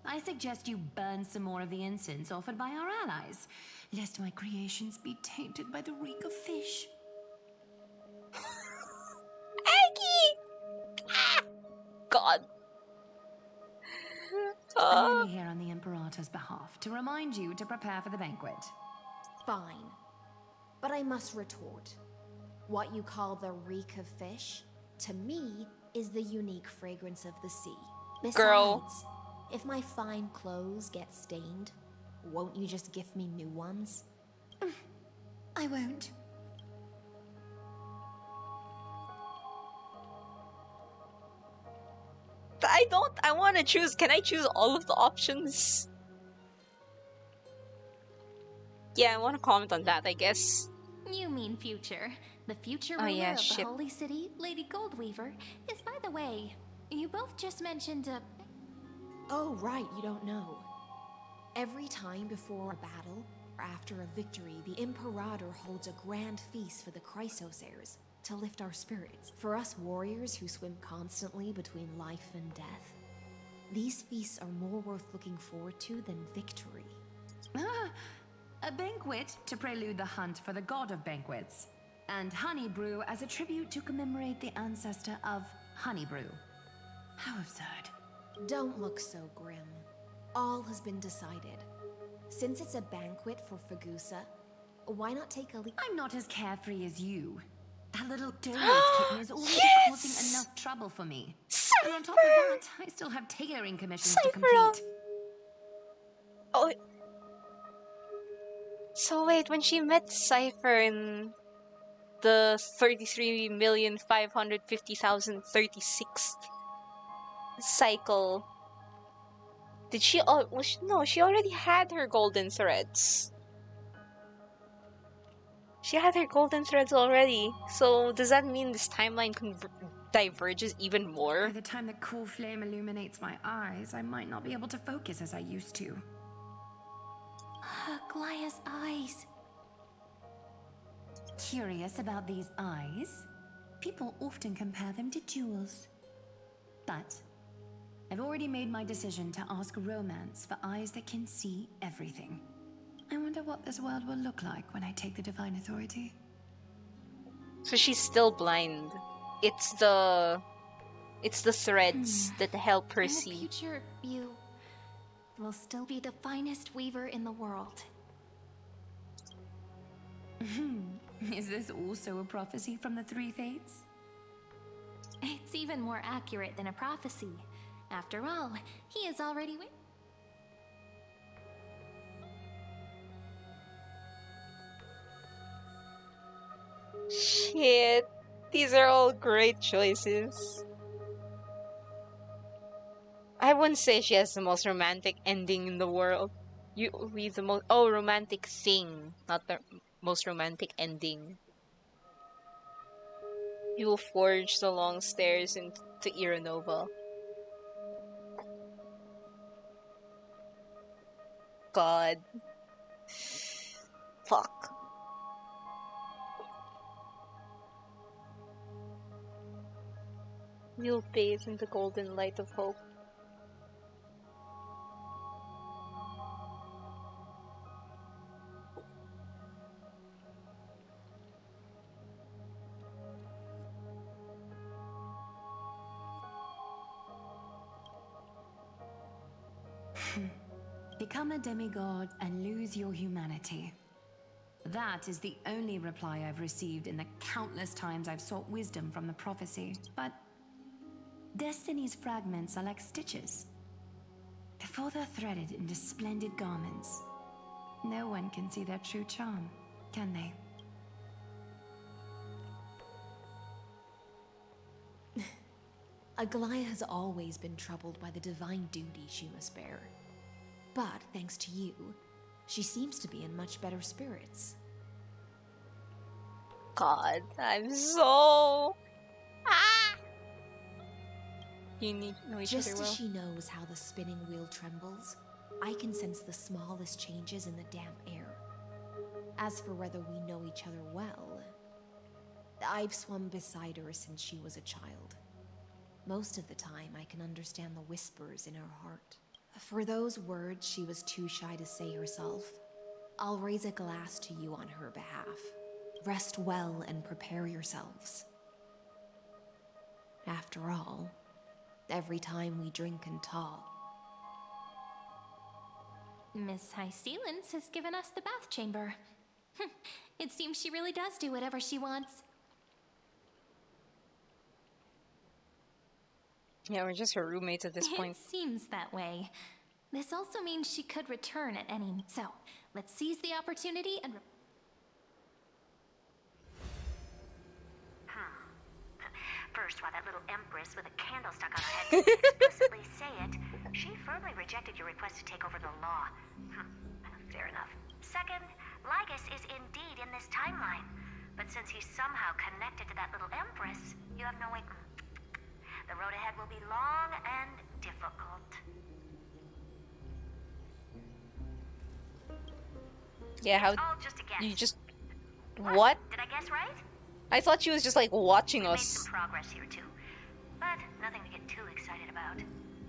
I suggest you burn some more of the incense offered by our allies, lest my creations be tainted by the reek of fish. Aggie! Ah! God. I'm only here on the Imperator's behalf to remind you to prepare for the banquet. Fine. But I must retort. What you call the reek of fish, to me, is the unique fragrance of the sea. Besides, Girl. if my fine clothes get stained, won't you just gift me new ones? I won't. I want to choose. Can I choose all of the options? Yeah, I want to comment on that, I guess. You mean future. The future Oh, ruler yeah, of the ship. Holy City, Lady Goldweaver, is, by the way, you both just mentioned Oh, right, you don't know. Every time before a battle, or after a victory, the Imperator holds a grand feast for the Chrysos heirs to lift our spirits. For us warriors who swim constantly between life and death, these feasts are more worth looking forward to than victory. A banquet to prelude the hunt for the god of banquets, and honey brew as a tribute to commemorate the ancestor of honey brew. How absurd. Don't look so grim. All has been decided. Since it's a banquet for Fagusa, why not take a leap? I'm not as carefree as you. That little Dolos kitten is already causing enough trouble for me. And on top of that, I still have tailoring commissions to complete. Oh. So wait, when she met Cypher in the 33,550,036 cycle, did she? No, she already had her golden threads. She had her golden threads already. So does that mean this timeline diverges even more? By the time the cool flame illuminates my eyes, I might not be able to focus as I used to. Glaya's eyes. Curious about these eyes? People often compare them to jewels. But I've already made my decision to ask Romance for eyes that can see everything. I wonder what this world will look like when I take the Divine Authority. So she's still blind. It's the threads that help her In the see. future, you will still be the finest weaver in the world. Is this also a prophecy from the Three Fates? It's even more accurate than a prophecy. After all, he is already Shit. These are all great choices. I wouldn't say she has the most romantic ending in the world. Romantic thing, not the most romantic ending. You will forge the long stairs into Iranova. God. Fuck. You'll bathe in the golden light of hope. Become a demigod and lose your humanity. That is the only reply I've received in the countless times I've sought wisdom from the prophecy. But Destiny's fragments are like stitches. Before they're threaded into splendid garments, no one can see their true charm, can they? Aglaya has always been troubled by the divine duty she must bear. But thanks to you, she seems to be in much better spirits. God, I'm so... You need to know each Just other as well. she knows how the spinning wheel trembles, I can sense the smallest changes in the damp air. As for whether we know each other well, I've swum beside her since she was a child. Most of the time, I can understand the whispers in her heart. For those words she was too shy to say herself, I'll raise a glass to you on her behalf. Rest well and prepare yourselves. After all, every time we drink and talk. Miss Hysilens has given us the bath chamber. It seems she really does do whatever she wants. Yeah, we're just her roommates at this point. It seems that way. This also means she could return at any... So, let's seize the opportunity and... First, while that little empress with a candle stuck on her head didn't explicitly say it, she firmly rejected your request to take over the law. Fair enough. Second, Lygus is indeed in this timeline. But since he's somehow connected to that little empress, you have no way... The road ahead will be long and difficult. Yeah, how... It's all just a guess. You just... What? Did I guess right? I thought she was just like watching We made us. some progress here too, but nothing to get too excited about.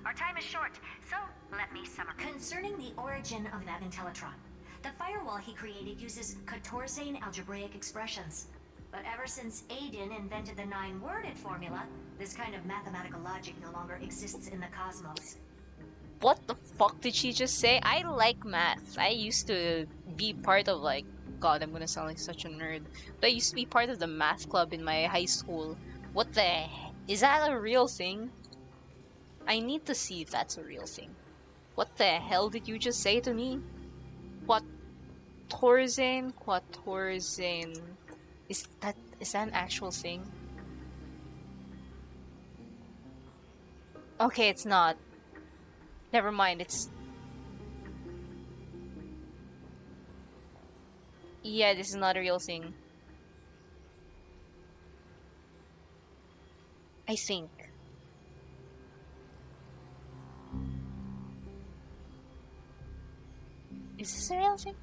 Our time is short, so let me summarize. Concerning the origin of that Intellitron, the firewall he created uses Katorzane algebraic expressions. But ever since Aiden invented the 9-worded formula, this kind of mathematical logic no longer exists in the cosmos. What the fuck did she just say? I like math. I used to be part of like... God, I'm gonna sound like such a nerd. But I used to be part of the math club in my high school. What the... Is that a real thing? I need to see if that's a real thing. What the hell did you just say to me? Quatorzane? Quatorzane... Is that an actual thing? Okay, it's not. Never mind, it's... Yeah, this is not a real thing. I think. Is this a real thing?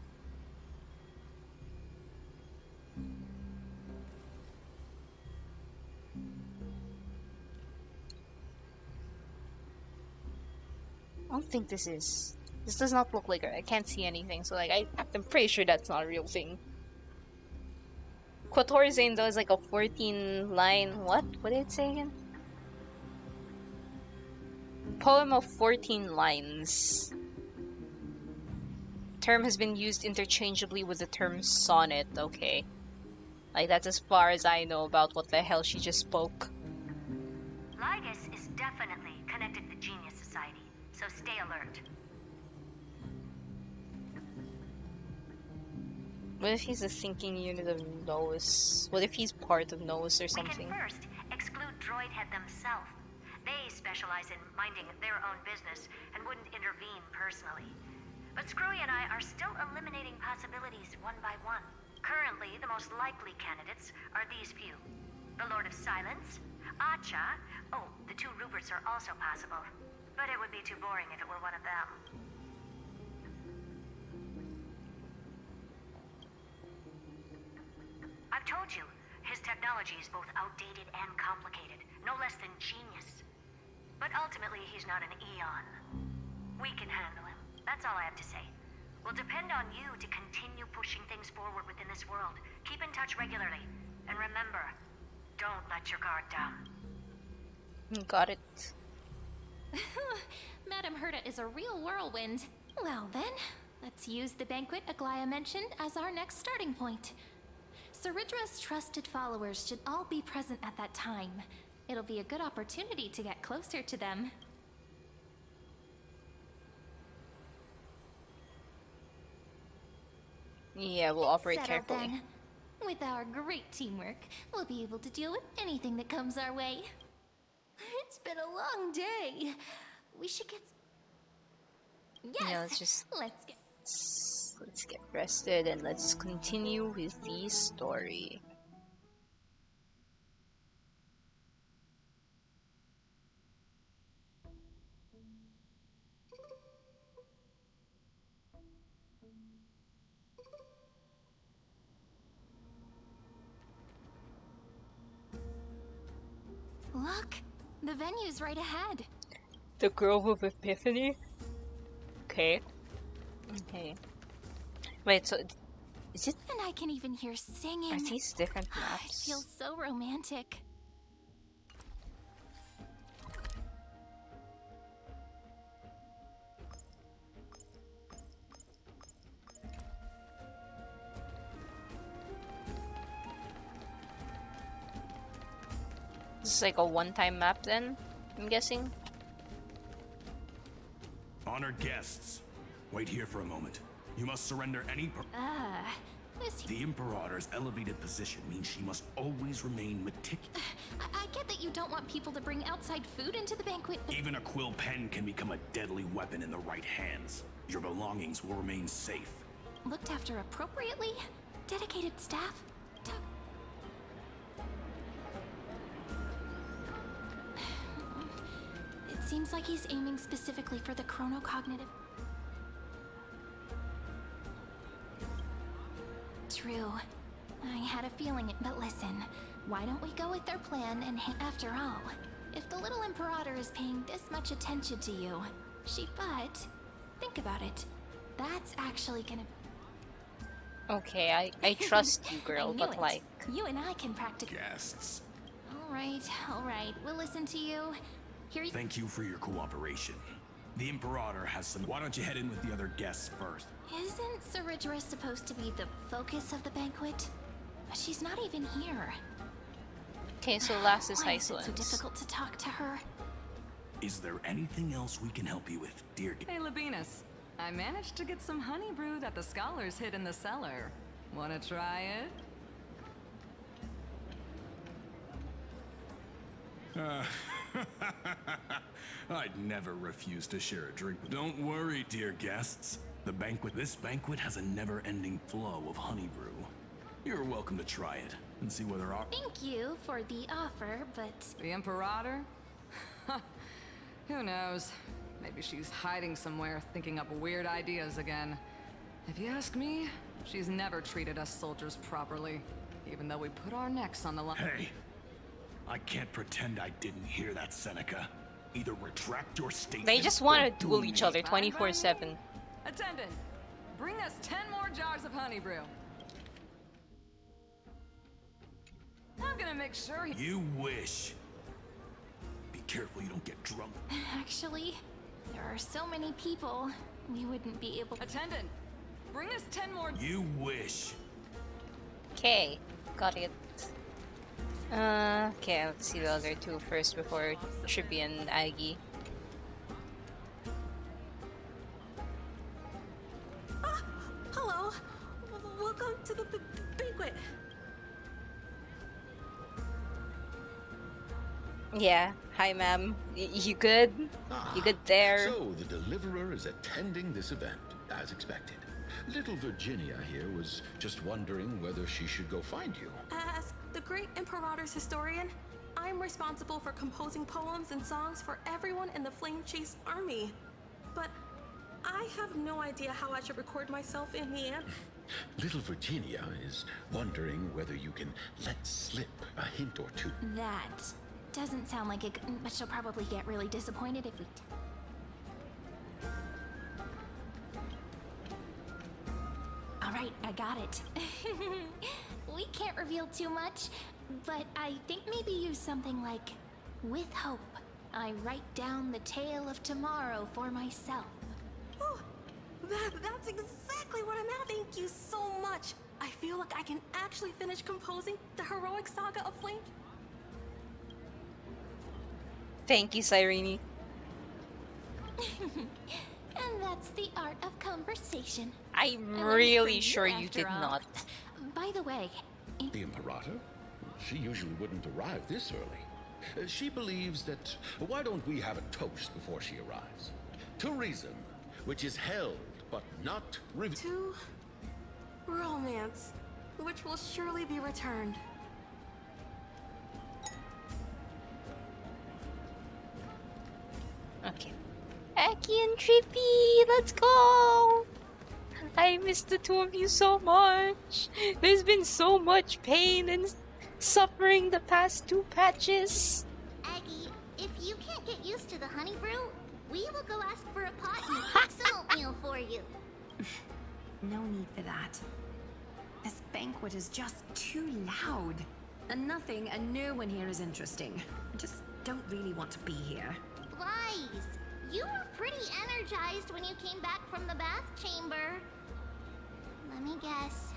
I don't think this is. This does not look like her. I can't see anything, so like I'm pretty sure that's not a real thing. Quatorzane though is like a 14-line what? What did it say again? Poem of 14 lines. Term has been used interchangeably with the term sonnet, okay. Like that's as far as I know about what the hell she just spoke. Lygus is definitely connected to the Genius Society, so stay alert. What if he's a thinking unit of Nos? What if he's part of Nos or something? We can first exclude Droidhead themselves. They specialize in minding their own business and wouldn't intervene personally. But Screwy and I are still eliminating possibilities one by one. Currently, the most likely candidates are these few. The Lord of Silence, Acha, oh, the 2 Ruperts are also possible. But it would be too boring if it were one of them. I've told you, his technology is both outdated and complicated, no less than genius. But ultimately, he's not an Eon. We can handle him. That's all I have to say. We'll depend on you to continue pushing things forward within this world. Keep in touch regularly. And remember, don't let your guard down. Got it. Madame Herta is a real whirlwind. Well then, let's use the banquet Aglaya mentioned as our next starting point. Ceridra's trusted followers should all be present at that time. It'll be a good opportunity to get closer to them. Yeah, we'll operate Settled carefully. then. With our great teamwork, we'll be able to deal with anything that comes our way. It's been a long day. We should get... Yes! Yeah, let's get rested and let's continue with the story. Look! The venue's right ahead. The Grove of Epiphany? Okay. Okay. Wait, so... Is it... And I can even hear singing. Are these different maps? It feels so romantic. This is like a one-time map then? I'm guessing. Honored guests, wait here for a moment. You must surrender any The Imperator's elevated position means she must always remain meticulous. I get that you don't want people to bring outside food into the banquet, but Even a quill pen can become a deadly weapon in the right hands. Your belongings will remain safe. looked after appropriately? Dedicated staff? It seems like he's aiming specifically for the chronocognitive. True. I had a feeling it, but listen, why don't we go with their plan and after all, if the little Imperator is paying this much attention to you, but think about it, that's actually gonna... Okay, I trust you, girl, but like... You and I can practice... Guests, Alright, we'll listen to you. Here you... thank you for your cooperation. The Imperator has some... Why don't you head in with the other guests first? Isn't Saridra supposed to be the focus of the banquet? But she's not even here. Okay, so last is Why is it so Hysilens. difficult to talk to her? Is there anything else we can help you with, dear Hey, Labinas. I managed to get some honey brew that the scholars hid in the cellar. Wanna try it? I'd never refuse to share a drink. Don't worry, dear guests. This banquet has a never-ending flow of honey brew. You're welcome to try it and see whether our... Thank you for the offer, but... The Imperator? Who knows? Maybe she's hiding somewhere, thinking up weird ideas again. If you ask me, she's never treated us soldiers properly, even though we put our necks on the line. Hey, I can't pretend I didn't hear that, Seneca. Either retract your statement... They just want to duel each other 24/7. Attendant, bring us 10 more jars of honey brew. I'm gonna make sure You wish. Be careful you don't get drunk. Actually, there are so many people, we wouldn't be able... Attendant, bring us 10 more... You wish. Okay, got it. Okay, let's see the other two first before Trippy and Aggie. Hello. Welcome to the banquet. Yeah, hi ma'am. You good? You good there? So the Deliverer is attending this event, as expected. Little Virginia here was just wondering whether she should go find you. As the great Imperator's historian, I'm responsible for composing poems and songs for everyone in the Flame Chase army. But I have no idea how I should record myself in the end. Little Virginia is wondering whether you can let slip a hint or two. That doesn't sound like it, but she'll probably get really disappointed if we... Alright, I got it. We can't reveal too much, but I think maybe use something like, with hope, I write down the tale of tomorrow for myself. Oh, that's exactly what I'm at. Thank you so much. I feel like I can actually finish composing the heroic saga of Flame. Thank you, Cyrene. And that's the art of conversation. I'm And really for sure you after did all. not. By the way, The Imperator? She usually wouldn't arrive this early. She believes that, why don't we have a toast before she arrives? To reason, which is held but not revealed. To romance, which will surely be returned. Okay. Aki and Trippy, let's go! I miss the two of you so much. There's been so much pain and suffering the past two patches. Aggie, if you can't get used to the honey brew, we will go ask for a pot and cook some oatmeal for you. No need for that. This banquet is just too loud. And nothing and no one here is interesting. I just don't really want to be here. Wise, you were pretty energized when you came back from the bath chamber. Let me guess.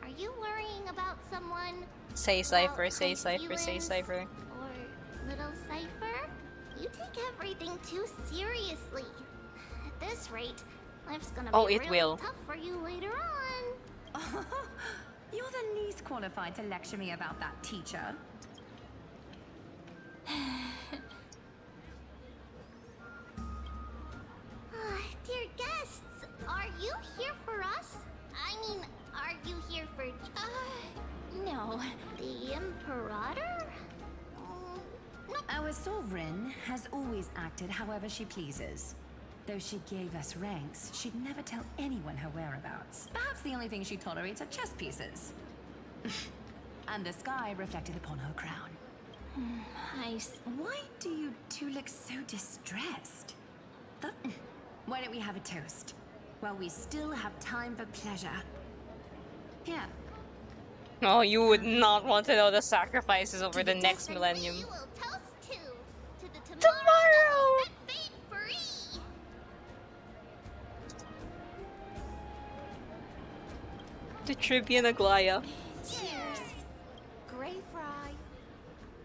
Are you worrying about someone? Say Cypher, say About Cypher, say Hysilens Cypher. Or little Cypher? You take everything too seriously. At this rate, life's gonna Oh, be it really will. tough for you later on. You're the least qualified to lecture me about that, teacher. Dear guests, are you here for us? I mean, are you here for... No. The Imperator? Our sovereign has always acted however she pleases. Though she gave us ranks, she'd never tell anyone her whereabouts. Perhaps the only thing she tolerates are chess pieces. And the sky reflected upon her crown. Why do you two look so distressed? Why don't we have a toast? While we still have time for pleasure. Here. Oh, you would not want to know the sacrifices over the next millennium. We will toast to the Tomorrow! Set fate free! To Trivia and Aglaya. Cheers! Gray fry.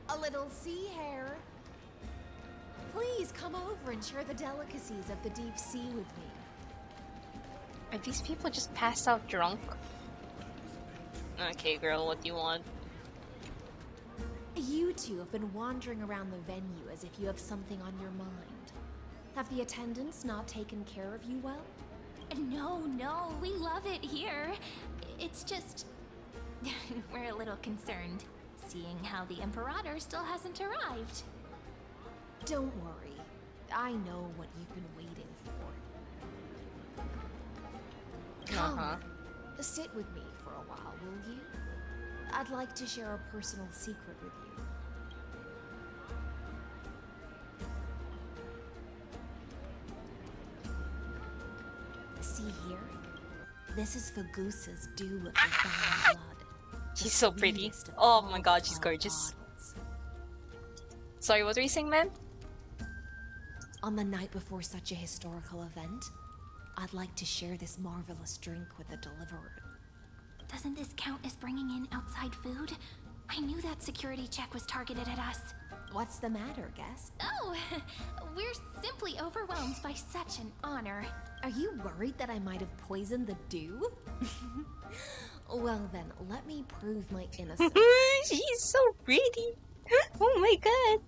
A little sea hare. Please come over and share the delicacies of the deep sea with me. Are these people just passed out drunk? Okay, girl, what do you want? You two have been wandering around the venue as if you have something on your mind. Have the attendants not taken care of you well? No, we love it here. It's just... we're a little concerned, seeing how the Imperator still hasn't arrived. Don't worry. I know what you've been waiting for. Come, sit with me for a while, will you? I'd like to share a personal secret with you. See here? This is for Goose's dew of the fine blood. She's so pretty. Oh my god, she's gorgeous. Sorry, what were you saying, man? On the night before such a historical event, I'd like to share this marvelous drink with the deliverer. Doesn't this count as bringing in outside food? I knew that security check was targeted at us. What's the matter, guest? Oh, we're simply overwhelmed by such an honor. Are you worried that I might have poisoned the dew? Well then, let me prove my innocence. She's so pretty. Oh my god.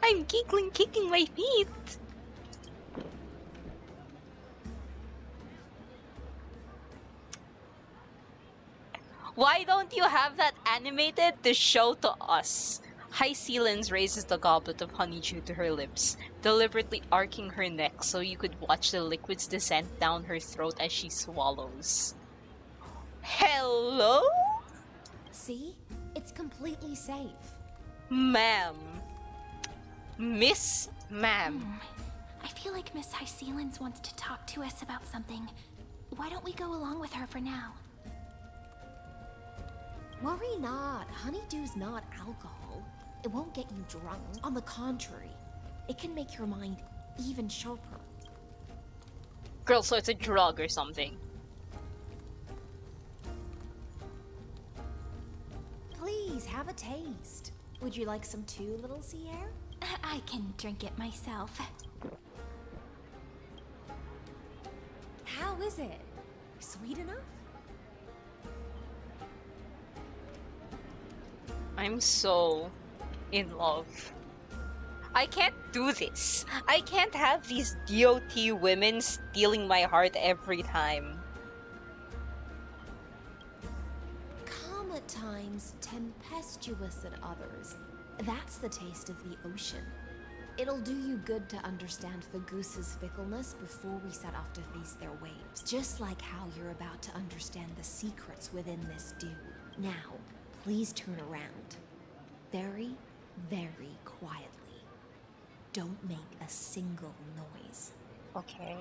I'm giggling, kicking my feet. Why don't you have that animated to show to us? Hysilens raises the goblet of honeydew to her lips, deliberately arcing her neck so you could watch the liquids descend down her throat as she swallows. Hello? See? It's completely safe. Ma'am. Miss Ma'am. I feel like Miss Hysilens wants to talk to us about something. Why don't we go along with her for now? Worry not. Honeydew's not alcohol. It won't get you drunk. On the contrary, it can make your mind even sharper. Girl, so it's a drug or something. Please, have a taste. Would you like some too, little sea air? I can drink it myself. How is it? Sweet enough? I'm so in love. I can't do this. I can't have these DOT women stealing my heart every time. Calm at times, tempestuous at others. That's the taste of the ocean. It'll do you good to understand Fagoose's fickleness before we set off to face their waves. Just like how you're about to understand the secrets within this dew. Now, please turn around. Very, very quietly. Don't make a single noise. Okay.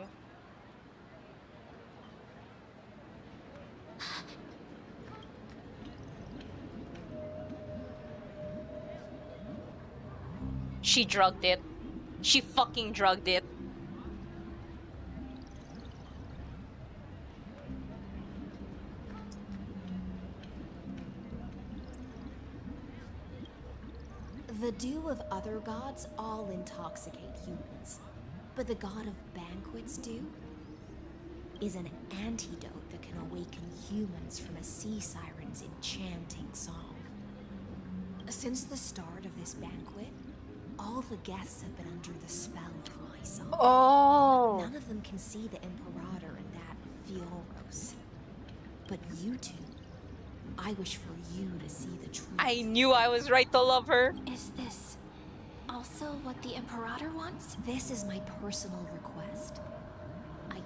She drugged it. She fucking drugged it. The dew of other gods all intoxicate humans, but the god of banquets dew is an antidote that can awaken humans from a sea siren's enchanting song. Since the start of this banquet, all the guests have been under the spell of my song. Oh. None of them can see the Imperator and that Amphoreus. But you two, I wish for you to see the truth. I knew I was right to love her. Is this also what the Imperator wants? This is my personal request. I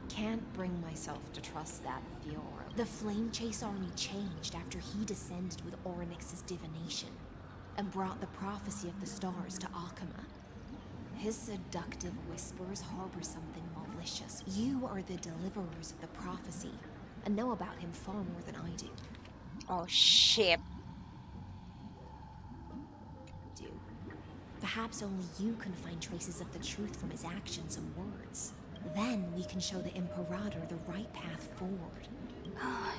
can't bring myself to trust that Fiora. The Flame Chase army changed after he descended with Orynyx's divination and brought the prophecy of the stars to Akuma. His seductive whispers harbor something malicious. You are the deliverers of the prophecy and know about him far more than I do. Oh, shit. Perhaps only you can find traces of the truth from his actions and words. Then we can show the Imperator the right path forward. Oh,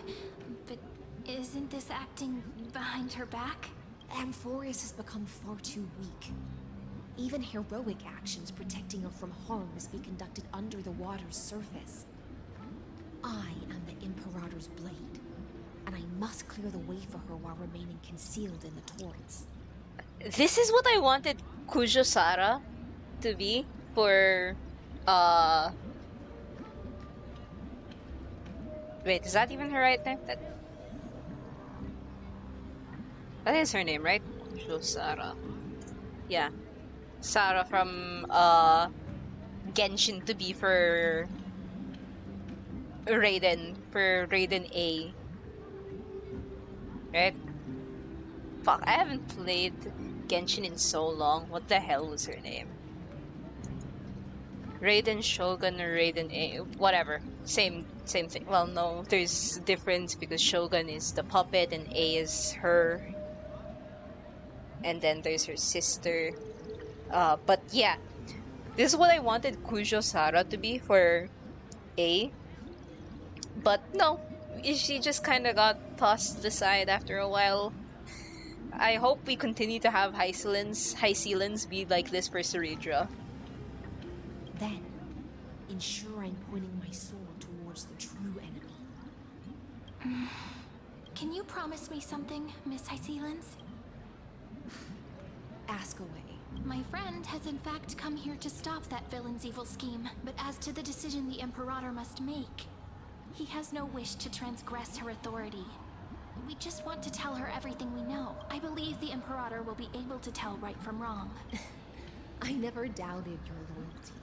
but isn't this acting behind her back? Amphoreus has become far too weak. Even heroic actions protecting her from harm must be conducted under the water's surface. I am the Imperator's blade, and I must clear the way for her while remaining concealed in the torrents. This is what I wanted Kujo Sara to be for, Wait, is that even her right name? That is her name, right? Kujo Sara. Yeah. Sara from, Genshin to be for Raiden A. Right? Fuck, I haven't played Genshin in so long. What the hell was her name? Raiden Shogun or Raiden A. Whatever. Same thing. Well, no, there's a difference because Shogun is the puppet and A is her. And then there's her sister. But yeah. This is what I wanted Kujo Sara to be for A. But no. She just kinda got tossed aside after a while. I hope we continue to have Hysilens be like this for Ceridra. Then, ensure I'm pointing my sword towards the true enemy. Can you promise me something, Miss Hysilens? Ask away. My friend has in fact come here to stop that villain's evil scheme, but as to the decision the Imperator must make, he has no wish to transgress her authority. We just want to tell her everything we know. I believe the Imperator will be able to tell right from wrong. I never doubted your loyalty.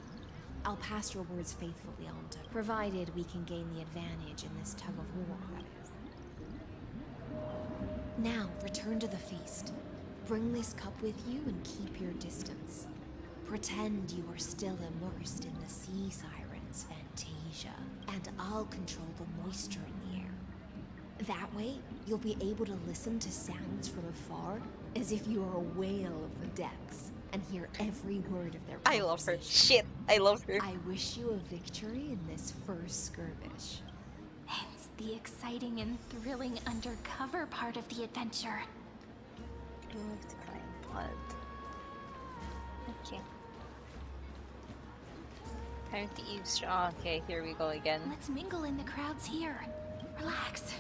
I'll pass your words faithfully on to her, provided we can gain the advantage in this tug of war, that is. Now, return to the feast. Bring this cup with you and keep your distance. Pretend you are still immersed in the sea siren's fantasia, and I'll control the moisture in the air. That way, you'll be able to listen to sounds from afar as if you are a whale of the depths and hear every word of their conversation. I love her. Shit, I love her. I wish you a victory in this first skirmish. It's the exciting and thrilling undercover part of the adventure. Move to find blood. Okay. Time to eavesdrop. Oh, okay, here we go again. Let's mingle in the crowds here. Relax.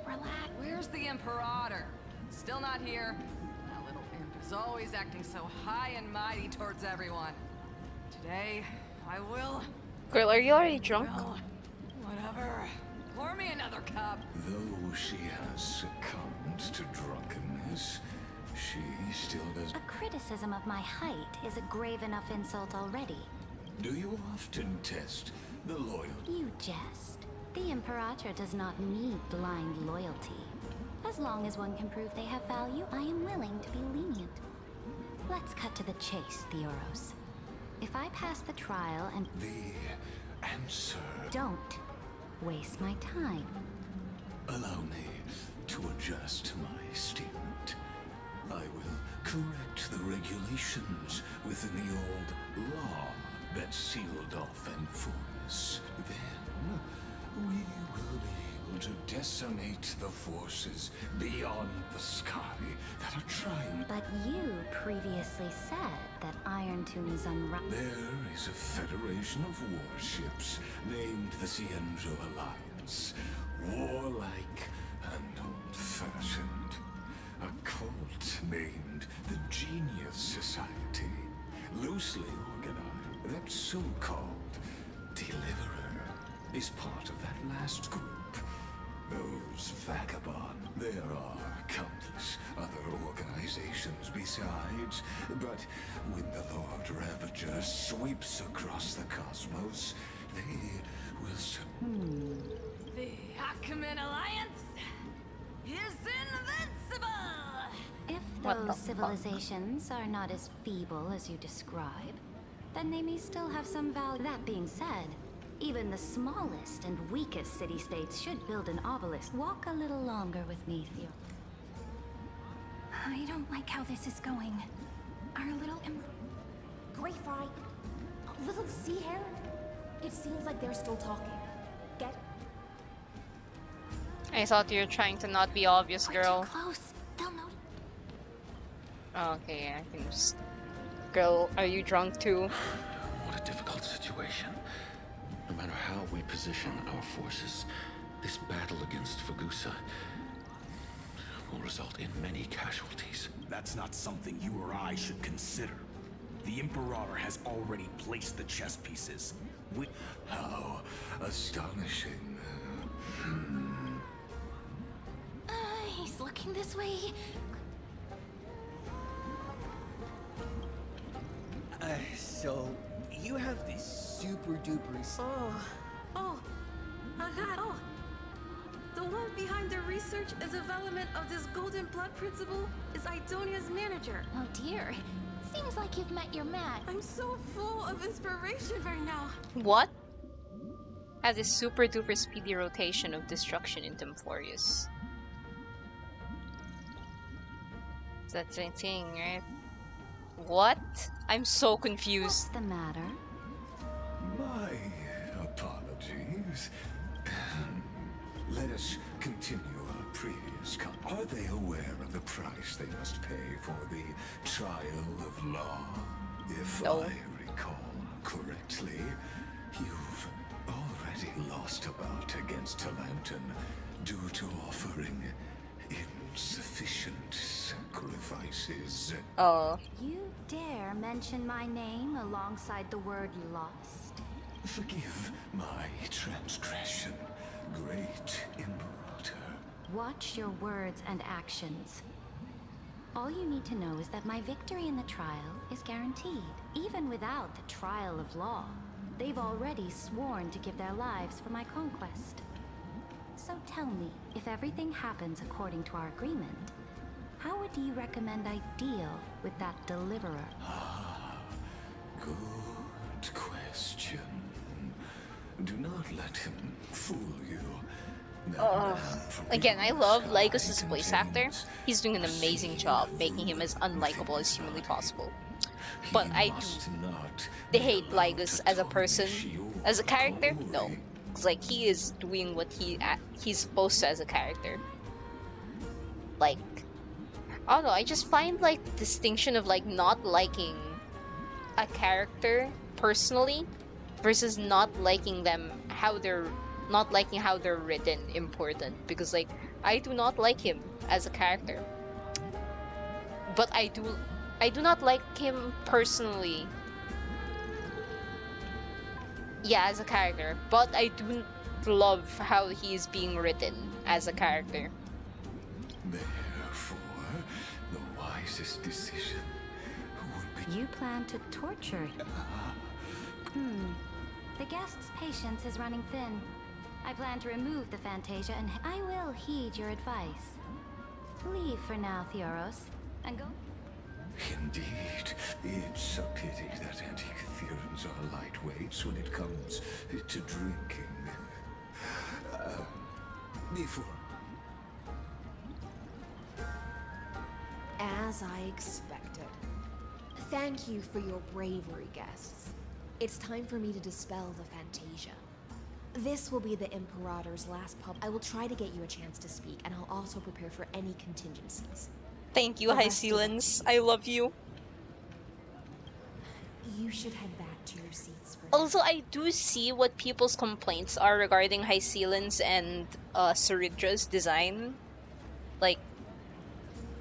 Relax. Where's the Imperator? Still not here. That little imp is always acting so high and mighty towards everyone. Today, I will... Girl, are you already drunk? Well, whatever. Pour me another cup. Though she has succumbed to drunkenness, she still does... A criticism of my height is a grave enough insult already. Do you often test the loyalty? You jest. The Imperator does not need blind loyalty. As long as one can prove they have value, I am willing to be lenient. Let's cut to the chase, Theoros. If I pass the trial and... The answer... Don't waste my time. Allow me to adjust my statement. I will correct the regulations within the old law that sealed off Amphoreus. Then we will be to decimate the forces beyond the sky that are trying. But you previously said that Iron Tomb is unrivaled. There is a federation of warships named the Cienzo Alliance. Warlike and old-fashioned. A cult named the Genius Society. Loosely organized. That so-called Deliverer is part of that last group. Those vagabond. There are countless other organizations besides, but when the Lord Ravager sweeps across the cosmos, they will The Acumen Alliance is invincible! If What the those fuck? civilizations are not as feeble as you describe, then they may still have some value. That being said, even the smallest and weakest city-states should build an obelisk. Walk a little longer with me, Theo. I don't like how this is going. Our little Great Fry, little sea hare. It seems like they're still talking. Get I thought you were trying to not be obvious, girl. close. They'll know. Oh, okay, I can just... Girl, are you drunk too? What a difficult situation. No matter how we position our forces, this battle against Fagusa will result in many casualties. That's not something you or I should consider. The Imperator has already placed the chess pieces. How astonishing. He's looking this way. So, you have this super duper... The one behind the research and development of this golden blood principle is Idonia's manager. Oh dear. Seems like you've met your match. I'm so full of inspiration right now. What? Has a super duper speedy rotation of destruction into Amphoreus. That's the thing, right? What? I'm so confused. What's the matter? My apologies. Let us continue our previous Are they aware of the price they must pay for the trial of law? If I recall correctly, you've already lost a bout against Talanton due to offering insufficient sacrifices. Oh. You dare mention my name alongside the word lost? Forgive my transgression, great Imperator. Watch your words and actions. All you need to know is that my victory in the trial is guaranteed. Even without the trial of law, they've already sworn to give their lives for my conquest. So tell me, if everything happens according to our agreement, how would you recommend I deal with that deliverer? Good question. Do not let him fool you. Again, I love Lygos's voice actor. He's doing an amazing job making him as unlikable as humanly possible. But I do hate Lygos as a person. As a character, no. Because like he is doing what he's supposed to as a character. Like, I don't know, I just find like distinction of like not liking a character personally versus not liking them how they're written important, because like I do not like him as a character, but I do not like him personally, yeah, as a character, but I do love how he is being written as a character. Therefore, the wisest decision would be... You plan to torture him? The guest's patience is running thin. I plan to remove the Fantasia, and I will heed your advice. Leave for now, Theoros, and go. Indeed, it's a pity that Antikytherians are lightweights when it comes to drinking. Before... As I expected. Thank you for your bravery, guests. It's time for me to dispel the Fantasia. This will be the Imperator's last pub. I will try to get you a chance to speak, and I'll also prepare for any contingencies. Thank you, The rest is up Hysilens. I love you. You should head back to your seats for Also, I do see what people's complaints are regarding Hysilens and Ceridra's design. Like,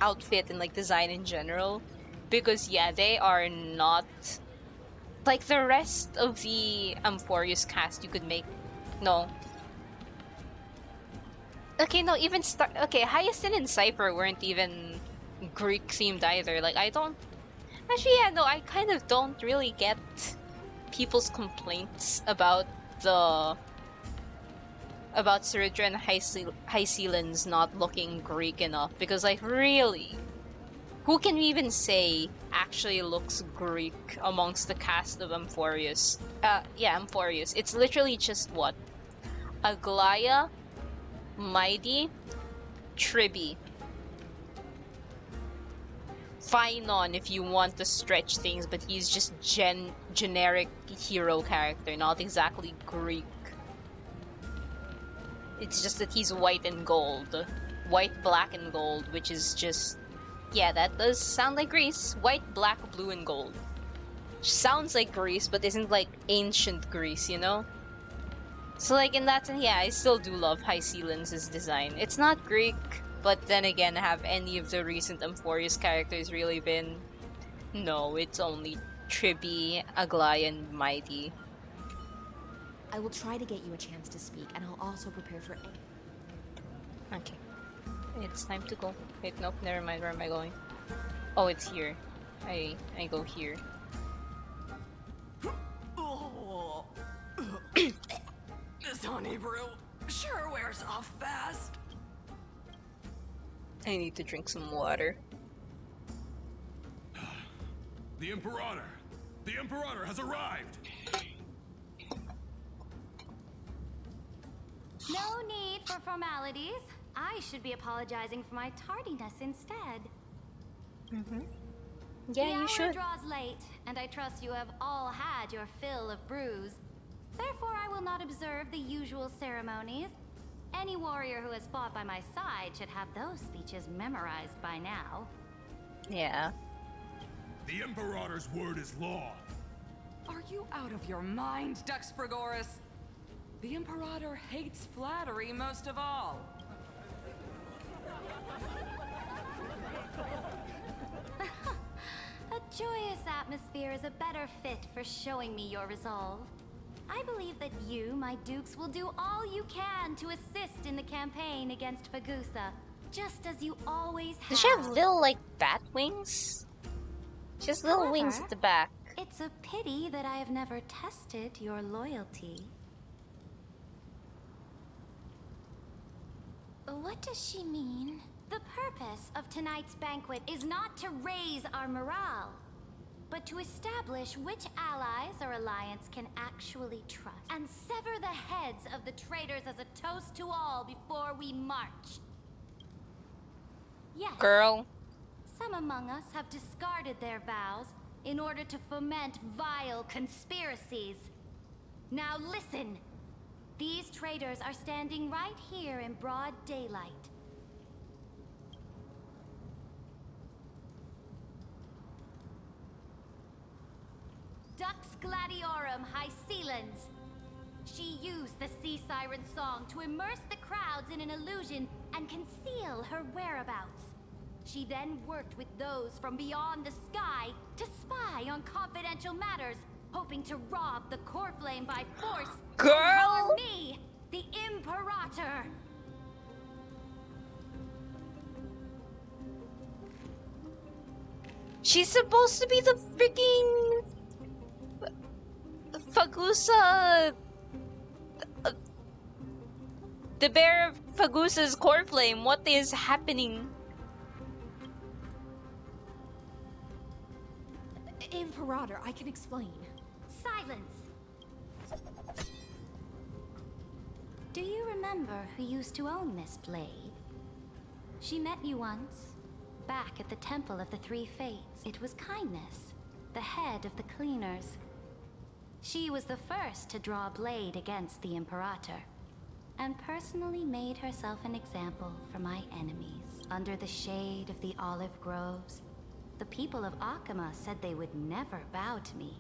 outfit and like design in general. Because yeah, they are not... Like the rest of the Amphoreus cast you could make... No. Okay, no, even okay, Hyacinth and Cypher weren't even Greek themed either. Like, I don't... Actually, yeah, no, I kind of don't really get people's complaints about the... about Ceridra and Hysilens not looking Greek enough. Because, like, really? Who can we even say actually looks Greek amongst the cast of Amphoreus? Yeah, Amphoreus. It's literally just what? Aglaya, Mighty, Tribby. Phynon if you want to stretch things, but he's just generic hero character, not exactly Greek. It's just that he's white and gold. White, black, and gold, which is just... Yeah, that does sound like Greece. White, black, blue, and gold. Sounds like Greece, but isn't like ancient Greece, you know? So like in that sense, yeah, I still do love Hysilens' design. It's not Greek, but then again, have any of the recent Amphoreus characters really been? No, it's only Tribby, Aglaya, and Mighty. I will try to get you a chance to speak, and I'll also prepare for any... Okay. It's time to go. Wait, nope, never mind. Where am I going? Oh, it's here. I go here. This honey brew sure wears off fast. I need to drink some water. The Imperator! The Imperator has arrived! No need for formalities. I should be apologizing for my tardiness instead. Mm-hmm. Yeah, the you should. The hour draws late, and I trust you have all had your fill of brews. Therefore, I will not observe the usual ceremonies. Any warrior who has fought by my side should have those speeches memorized by now. Yeah. The Imperator's word is law. Are you out of your mind, Dux Frigoris? The Imperator hates flattery most of all. A joyous atmosphere is a better fit for showing me your resolve. I believe that you, my dukes, will do all you can to assist in the campaign against Fagusa, just as you always have. Does she have little, like, bat wings? She has little wings at the back. It's a pity that I have never tested your loyalty. What does she mean? The purpose of tonight's banquet is not to raise our morale, but to establish which allies our alliance can actually trust, and sever the heads of the traitors as a toast to all before we march. Yes. Girl. Some among us have discarded their vows in order to foment vile conspiracies. Now listen. These traitors are standing right here in broad daylight. Dux Gladiorum Hysilens. She used the Sea Siren song to immerse the crowds in an illusion and conceal her whereabouts. She then worked with those from beyond the sky to spy on confidential matters, hoping to rob the core flame by force. Girl! And harm me, the Imperator. She's supposed to be the freaking Fagusa, the bearer of Fagusa's core flame. What is happening? Imperator, I can explain. Silence. Do you remember who used to own this blade? She met you once, back at the Temple of the Three Fates. It was Kindness, the head of the cleaners. She was the first to draw a blade against the Imperator, and personally made herself an example for my enemies. Under the shade of the olive groves, the people of Akuma said they would never bow to me.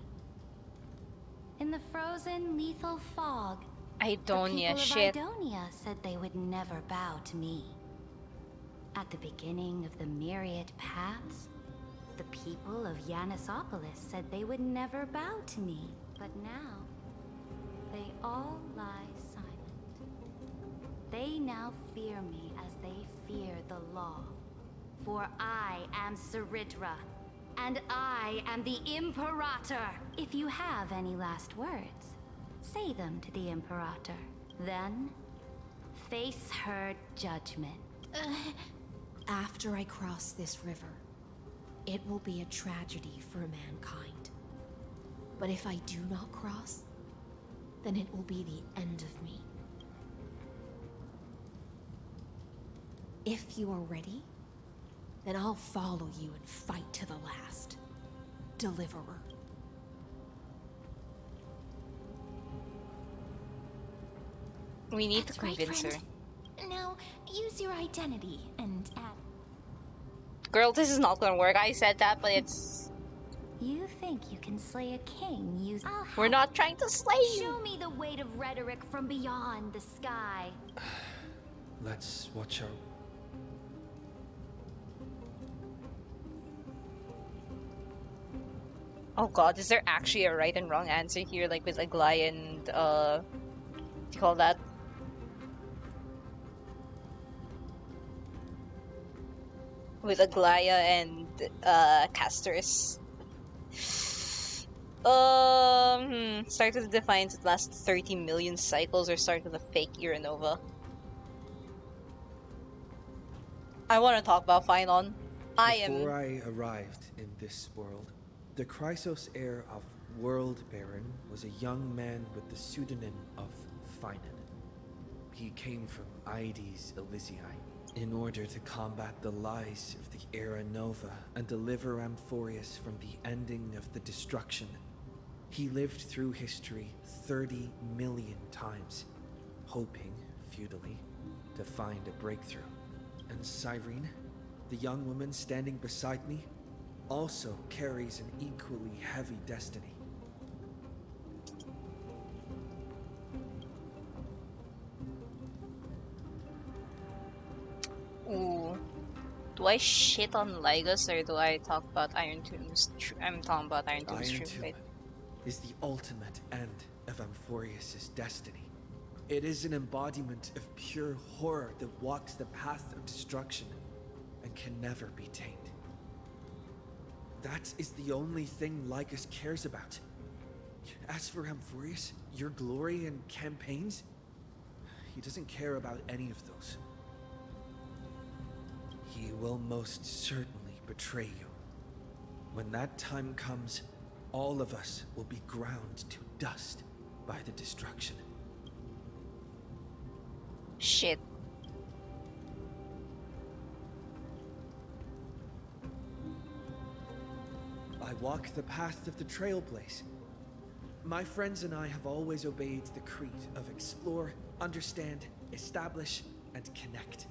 In the frozen, lethal fog, the people of Idonia said they would never bow to me. At the beginning of the myriad paths, the people of Yanisopolis said they would never bow to me. But now, they all lie silent. They now fear me as they fear the law. For I am Saritra, and I am the Imperator. If you have any last words, say them to the Imperator. Then, face her judgment. After I cross this river, it will be a tragedy for mankind. But if I do not cross, then it will be the end of me. If you are ready, then I'll follow you and fight to the last. Deliverer. We need to convince her. Now, use your identity and add. Girl, this is not gonna work. I said that, but it's... You think you can slay a king using... We're not trying to slay you! Show me the weight of rhetoric from beyond the sky. Let's watch our... Oh god, is there actually a right and wrong answer here, like with Aglaya and, what do you call that? With Aglaya and, Casters. Start with the Defiance, it lasts 30 million cycles, or start with a fake Iranova. I want to talk about Phynon. Before I arrived in this world, the Chrysos heir of World Baron was a young man with the pseudonym of Phynon. He came from Aedes Elysiae in order to combat the lies of the Era Nova and deliver Amphoreus from the ending of the destruction. He lived through history 30 million times, hoping, futilely, to find a breakthrough. And Cyrene, the young woman standing beside me, also carries an equally heavy destiny. Ooh. Do I shit on Lygus or do I talk about Iron Tomb's I'm talking about Iron Tomb's Iron true Tomb fate. is the ultimate end of Amphoreus' destiny. It is an embodiment of pure horror that walks the path of destruction and can never be tamed. That is the only thing Lycus cares about. As for Amphoreus, your glory and campaigns, he doesn't care about any of those. He will most certainly betray you. When that time comes, all of us will be ground to dust by the destruction. Shit. I walk the path of the Trailblaze. My friends and I have always obeyed the creed of explore, understand, establish, and connect.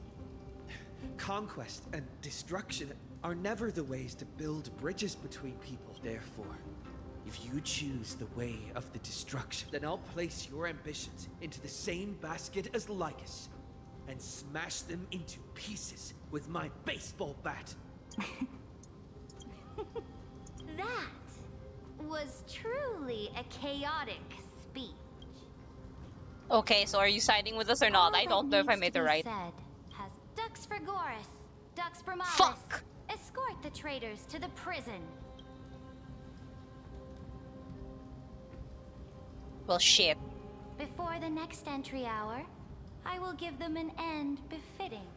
Conquest and destruction are never the ways to build bridges between people. Therefore, if you choose the way of the destruction, then I'll place your ambitions into the same basket as Lycus and smash them into pieces with my baseball bat. That was truly a chaotic speech. Okay, so are you siding with us or not? I don't know if I made the right. Said has Dux for Goris, Dux for Malus. Fuck! Escort the traitors to the prison. Well, shit. Before the next entry hour, I will give them an end befitting.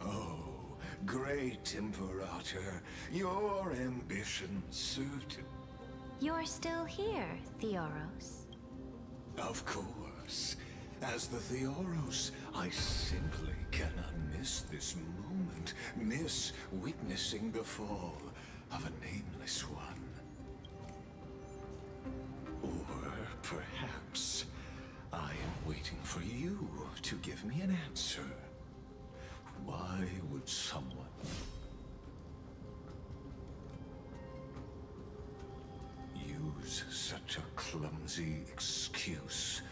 Oh, great Imperator, your ambition suited. You're still here, Theoros. Of course. As the Theoros, I simply cannot miss this moment, miss witnessing the fall of a nameless one. Or perhaps I am waiting for you to give me an answer. Why would someone use such a clumsy excuse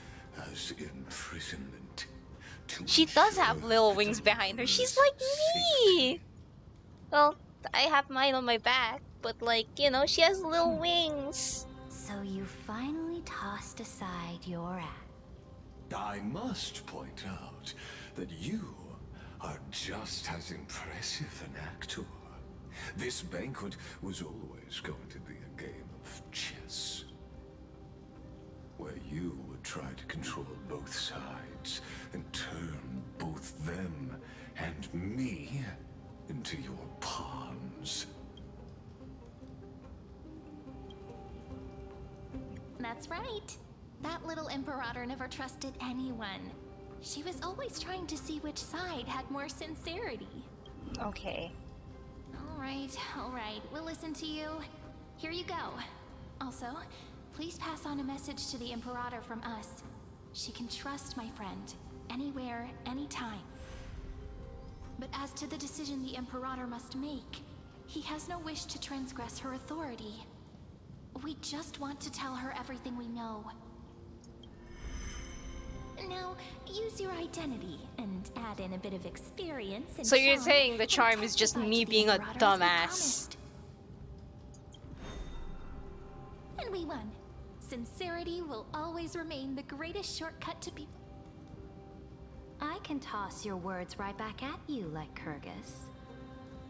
as imprisonment to She does have little wings behind her. She's like me! Well, I have mine on my back, but like, you know, she has little wings. So you finally tossed aside your act. I must point out that you are just as impressive an actor. This banquet was always going to be a game of chess, where you would try to control both sides and turn both them and me into your pawns. That's right. That little Imperator never trusted anyone. She was always trying to see which side had more sincerity. Okay. All right, we'll listen to you. Here you go. Also, please pass on a message to the Imperator from us. She can trust my friend, anywhere, anytime. But as to the decision the Imperator must make, he has no wish to transgress her authority. We just want to tell her everything we know. Now, use your identity and add in a bit of experience and So you're charm saying the and charm is just testify me to the being a Imperator as we dumbass. promised. And we won. Sincerity will always remain the greatest shortcut to be. I can toss your words right back at you like Kyrgyz.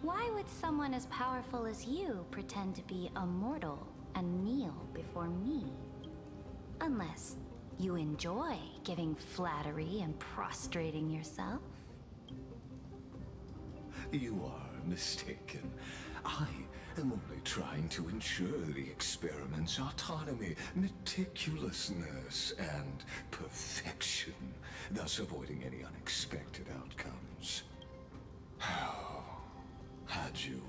Why would someone as powerful as you pretend to be a mortal and kneel before me? Unless you enjoy giving flattery and prostrating yourself? You are mistaken. I am only trying to ensure the experiment's autonomy, meticulousness, and perfection, thus avoiding any unexpected outcomes. How had you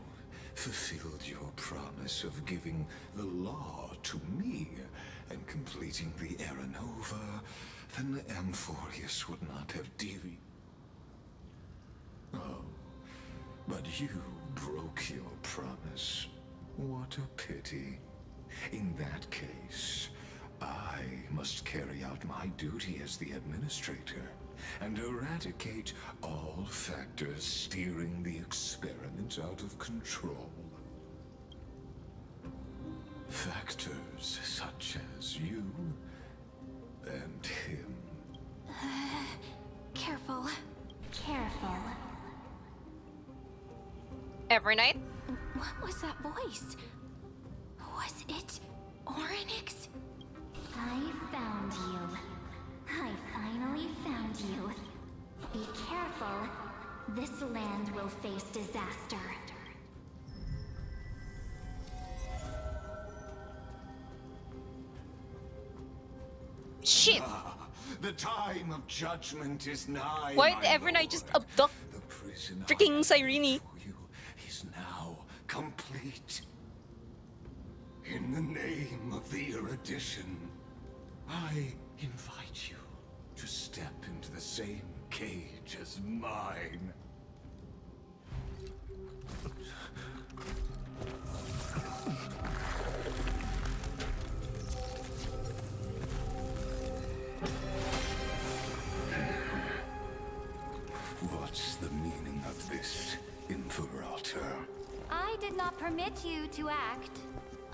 fulfilled your promise of giving the law to me and completing the Aranova, then Amphoreus would not have deviated. Oh, but you broke your promise. What a pity. In that case, I must carry out my duty as the administrator and eradicate all factors steering the experiment out of control. Factors such as you and him. Careful. Careful. Every night? What was that voice? Was it Orynyx? I found you. I finally found you. Be careful. This land will face disaster. Shit! The time of judgment is nigh. Why did every night just abduct freaking Cyrene? Is now complete. In the name of the erudition, I invite you to step into the same cage as mine. What's the meaning of this, Imperator? I did not permit you to act.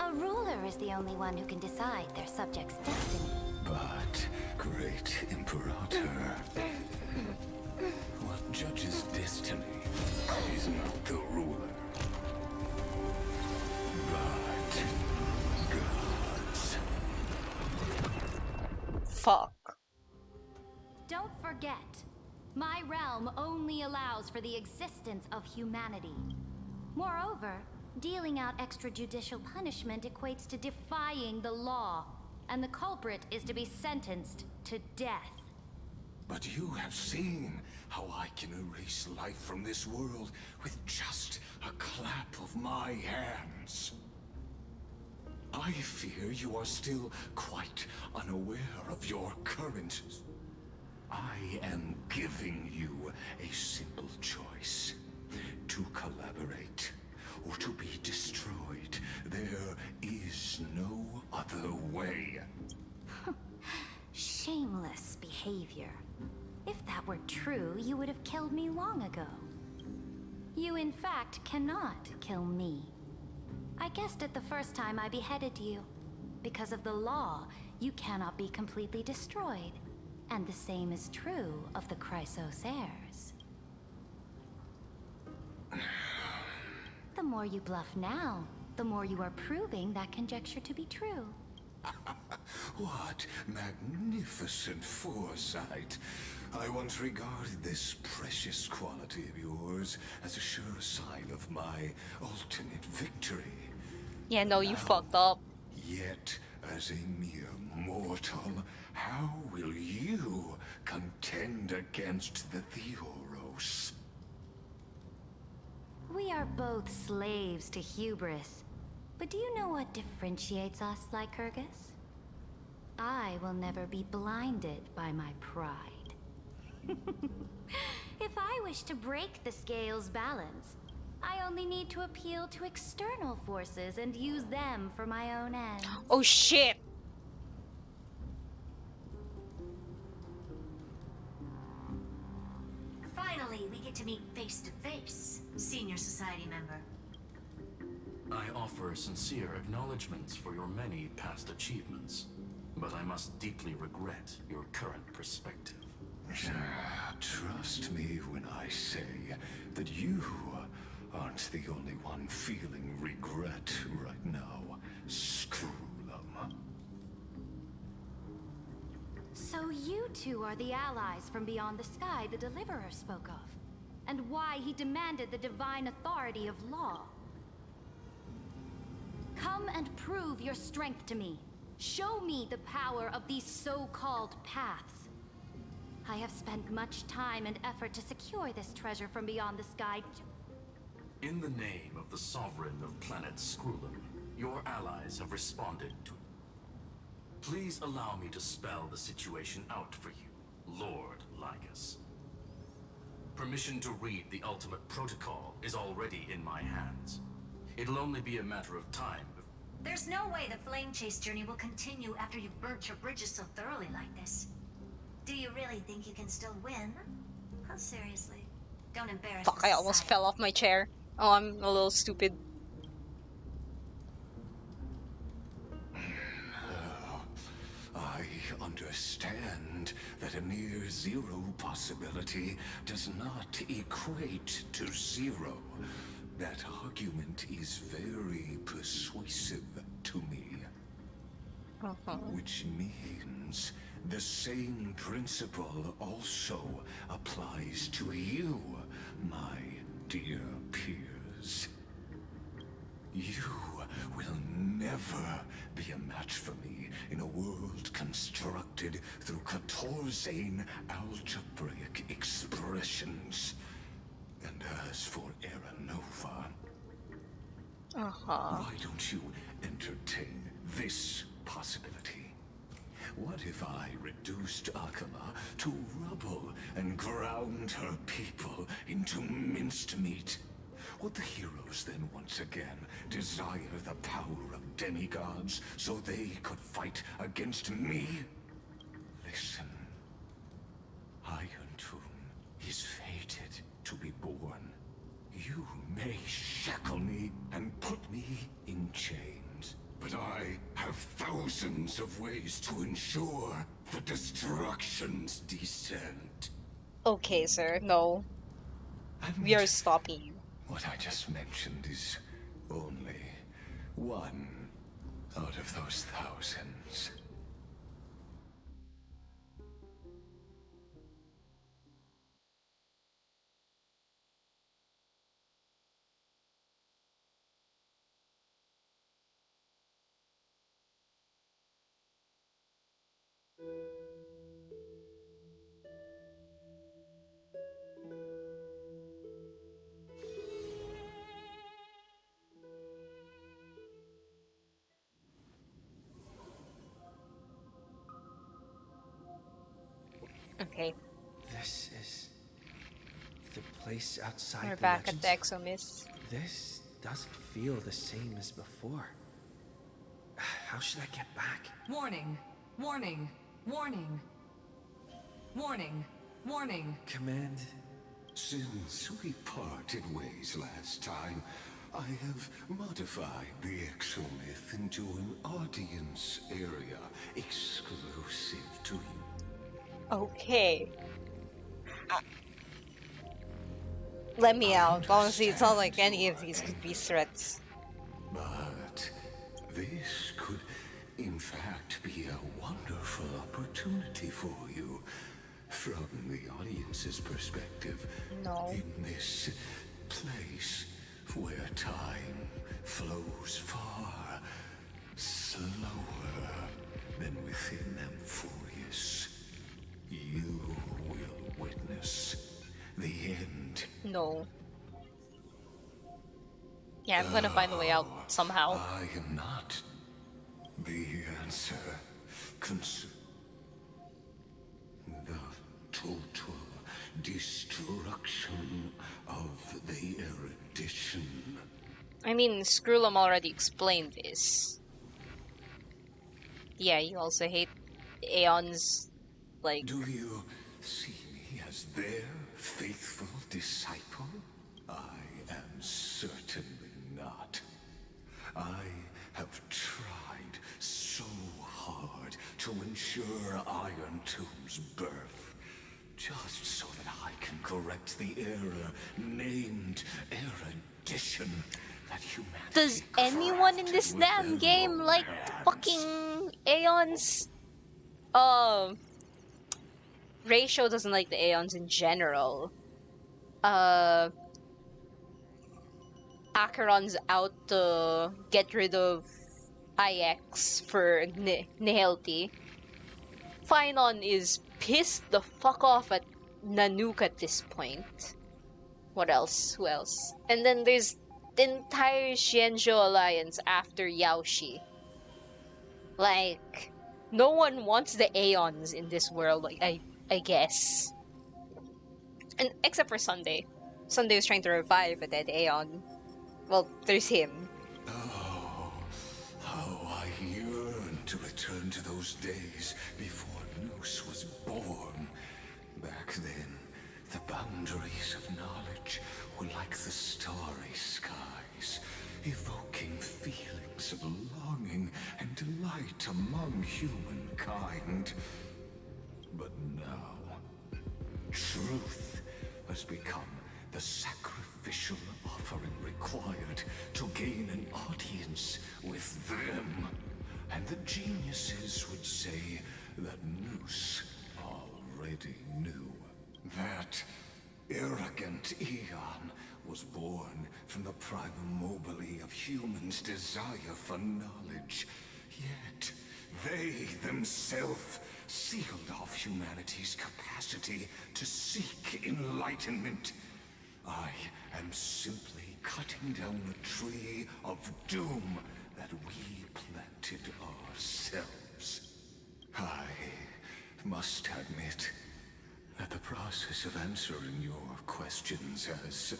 A ruler is the only one who can decide their subject's destiny. But, great Imperator, what judges destiny is not the ruler, but gods. Fuck. Don't forget, my realm only allows for the existence of humanity. Moreover, dealing out extrajudicial punishment equates to defying the law, and the culprit is to be sentenced to death. But you have seen how I can erase life from this world with just a clap of my hands. I fear you are still quite unaware of your current... I am giving you a simple choice. To collaborate, or to be destroyed. There is no other way. Shameless behavior. If that were true, you would have killed me long ago. You, in fact, cannot kill me. I guessed it the first time I beheaded you. Because of the law, you cannot be completely destroyed. And the same is true of the Chrysos heirs. The more you bluff now, the more you are proving that conjecture to be true. What magnificent foresight. I once regarded this precious quality of yours as a sure sign of my ultimate victory. Yeah, no, you Now, fucked up. Yet, as a mere mortal, how will you contend against the Theoros? We are both slaves to hubris. But do you know what differentiates us, Lycurgus? I will never be blinded by my pride. If I wish to break the scale's balance, I only need to appeal to external forces and use them for my own ends. Oh shit! Finally, we get to meet face to face, Senior Society member. I offer sincere acknowledgments for your many past achievements, but I must deeply regret your current perspective. Trust me when I say that you aren't the only one feeling regret right now, Screwlum. So you two are the allies from beyond the sky the Deliverer spoke of, and why he demanded the divine authority of law. Come and prove your strength to me. Show me the power of these so-called paths. I have spent much time and effort to secure this treasure from beyond the sky. In the name of the Sovereign of Planet Screwlum, your allies have responded to... Please allow me to spell the situation out for you, Lord Lygus. Permission to read the ultimate protocol is already in my hands. It'll only be a matter of time. There's no way the flame chase journey will continue after you've burnt your bridges so thoroughly like this. Do you really think you can still win? Oh, seriously. Don't embarrass Fuck, I almost fell off my chair. Oh, I'm a little stupid. I understand that a near zero possibility does not equate to zero. That argument is very persuasive to me. Which means the same principle also applies to you, my dear peers. You will never be a match for me in a world constructed through Catorzane algebraic expressions. And as for Aranova, why don't you entertain this possibility? What if I reduced Akama to rubble and ground her people into minced meat? Would the heroes then once again desire the power of demigods so they could fight against me? Listen, Iron Tomb is fated to be born. You may shackle me and put me in chains, but I have thousands of ways to ensure the destruction's descent. Okay, sir, no. We are stopping you. What I just mentioned is only one out of those thousands. Okay. This is the place outside We're the back legends? at the Exomis. This doesn't feel the same as before. How should I get back? Warning! Warning! Warning! Warning! Warning! Command? Since we parted ways last time, I have modified the exomyth into an audience area exclusive to you. Okay. Let me out. Honestly, it's not like any of these could be threats. But this could, in fact, be a wonderful opportunity for you. From the audience's perspective, no. In this place where time flows far slower than within Amphoreus, you will witness the end. No. Yeah, I'm gonna find a way out somehow. I am not the answer. The total destruction of the erudition. I mean, Skrullum already explained this. Yeah, you also hate Aeon's, like... Do you see me as their faithful disciple? I am certainly not. I have tried so hard to ensure Iron Tomb's birth, just so that I can correct the error named erudition that humanity. Does anyone in this damn game like fucking Aeons? Ratio doesn't like the Aeons in general. Acheron's out to get rid of IX for Nihility. Phynon is pissed the fuck off at Nanook at this point. What else? Who else? And then there's the entire Xianzhou Alliance after Yaoshi. Like, no one wants the Aeons in this world, like, I guess. And except for Sunday. Sunday was trying to revive a dead Aeon. Well, there's him. Oh, how I yearn to return to those days before Noose was born. Back then, the boundaries of knowledge were like the starry skies, evoking feelings of longing and delight among humankind. But now, truth has become the sacrificial offering required to gain an audience with them. And the geniuses would say that Noose already knew. That arrogant Eon was born from the primomobile of humans' desire for knowledge. Yet, they themselves sealed off humanity's capacity to seek enlightenment. I am simply cutting down the tree of doom that we planted ourselves. I must admit that the process of answering your questions has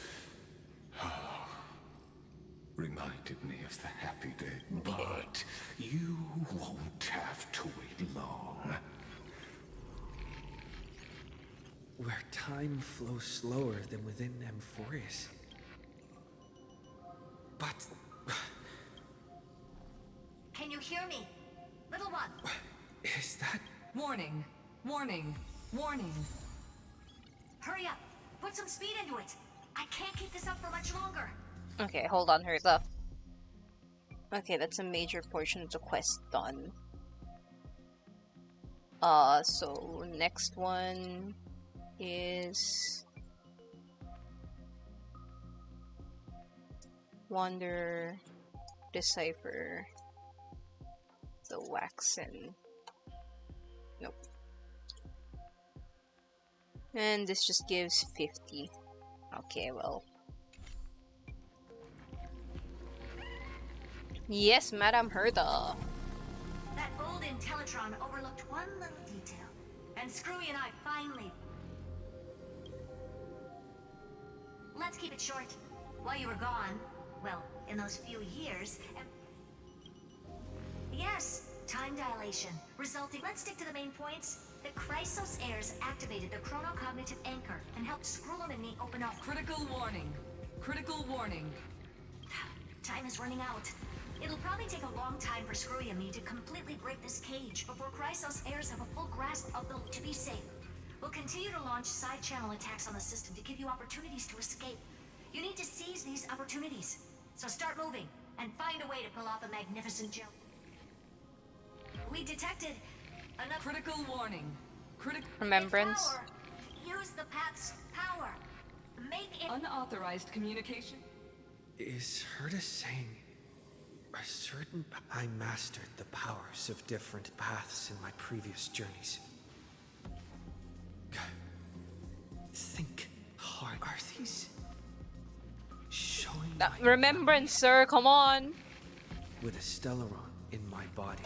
reminded me of the happy day. But you won't have to wait long. Where time flows slower than within Amphoreus. But... Can you hear me? Little one. Is that... Warning! Warning! Warning! Hurry up! Put some speed into it! I can't keep this up for much longer! Okay, hold on, Hertha. Okay, that's a major portion of the quest done. So next one is Wander, Decipher, the Waxen. Nope. And this just gives 50. Okay, well. Yes, Madame Hertha. That old Intellitron overlooked one little detail. And Screwy and I finally... Let's keep it short. While you were gone, well, in those few years... Yes, time dilation, resulting... Let's stick to the main points. The Chrysos heirs activated the chronocognitive anchor and helped Skrullum and me open up... Critical warning. Critical warning. Time is running out. It'll probably take a long time for Screwy and me to completely break this cage before Chrysos heirs have a full grasp of the... To be safe, we'll continue to launch side-channel attacks on the system to give you opportunities to escape. You need to seize these opportunities. So start moving, and find a way to pull off a magnificent jump. We detected another... Critical warning. Remembrance. Use the path's power. Make it... Unauthorized communication? Is Herta saying... a certain... I mastered the powers of different paths in my previous journeys. Think hard. Are these... showing Remembrance, sir, come on! With a Stellaron in my body,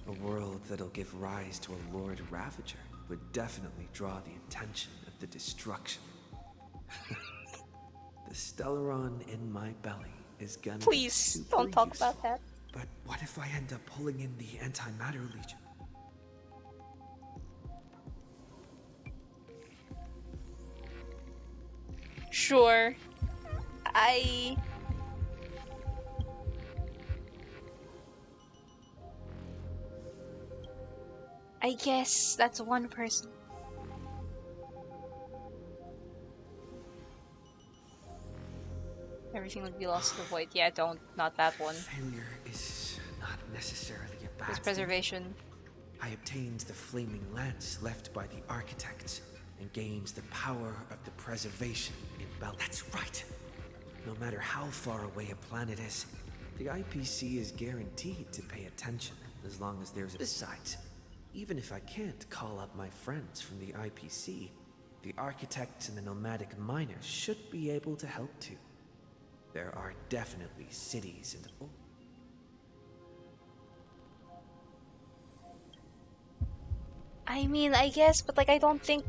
a world that'll give rise to a Lord Ravager would definitely draw the attention of the destruction. The Stellaron in my belly is gonna... Please, don't talk about that. But what if I end up pulling in the Antimatter Legion? Sure. I guess that's one person. Everything would be lost to the void. Yeah, not that one. Failure is not necessarily a bad It's preservation. I obtained the flaming lance left by the architects and gained the power of the preservation in Bel. That's right! No matter how far away a planet is, the IPC is guaranteed to pay attention as long as there's... Besides, even if I can't call up my friends from the IPC, the architects and the nomadic miners should be able to help too. There are definitely cities and... Oh. I mean, I guess, but like, I don't think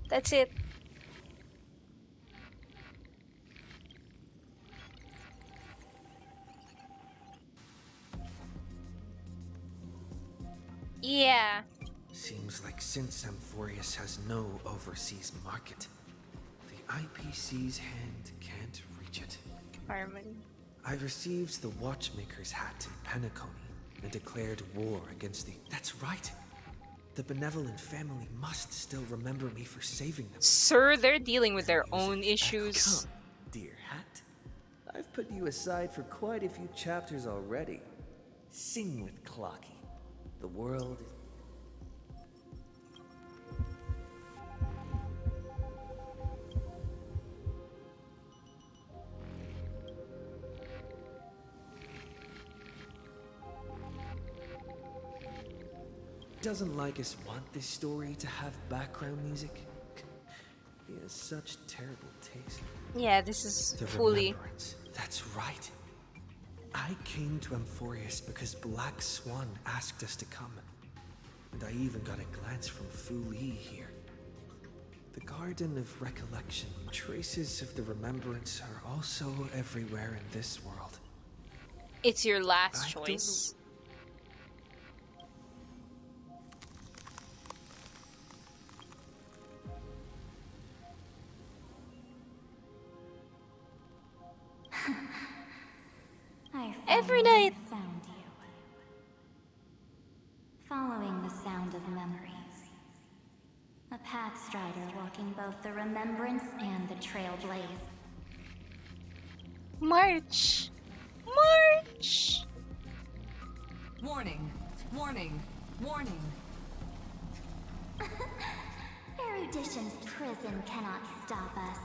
that's it. Yeah. Seems like since Amphoreus has no overseas market, the IPC's hand can't reach it. Harmony. I received the Watchmaker's hat in Penacony and declared war against the... That's right! The benevolent family must still remember me for saving them. Sir, they're dealing with their own issues. Come, dear hat. I've put you aside for quite a few chapters already. Sing with Clocky. The world is... Doesn't Lycus want this story to have background music? He has such terrible taste. Yeah, this is The fully... remembrance. That's right. I came to Amphoreus because Black Swan asked us to come. And I even got a glance from Fu Li here. The Garden of Recollection. Traces of the remembrance are also everywhere in this world. It's your last choice. Every night. Found you. Following the sound of memories. A pathstrider walking both the remembrance and the trailblaze. March! March! Warning! Warning! Warning! Erudition's prison cannot stop us.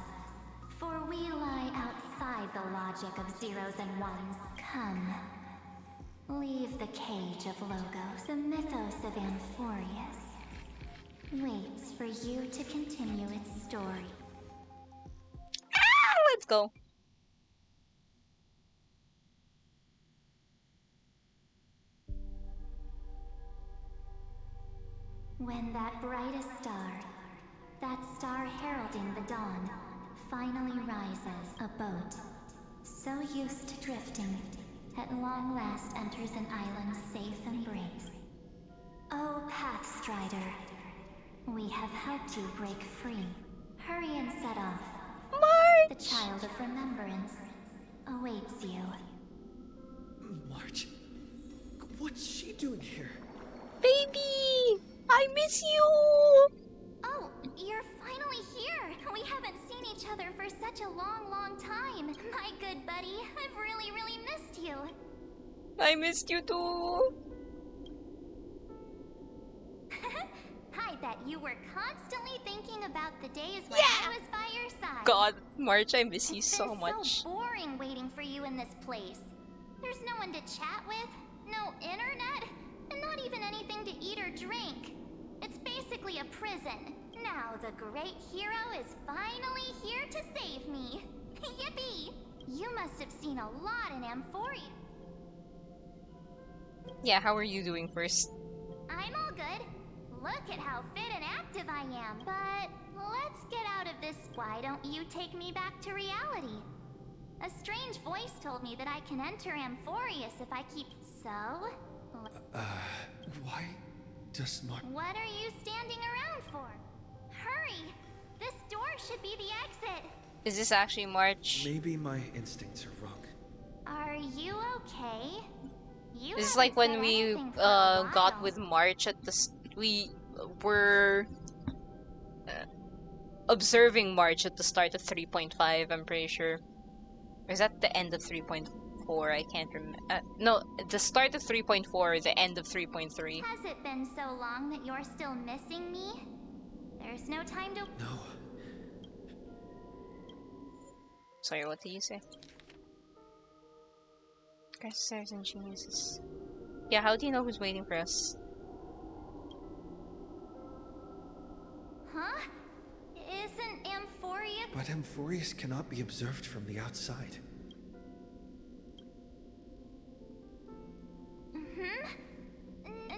For we lie outside the logic of zeros and ones. Come. Leave the cage of Logos. The mythos of Amphoreus waits for you to continue its story. Let's go. When that brightest star, that star heralding the dawn, finally rises, a boat, so used to drifting, at long last enters an island's safe embrace. Oh, Pathstrider, we have helped you break free. Hurry and set off. March! The child of remembrance awaits you. March? What's she doing here? Baby! I miss you! Oh, you're finally here! We haven't seen each other for such a long, long time. My good buddy, I've really, really missed you. I missed you too! I bet you were constantly thinking about the days when I was by your side. God, March, I miss you so It's much. so boring waiting for you in this place. There's no one to chat with, no internet, and not even anything to eat or drink. It's basically a prison. Now the great hero is finally here to save me. Yippee! You must have seen a lot in Amphoreus. Yeah, how are you doing first? I'm all good. Look at how fit and active I am. But let's get out of this. Why don't you take me back to reality? A strange voice told me that I can enter Amphoreus if I keep... So? Why does March... What are you standing around for? Hurry! This door should be the exit. Is this actually March? Maybe my instincts are wrong. Are you okay? You This is haven't like when said we anything for a got while. with March at the... We were observing March at the start of 3.5, I'm pretty sure. Or is that the end of 3.4? I can't remember. No, the start of 3.4 or the end of 3.3. Has it been so long that you're still missing me? There's no time to... No. Sorry, what did you say? Stairs and geniuses. Yeah, how do you know who's waiting for us? Huh? Isn't Amphoreus... But Amphoreus cannot be observed from the outside.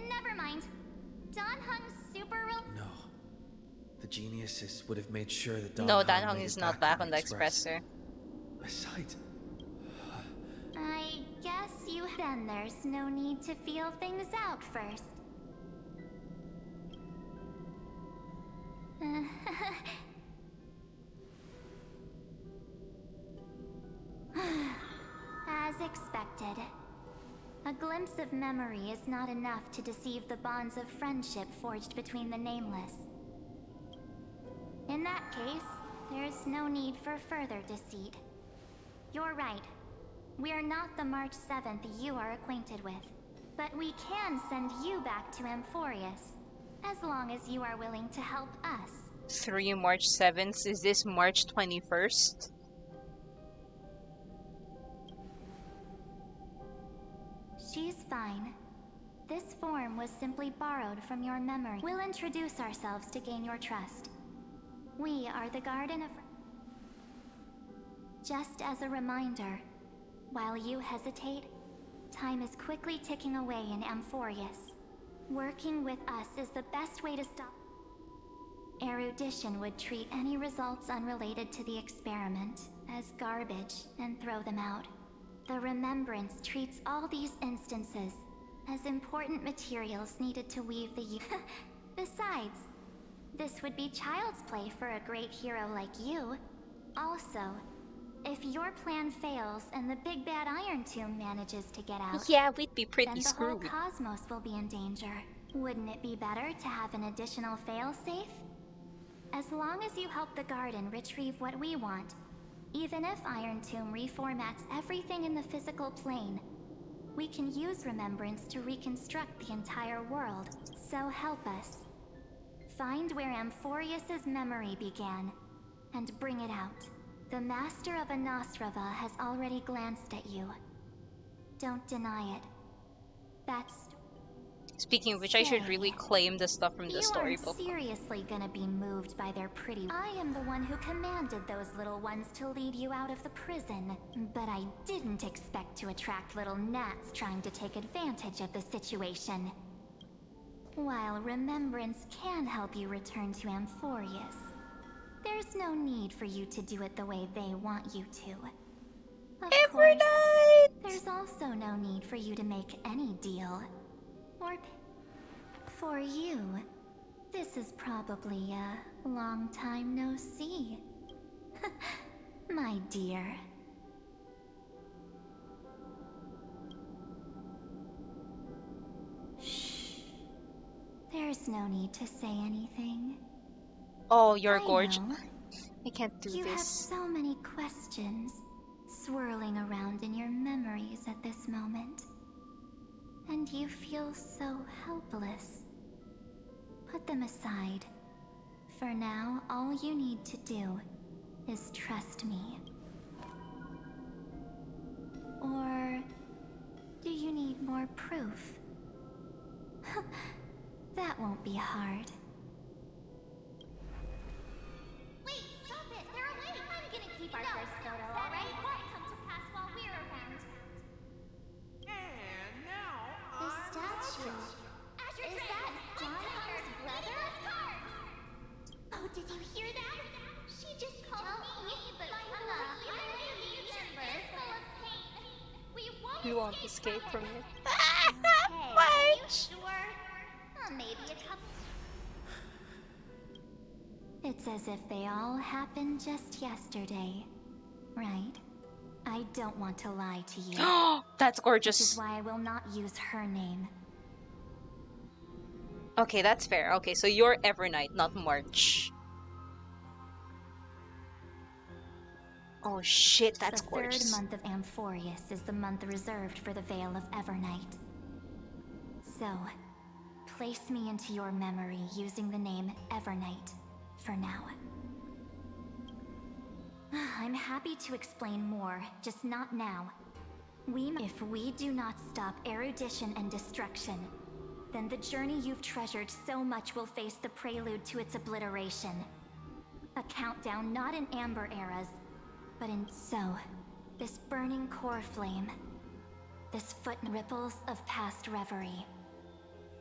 Never mind. Dan Hung's super real... No. The geniuses would have made sure that No, Dan Dan Hung Hung made is it not back back on the Express, sir. Besides... I guess you... Then there's no need to feel things out first. As expected. A glimpse of memory is not enough to deceive the bonds of friendship forged between the nameless. In that case, there's no need for further deceit. You're right. We're not the March 7th you are acquainted with. But we can send you back to Amphoreus, as long as you are willing to help us. 3 March 7th? Is this March 21st? She's fine. This form was simply borrowed from your memory. We'll introduce ourselves to gain your trust. We are the Garden of... Just as a reminder, while you hesitate, time is quickly ticking away in Amphoreus. Working with us is the best way to stop... Erudition would treat any results unrelated to the experiment as garbage and throw them out. The Remembrance treats all these instances as important materials needed to weave the Besides, this would be child's play for a great hero like you. Also, if your plan fails and the big bad Iron Tomb manages to get out... Yeah, we'd be pretty then the screwed. whole cosmos will be in danger. Wouldn't it be better to have an additional failsafe? As long as you help the Garden retrieve what we want, even if Iron Tomb reformats everything in the physical plane, we can use Remembrance to reconstruct the entire world. So help us. Find where Amphoreus' memory began, and bring it out. The Master of Anosrava has already glanced at you. Don't deny it. That's... Speaking of which, I should really claim the stuff from the storybook. You aren't seriously gonna be moved by their pretty... I am the one who commanded those little ones to lead you out of the prison. But I didn't expect to attract little gnats trying to take advantage of the situation. While remembrance can help you return to Amphoreus, there's no need for you to do it the way they want you to. Of course, there's also no need for you to make any deal. For you, this is probably a long time no see. My dear. Shh. There's no need to say anything. Oh, you're I gorgeous. know. I can't do You have this. so many questions swirling around in your memories at this moment. And you feel so helpless. Put them aside. For now, all you need to do is trust me. Or do you need more proof? That won't be hard. Wait, stop it! They're awake! I'm gonna keep our first photo, alright? Won't come to pass while we're around. And now, The statue. Is that Don's brother? Oh, did you hear that? She just called me, but come on, I'm in the universe full of pain. We We won't escape from it. Hey, are you sure? Maybe a couple. It's as if they all happened just yesterday, right? I don't want to lie to you. That's This gorgeous. is why I will not use her name. Okay, that's fair. Okay, so you're Evernight, not March. Oh shit, that's The gorgeous. third month of Amphoreus is the month reserved for the Veil of Evernight. So, place me into your memory using the name Evernight for now. I'm happy to explain more, just not now. If we do not stop erudition and destruction, then the journey you've treasured so much will face the prelude to its obliteration. A countdown not in Amber eras, but in... So, this burning core flame, this foot ripples of past reverie.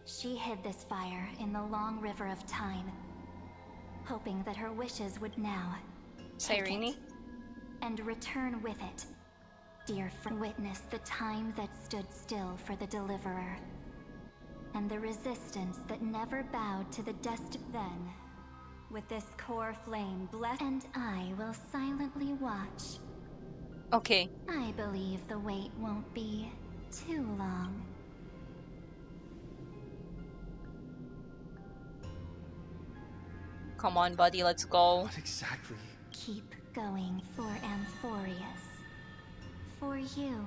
She hid this fire in the long river of time, hoping that her wishes would now take Cyrene? it and return with it. Dear friend, witness the time that stood still for the Deliverer, and the resistance that never bowed to the dust. Then, with this core flame blessed, and I will silently watch. Okay. I believe the wait won't be too long. Come on, buddy, let's go. What exactly? Keep going for Amphoreus. For you,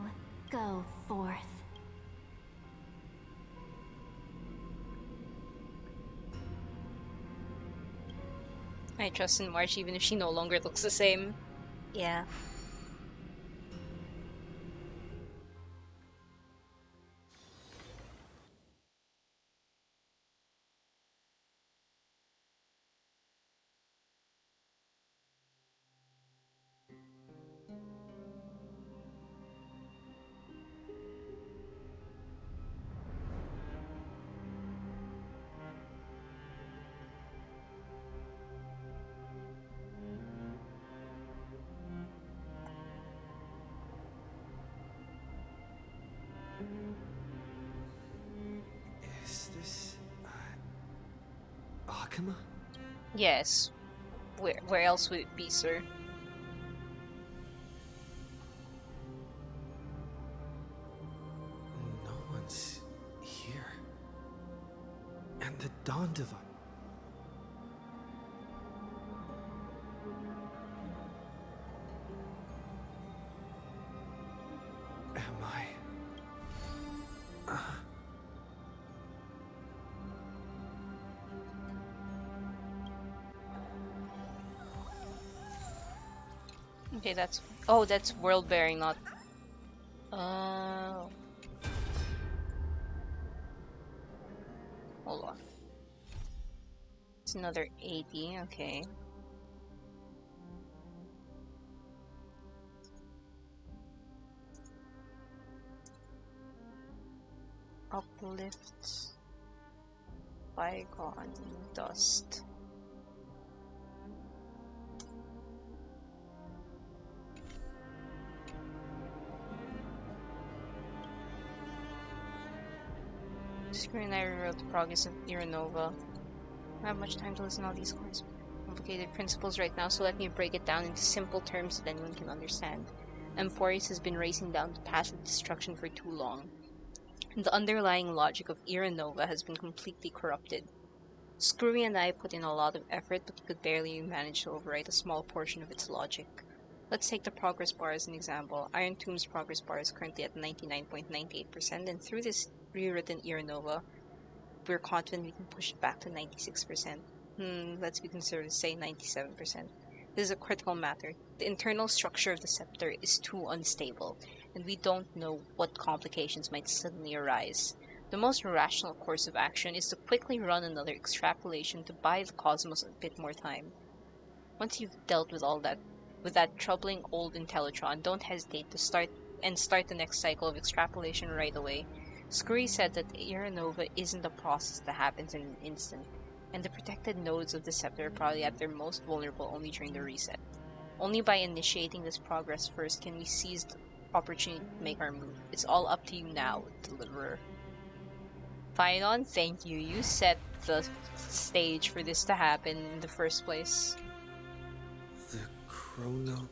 go forth. I trust in March even if she no longer looks the same. Yeah. Is this... Akuma? Yes. Where else would it be, sir? No one's here. And the Dondiva. Am I... Okay, that's... Oh, that's world bearing, not... Oh. Hold on. It's another 80, okay. Uplifts. bygone dust. Screw and I rewrote the progress of Iranova. I don't have much time to listen to all these complicated principles right now, so let me break it down into simple terms that anyone can understand. Amphoreus has been racing down the path of destruction for too long, and the underlying logic of Iranova has been completely corrupted. Screwy and I put in a lot of effort, but we could barely manage to overwrite a small portion of its logic. Let's take the progress bar as an example. Iron Tomb's progress bar is currently at 99.98%, and through this rewritten Iranova, we're confident we can push it back to 96%. Let's be conservative, say 97%. This is a critical matter. The internal structure of the scepter is too unstable, and we don't know what complications might suddenly arise. The most rational course of action is to quickly run another extrapolation to buy the cosmos a bit more time. Once you've dealt with all that, with that troubling old Intellitron, don't hesitate to start the next cycle of extrapolation right away. Scurry said that Iranova isn't a process that happens in an instant, and the protected nodes of the scepter are probably at their most vulnerable only during the reset. Only by initiating this progress first can we seize the opportunity to make our move. It's all up to you now, Deliverer. Phynon, thank you. You set the stage for this to happen in the first place. The chrono...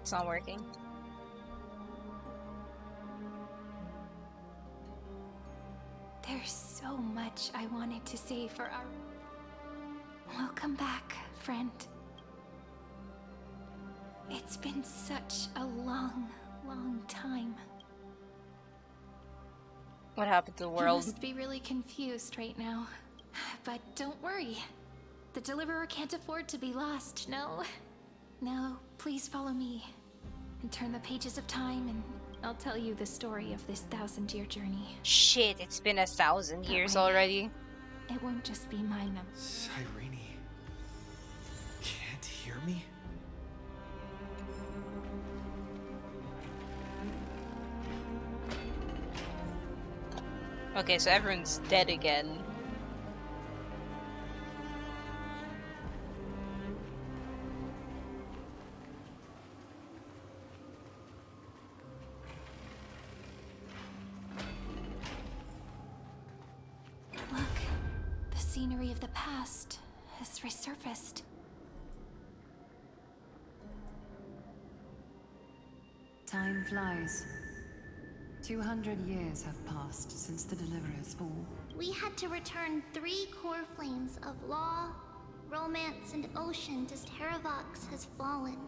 It's not working. There's so much I wanted to say for our... Welcome back, friend. It's been such a long, long time. What happened to the world? You must be really confused right now. But don't worry. The Deliverer can't afford to be lost, no? Now, please follow me. And turn the pages of time, and I'll tell you the story of this 1,000-year journey. Shit, it's been 1,000 years already. It won't just be my memory. Cyrene... can't hear me? Okay, so everyone's dead again. Look, the scenery of the past has resurfaced. Time flies. 200 years have passed since the Deliverer's fall. We had to return 3 core flames of law, romance, and ocean as Terravox has fallen.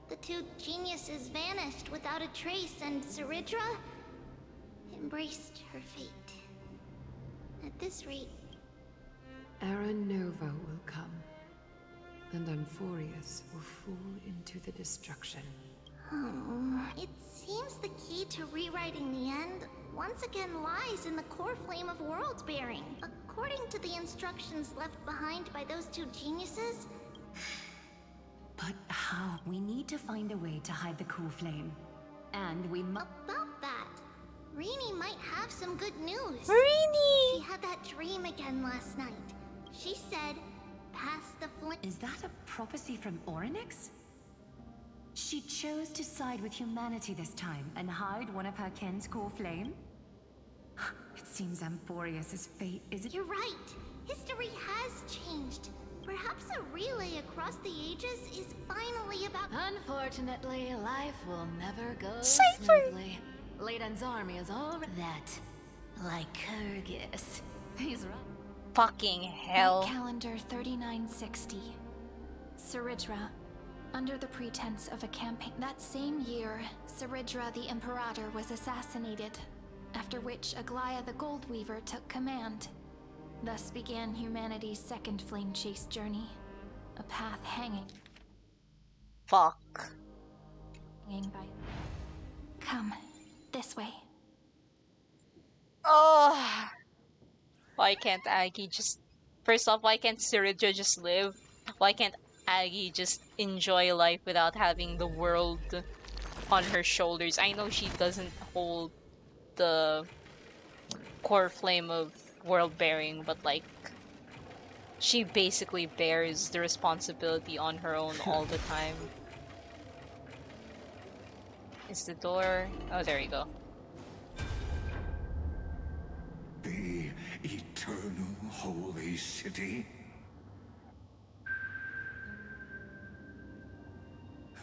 The 2 geniuses vanished without a trace, and Ceridra embraced her fate. At this rate... Era Nova will come, and Amphoreus will fall into the destruction. It seems the key to rewriting the end once again lies in the core flame of world bearing. According to the instructions left behind by those 2 geniuses... But how? We need to find a way to hide the cool flame. And we must... About that, Rini might have some good news. Rini! She had that dream again last night. She said, past the flame... Is that a prophecy from Orynyx? She chose to side with humanity this time and hide one of her kin's core flame? It seems Amphoreus' fate is... You're right. History has changed. Perhaps a relay across the ages is finally about... Unfortunately, life will never go Cypher! smoothly. Layden's army is all that. Like Kyrgyz. He's right. Fucking hell. Calendar 3960. Ceridra. Under the pretense of a campaign. That same year, Ceridra the Imperator was assassinated, after which Aglaya the Gold Weaver took command. Thus began humanity's second flame chase journey. A path hanging. Fuck. Hanging by... Come, this way. Oh! Why can't Aggie just... First off, why can't Ceridra just live? Why can't Aggie just enjoy life without having the world on her shoulders. I know she doesn't hold the core flame of world bearing, but like she basically bears the responsibility on her own all the time. Is the door? Oh, there you go. The eternal holy city?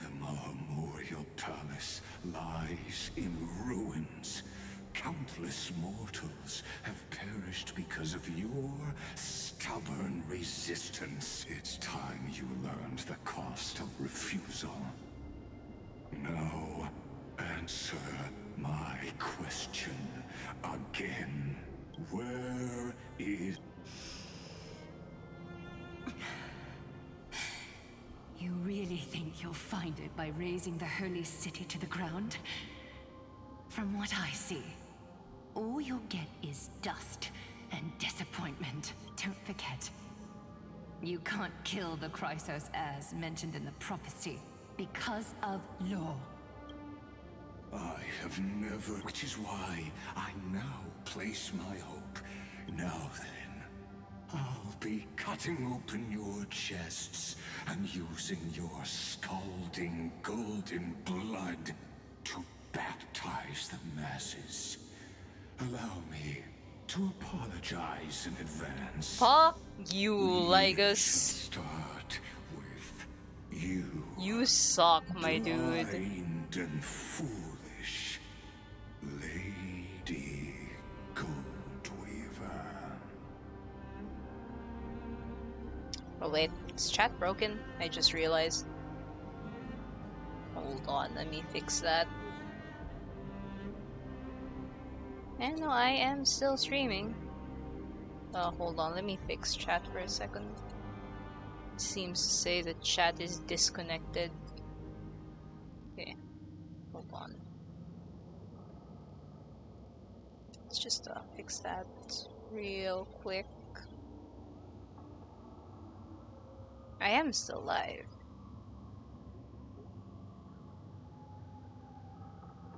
The memorial palace lies in ruins. Countless mortals have perished because of your stubborn resistance. It's time you learned the cost of refusal. Now, answer my question again. Where is... You really think you'll find it by razing the holy city to the ground? From what I see, all you'll get is dust and disappointment. Don't forget, you can't kill the Chrysos as mentioned in the prophecy because of law. I have never... Which is why I now place my hope. Now then, I'll be cutting open your chests and using your scalding golden blood to baptize the masses. Allow me to apologize in advance. Fuck you, We Lygus. start with you. You suck, my dude. Blind and foolish Lady Goldweaver. Oh wait, is chat broken? I just realized. Hold on, let me fix that. And no, I am still streaming. Hold on, let me fix chat for a second. It seems to say that chat is disconnected. Okay, hold on. Let's just fix that real quick. I am still live.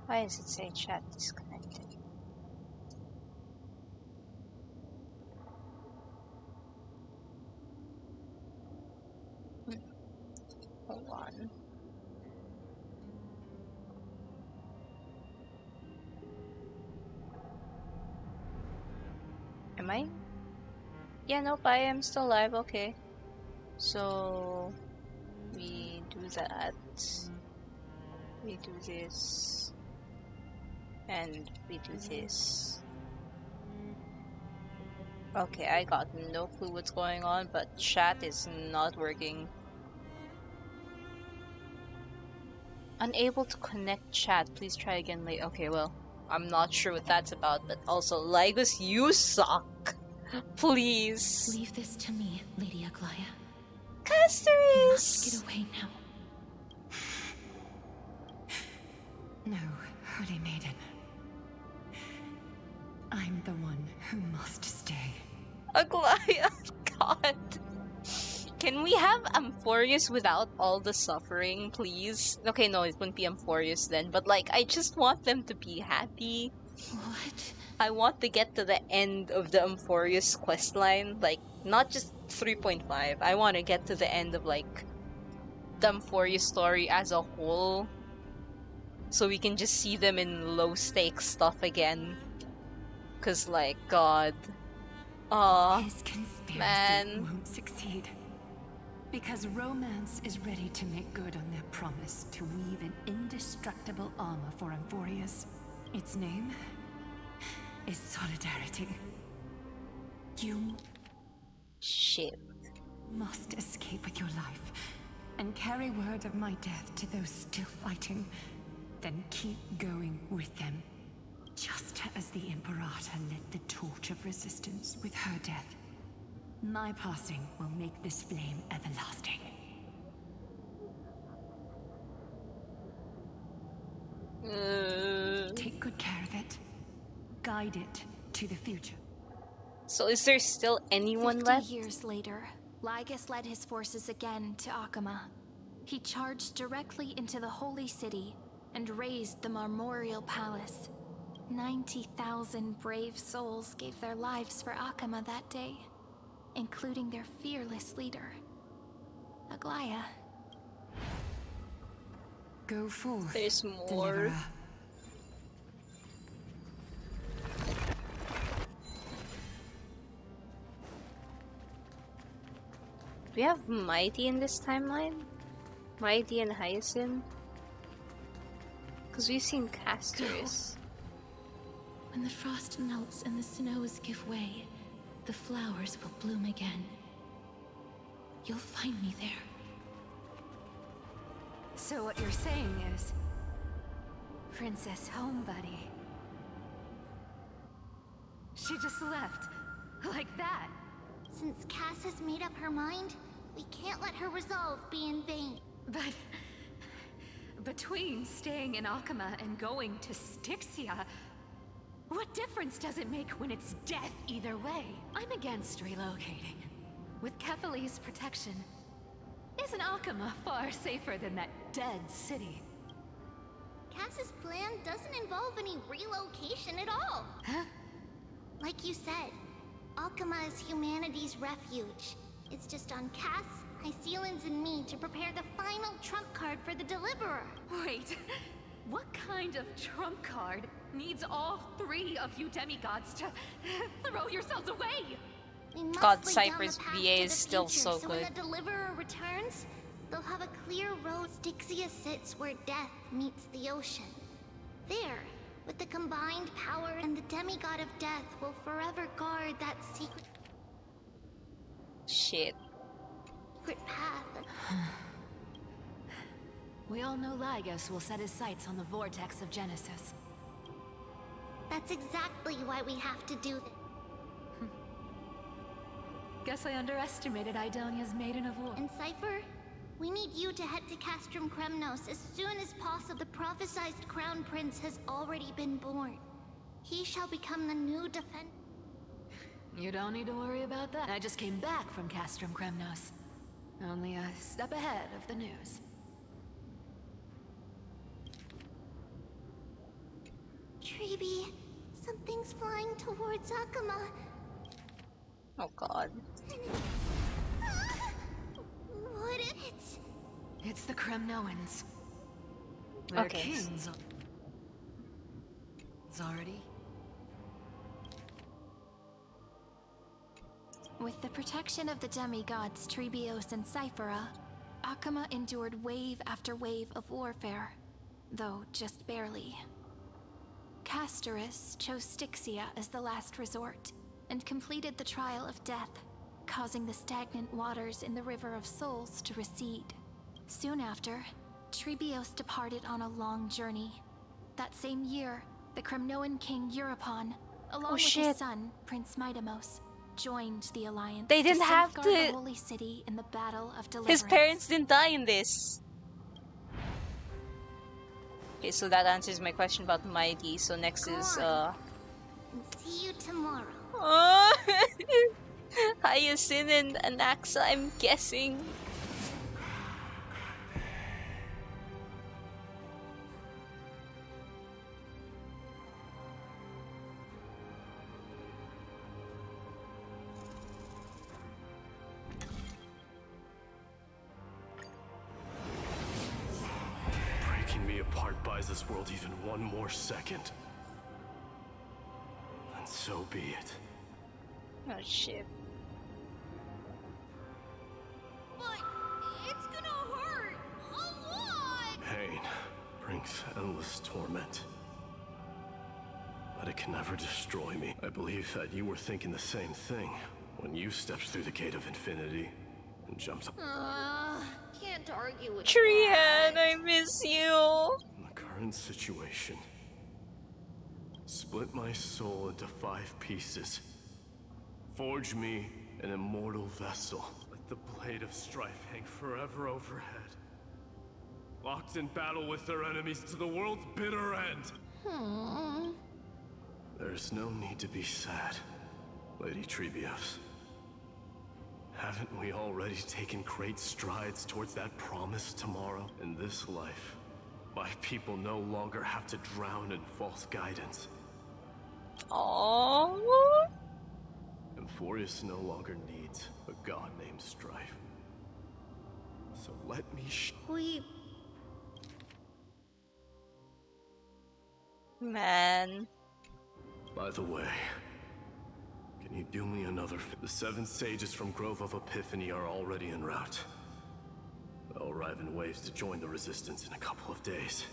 Why does it say chat disconnected? Hold on. Am I? Yeah, nope, I am still live, okay. So we do that. We do this. And we do this. Okay, I got no clue what's going on, but chat is not working. Unable to connect chat. Please try again later. Okay, well, I'm not sure what that's about, but also, Lygus, you suck. Please. Leave this to me, Lady Aglaya. Castoris! You must get away now. No, Holy Maiden. I'm the one who must stay. Aglaya, God. Can we have Amphoreus without all the suffering, please? Okay, no, it wouldn't be Amphoreus then, but like, I just want them to be happy. What? I want to get to the end of the Amphoreus questline, like, not just 3.5. I want to get to the end of, like, the Amphoreus story as a whole, so we can just see them in low-stakes stuff again. Cause, like, God. Aw, His conspiracy man. won't succeed. Because romance is ready to make good on their promise to weave an indestructible armor for Amphoreus. Its name is Solidarity. You Shit. must escape with your life and carry word of my death to those still fighting. Then keep going with them. Just as the Imperator lit the torch of resistance with her death, my passing will make this flame everlasting. Take good care of it. Guide it to the future. So is there still anyone 50 left? years later, Lygus led his forces again to Akama. He charged directly into the Holy City, and razed the Marmorial Palace. 90,000 brave souls gave their lives for Akama that day, including their fearless leader, Aglaya. Go forth. There's more. Deliverer. Do we have Mighty in this timeline? Mighty and Hysilens? Because we've seen Amphoreus. When the frost melts and the snows give way, the flowers will bloom again. You'll find me there. So what you're saying is... Princess Homebuddy. She just left. Like that. Since Cass has made up her mind, we can't let her resolve be in vain. But... between staying in Akama and going to Styxia, what difference does it make when it's death either way? I'm against relocating. With Kethale's protection, isn't Akama far safer than that dead city? Cass's plan doesn't involve any relocation at all. Huh? Like you said, Akama is humanity's refuge. It's just on Cass, Hysilens, and me to prepare the final trump card for the Deliverer. Wait, what kind of trump card needs all three of you demigods to throw yourselves away? We must God, lay down Cypher's the path VA to is the still future, so so good. when the Deliverer returns, they'll have a clear road. Styxia sits where death meets the ocean. There, with the combined power, and the demigod of death will forever guard that secret Shit. path. We all know Lygus will set his sights on the vortex of Genesis. That's exactly why we have to do this. Guess I underestimated Idonia's Maiden of War. And Cypher, we need you to head to Castrum Kremnos as soon as possible. The prophesized Crown Prince has already been born. He shall become the new defender. You don't need to worry about that. I just came back from Castrum Kremnos. Only a step ahead of the news. Treeby, something's flying towards Akama. Oh god. What if it's... It's the Kremnoans. Their Okay. kings is already. With the protection of the demigods Trebios and Cyphera, Akama endured wave after wave of warfare, though just barely. Castorus chose Styxia as the last resort, and completed the trial of death, causing the stagnant waters in the River of Souls to recede. Soon after, Trebios departed on a long journey. That same year, the Kremnoan king Euripon, along with shit. his son, Prince Midamos, joined the Alliance They didn't to have safeguard to- the Holy City in the Battle of Deliverance. His parents didn't die in this. Okay, so that answers my question about Mighty. So next is And see you tomorrow. Hyacin and Axa, I'm guessing. Breaking me apart buys this world even one more second. And so be it. Oh shit. But it's gonna hurt a lot. Pain brings endless torment. But it can never destroy me. I believe that you were thinking the same thing when you stepped through the gate of infinity and jumped up. Can't argue with Trian, I miss you. In the current situation, split my soul into 5 pieces. Forge me an immortal vessel. Let the blade of strife hang forever overhead. Locked in battle with their enemies to the world's bitter end. There's no need to be sad, Lady Trebios. Haven't we already taken great strides towards that promised tomorrow? In this life, My people no longer have to drown in false guidance. Aww. Amphoreus no longer needs a god named Strife. So let me Man. By the way, can you do me another The 7 sages from Grove of Epiphany are already en route. They'll arrive in waves to join the resistance in a couple of days.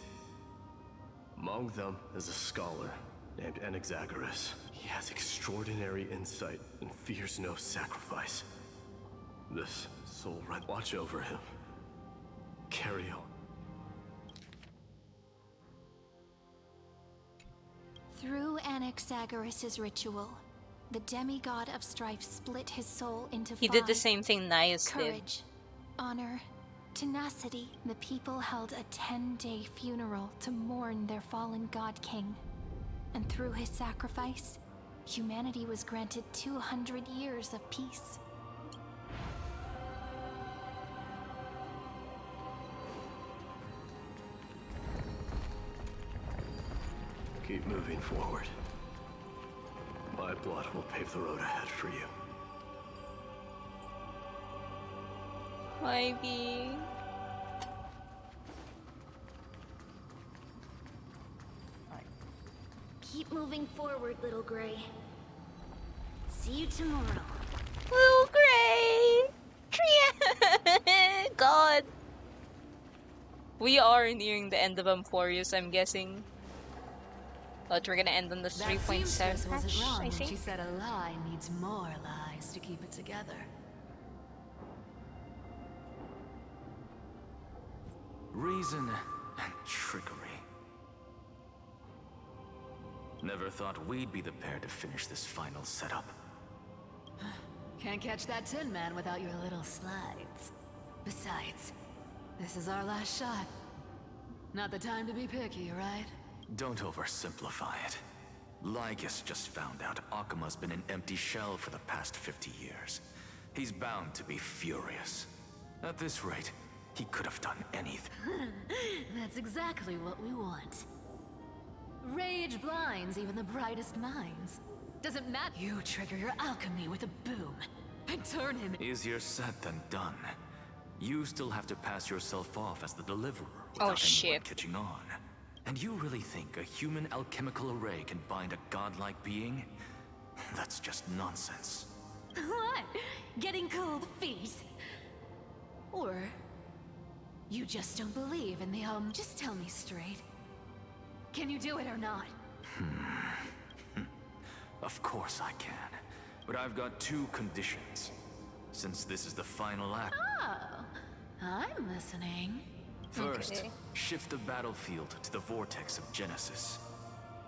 Among them is a scholar named Anaxagoras. He has extraordinary insight and fears no sacrifice. This soul red, watch over him. Carry on. Through Anaxagoras' ritual, the demigod of strife split his soul into He 5. did the same thing Nias did. Courage, honor, tenacity. The people held a 10-day funeral to mourn their fallen god king. And through his sacrifice, humanity was granted 200 years of peace. Keep moving forward. My blood will pave the road ahead for you. Maybe. Keep moving forward, little Gray. See you tomorrow. Little Gray! God. We are nearing the end of Amphoreus, I'm guessing. But we're gonna end on the 3.7 That wasn't patch, wrong I when think. she said a lie needs more lies to keep it together. Reason and trickery. Never thought we'd be the pair to finish this final setup. Can't catch that Tin Man without your little slides. Besides, this is our last shot. Not the time to be picky, right? Don't oversimplify it. Lygus just found out Akuma's been an empty shell for the past 50 years. He's bound to be furious. At this rate, he could have done anything. That's exactly what we want. Rage blinds even the brightest minds. Doesn't matter. You trigger your alchemy with a boom and turn him. Easier said than done. You still have to pass yourself off as the deliverer Oh, without anyone shit. catching on. And you really think a human alchemical array can bind a godlike being? That's just nonsense. What? Getting cold feet? Or you just don't believe in the just tell me straight. Can you do it or not? Of course I can. But I've got 2 conditions. Since this is the final act. Oh, I'm listening. First, Okay. shift the battlefield to the vortex of Genesis.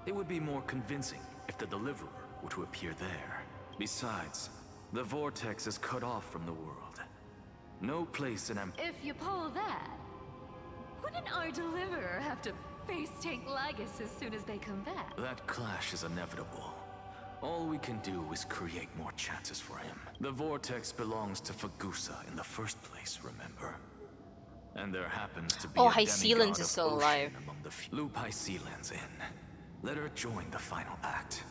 It would be more convincing if the deliverer were to appear there. Besides, the vortex is cut off from the world. No place in If you pull that, wouldn't our deliverer have to face tank Lygus as soon as they come back? That clash is inevitable. All we can do is create more chances for him. The vortex belongs to Fagusa in the first place, remember? And there happens to be Oh, a Hysilens demigod is of still ocean alive. among the loop Hysilens in. Let her join the final act.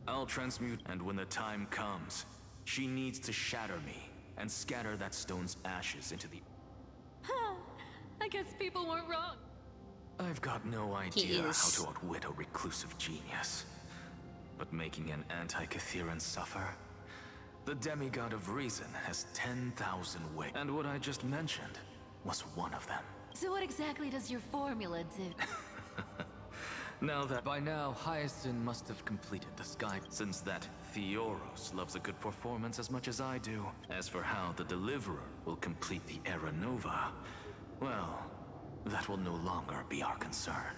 I'll transmute, and when the time comes, she needs to shatter me and scatter that stone's ashes into the... I guess people weren't wrong. I've got no idea how is. to outwit a reclusive genius. But making an anti-Catheran suffer? The demigod of reason has 10,000 ways. And what I just mentioned was one of them. So what exactly does your formula do? Now that by now, Hyacinth must have completed the sky. Since that Theoros loves a good performance as much as I do. As for how the Deliverer will complete the Era Nova, well, that will no longer be our concern.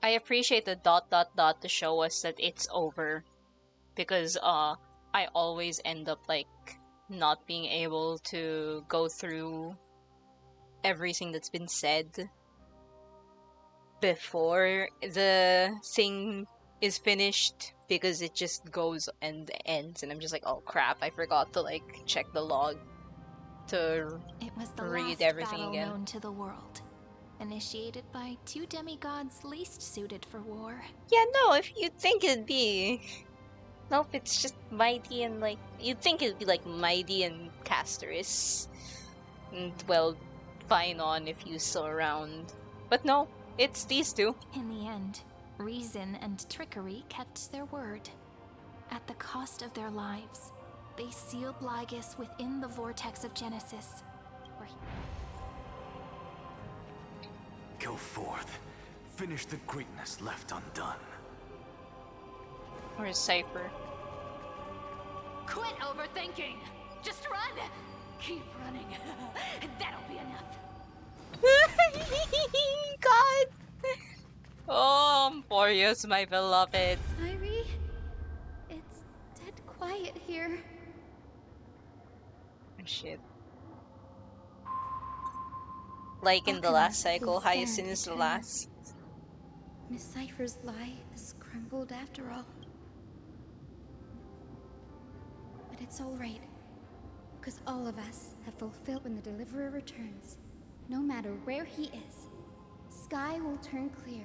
I appreciate the ... to show us that it's over. Because I always end up like not being able to go through everything that's been said before the thing is finished, because it just goes and ends and I'm just like, oh crap, I forgot to like check the log. to It was the read last everything battle again. known to the world, initiated by two demigods least suited for war. Yeah, no, if you think it'd be... Nope, it's just Mighty and like... You'd think it'd be like Mighty and Casterus. And, well, Phynon if he's still around. But no, it's these two. In the end, reason and trickery kept their word. At the cost of their lives, they sealed Lygus within the vortex of Genesis. Where Go forth. Finish the greatness left undone. Where's Cypher? Quit overthinking! Just run! Keep running. That'll be enough. God! Oh, Amphoreus, my beloved. Irie, it's dead quiet here. Shit. Like in the last cycle, Hysilens is the last. Miss Cypher's lie has crumbled after all. But it's alright, because all of us have fulfilled when the Deliverer returns. No matter where he is, sky will turn clear,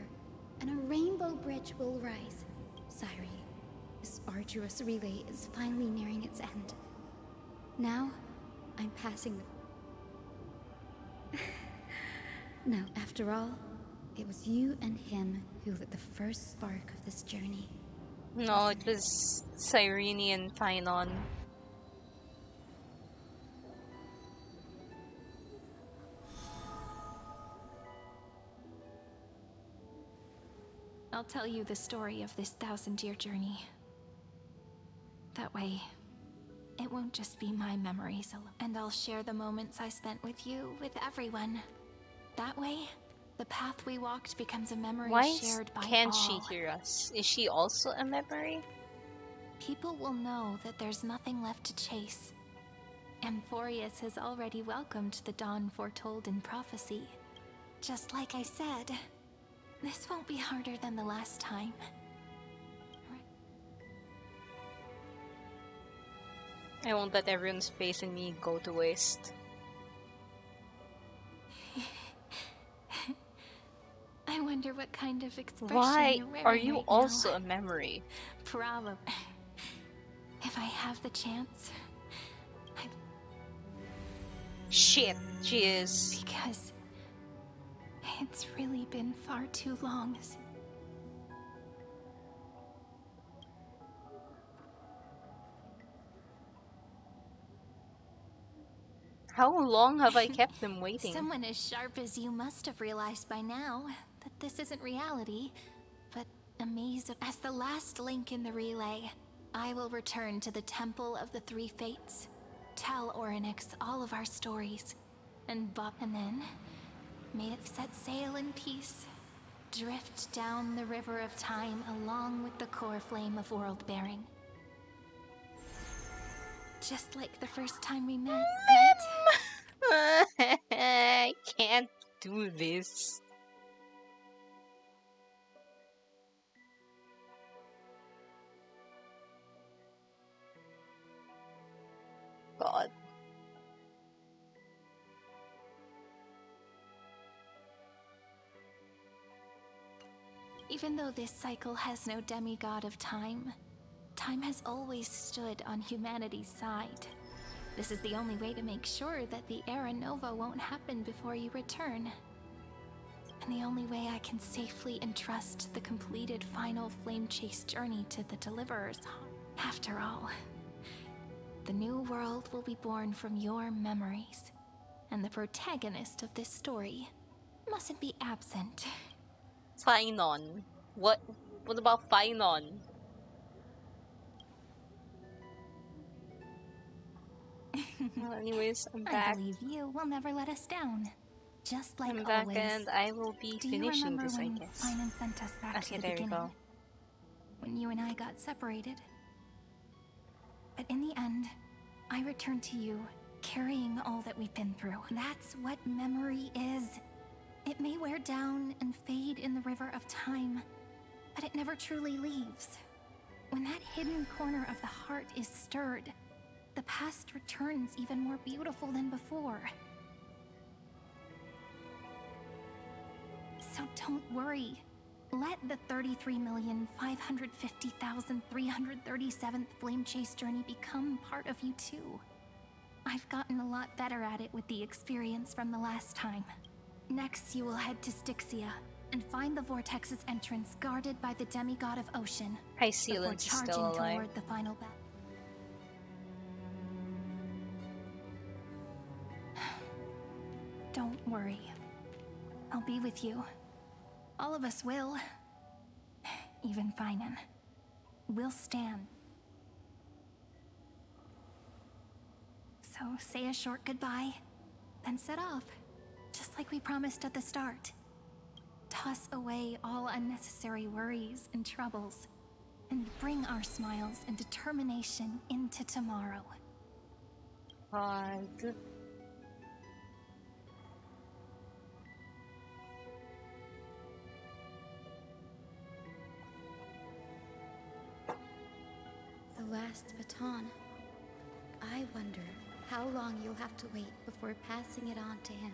and a rainbow bridge will rise. Syri, this arduous relay is finally nearing its end. Now, I'm passing the... Now, after all, it was you and him who lit the first spark of this journey. No, it was Cyrene and Phynon. I'll tell you the story of this 1,000-year journey. That way, it won't just be my memories alone. And I'll share the moments I spent with you, with everyone. That way, the path we walked becomes a memory Why shared by can't all. she hear us? Is she also a memory? People will know that there's nothing left to chase. Amphoreus has already welcomed the dawn foretold in prophecy. Just like I said, this won't be harder than the last time. I won't let everyone's faith in me go to waste. I wonder what kind of expression Why you're wearing are you right also now. a memory? Probably. If I have the chance. Shit, she is. Because it's really been far too long since... How long have I kept them waiting? Someone as sharp as you must have realized by now that this isn't reality, but a maze of... As the last link in the relay, I will return to the Temple of the Three Fates, tell Orynyx all of our stories, and then may it set sail in peace, drift down the river of time along with the core flame of world-bearing. Just like the first time we met, right? I can't do this. God. Even though this cycle has no demigod of time, time has always stood on humanity's side. This is the only way to make sure that the Era Nova won't happen before you return. And the only way I can safely entrust the completed final flame chase journey to the Deliverer's heart. After all, the new world will be born from your memories, and the protagonist of this story mustn't be absent. Phynon. What about Phynon? Well, anyways, I'm back. I believe you will never let us down. Just like I'm back always. and I will be Do you finishing remember this, I when guess. Finan sent us back to Okay, the there we beginning? go. When you and I got separated. But in the end, I returned to you, carrying all that we've been through. That's what memory is. It may wear down and fade in the river of time, but it never truly leaves. When that hidden corner of the heart is stirred, the past returns even more beautiful than before. So don't worry. Let the 33,550,337th Flame Chase journey become part of you too. I've gotten a lot better at it with the experience from the last time. Next, you will head to Styxia and find the Vortex's entrance guarded by the demigod of ocean. Hysilens is still alive. Toward the final battle. Don't worry. I'll be with you. All of us will. Even Finan. We'll stand. So say a short goodbye, then set off, just like we promised at the start. Toss away all unnecessary worries and troubles, and bring our smiles and determination into tomorrow. God. The last baton. I wonder how long you'll have to wait before passing it on to him.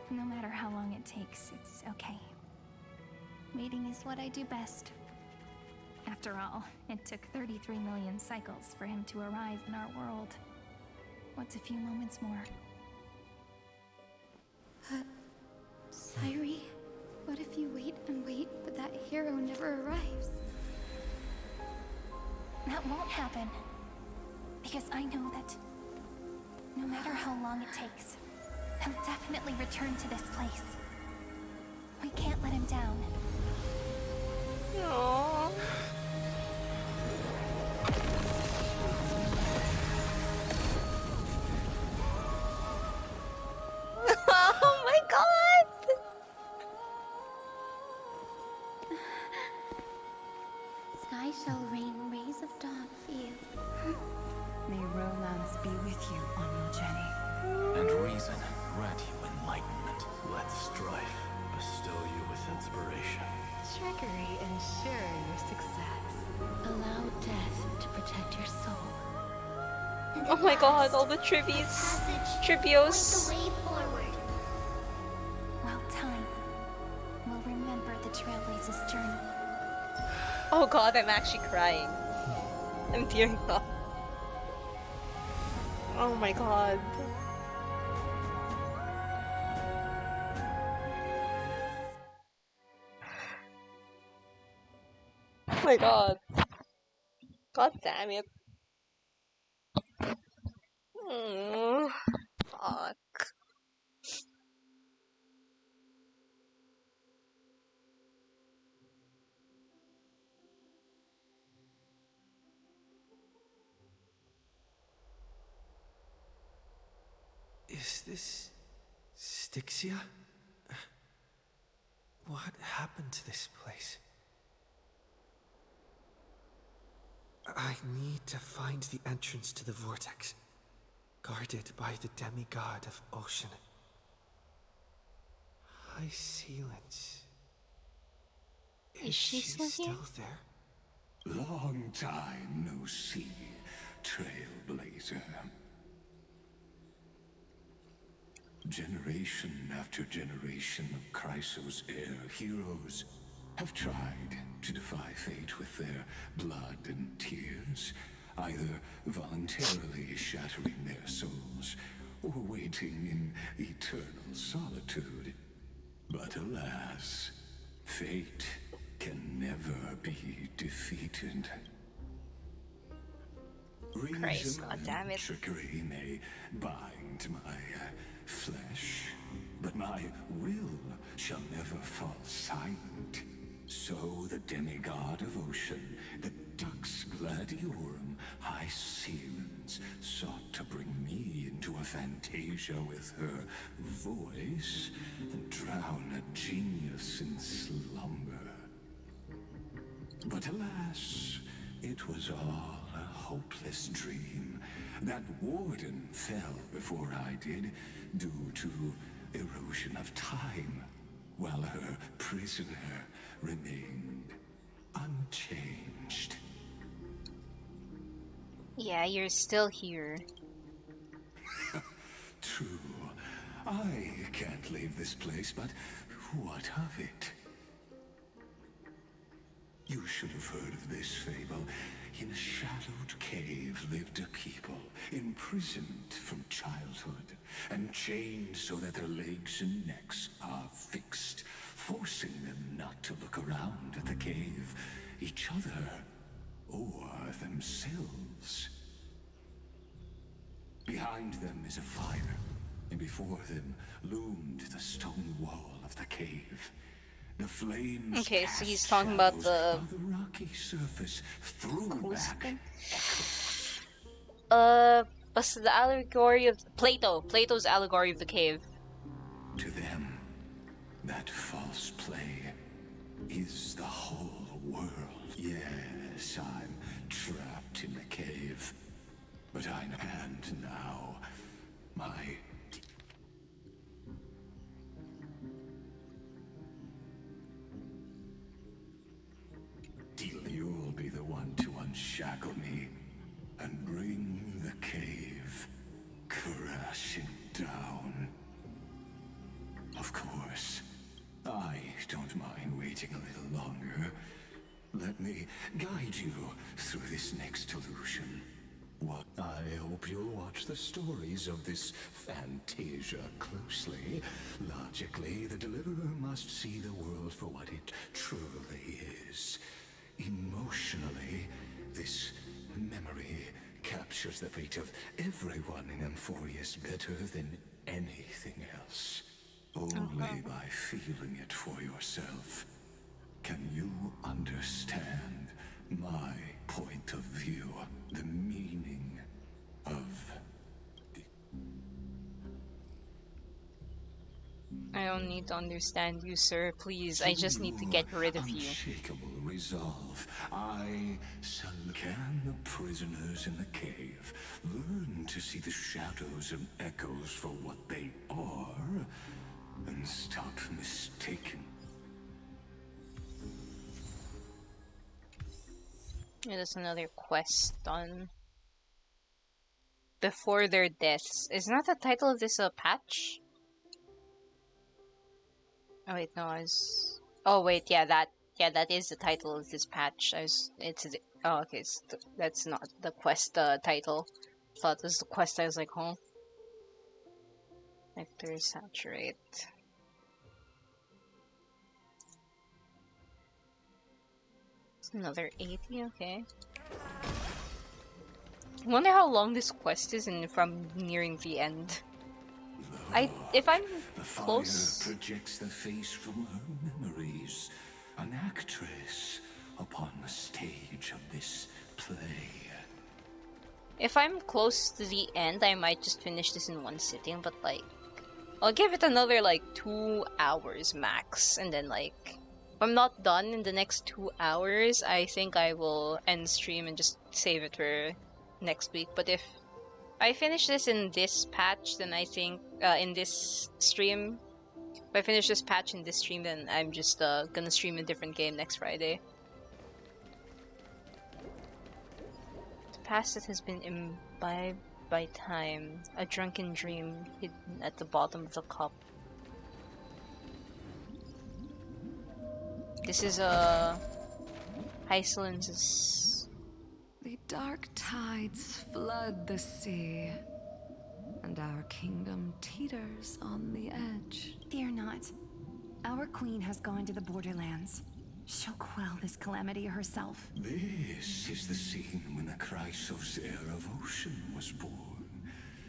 No matter how long it takes, it's okay. Waiting is what I do best. After all, it took 33 million cycles for him to arrive in our world. What's a few moments more? But, Sairi, what if you wait and wait, but that hero never arrives? That won't happen. Because I know that no matter how long it takes, he'll definitely return to this place. We can't let him down. Aww. Oh my god! Sky shall rain rays of dawn for you. May romance be with you on your journey. And reason grant you enlightenment. Let strife bestow you with inspiration. Trickery ensure your success. Allow death to protect your soul. Oh my god, all the trivios. Trivios. The way forward. Well, time will remember the Trailblazer's journey. Oh god, I'm actually crying. I'm tearing up. Oh my god. Oh my god. God damn it. Fuck. Is this Styxia? What happened to this place? I need to find the entrance to the vortex, guarded by the demigod of ocean. Hysilens. Is she still there? Long time no see, Trailblazer. Generation after generation of Chrysos heir heroes have tried to defy fate with their blood and tears, either voluntarily shattering their souls or waiting in eternal solitude. But alas, fate can never be defeated. Christ, God damn it. Trickery may bind my flesh, but my will shall never fall silent. So the demigod of ocean, the Dux Gladiorum, Hysilens, sought to bring me into a fantasia with her voice and drown a genius in slumber. But alas, it was all a hopeless dream. That warden fell before I did, due to erosion of time, while her prisoner remained unchanged. Yeah, you're still here. True. I can't leave this place, but what of it? You should have heard of this fable. In a shadowed cave lived a people, imprisoned from childhood, and chained so that their legs and necks are fixed, forcing them not to look around at the cave, each other, or themselves. Behind them is a fire, and before them loomed the stone wall of the cave. The flames okay, so he's talking about the rocky surface threw back. what's the allegory of Plato's allegory of the cave. To them, that false play is the whole world. Yes, I'm trapped in the cave, but I and now my you'll be the one to unshackle me and bring the cave crashing down. Of course, I don't mind waiting a little longer. Let me guide you through this next illusion. What I hope you'll watch the stories of this Fantasia closely. Logically, the Deliverer must see the world for what it truly is. Emotionally, this memory captures the fate of everyone in Amphoreus better than anything else. Only by feeling it for yourself can you understand my point of view, the meaning of I don't need to understand you, sir. Please, I just need to get rid of you. Unshakable resolve. Can the prisoners in the cave learn to see the shadows and echoes for what they are, and stop mistaking? Yeah, there's another quest on before their deaths. Is not the title of this a patch? Oh wait, no, oh wait, yeah, that is the title of this patch. Oh, okay, so that's not the quest title. Thought this was the quest. I was like, huh? Nectar saturate. It's another 80. Okay. I wonder how long this quest is and if I'm nearing the end. If I'm close. The fire projects the face from her memories. An actress upon the stage of this play. If I'm close to the end, I might just finish this in one sitting, but like, I'll give it another like 2 hours max, and then like, if I'm not done in the next 2 hours, I think I will end stream and just save it for next week. But if I finish this in this patch, then I think in this stream, if I finish this patch in this stream, then I'm just gonna stream a different game next Friday. The past that has been imbibed by time, a drunken dream hidden at the bottom of the cup. This is Hysilens'. The dark tides flood the sea, and our kingdom teeters on the edge. Fear not. Our queen has gone to the borderlands. She'll quell this calamity herself. This is the scene when the Chrysos heir of ocean was born.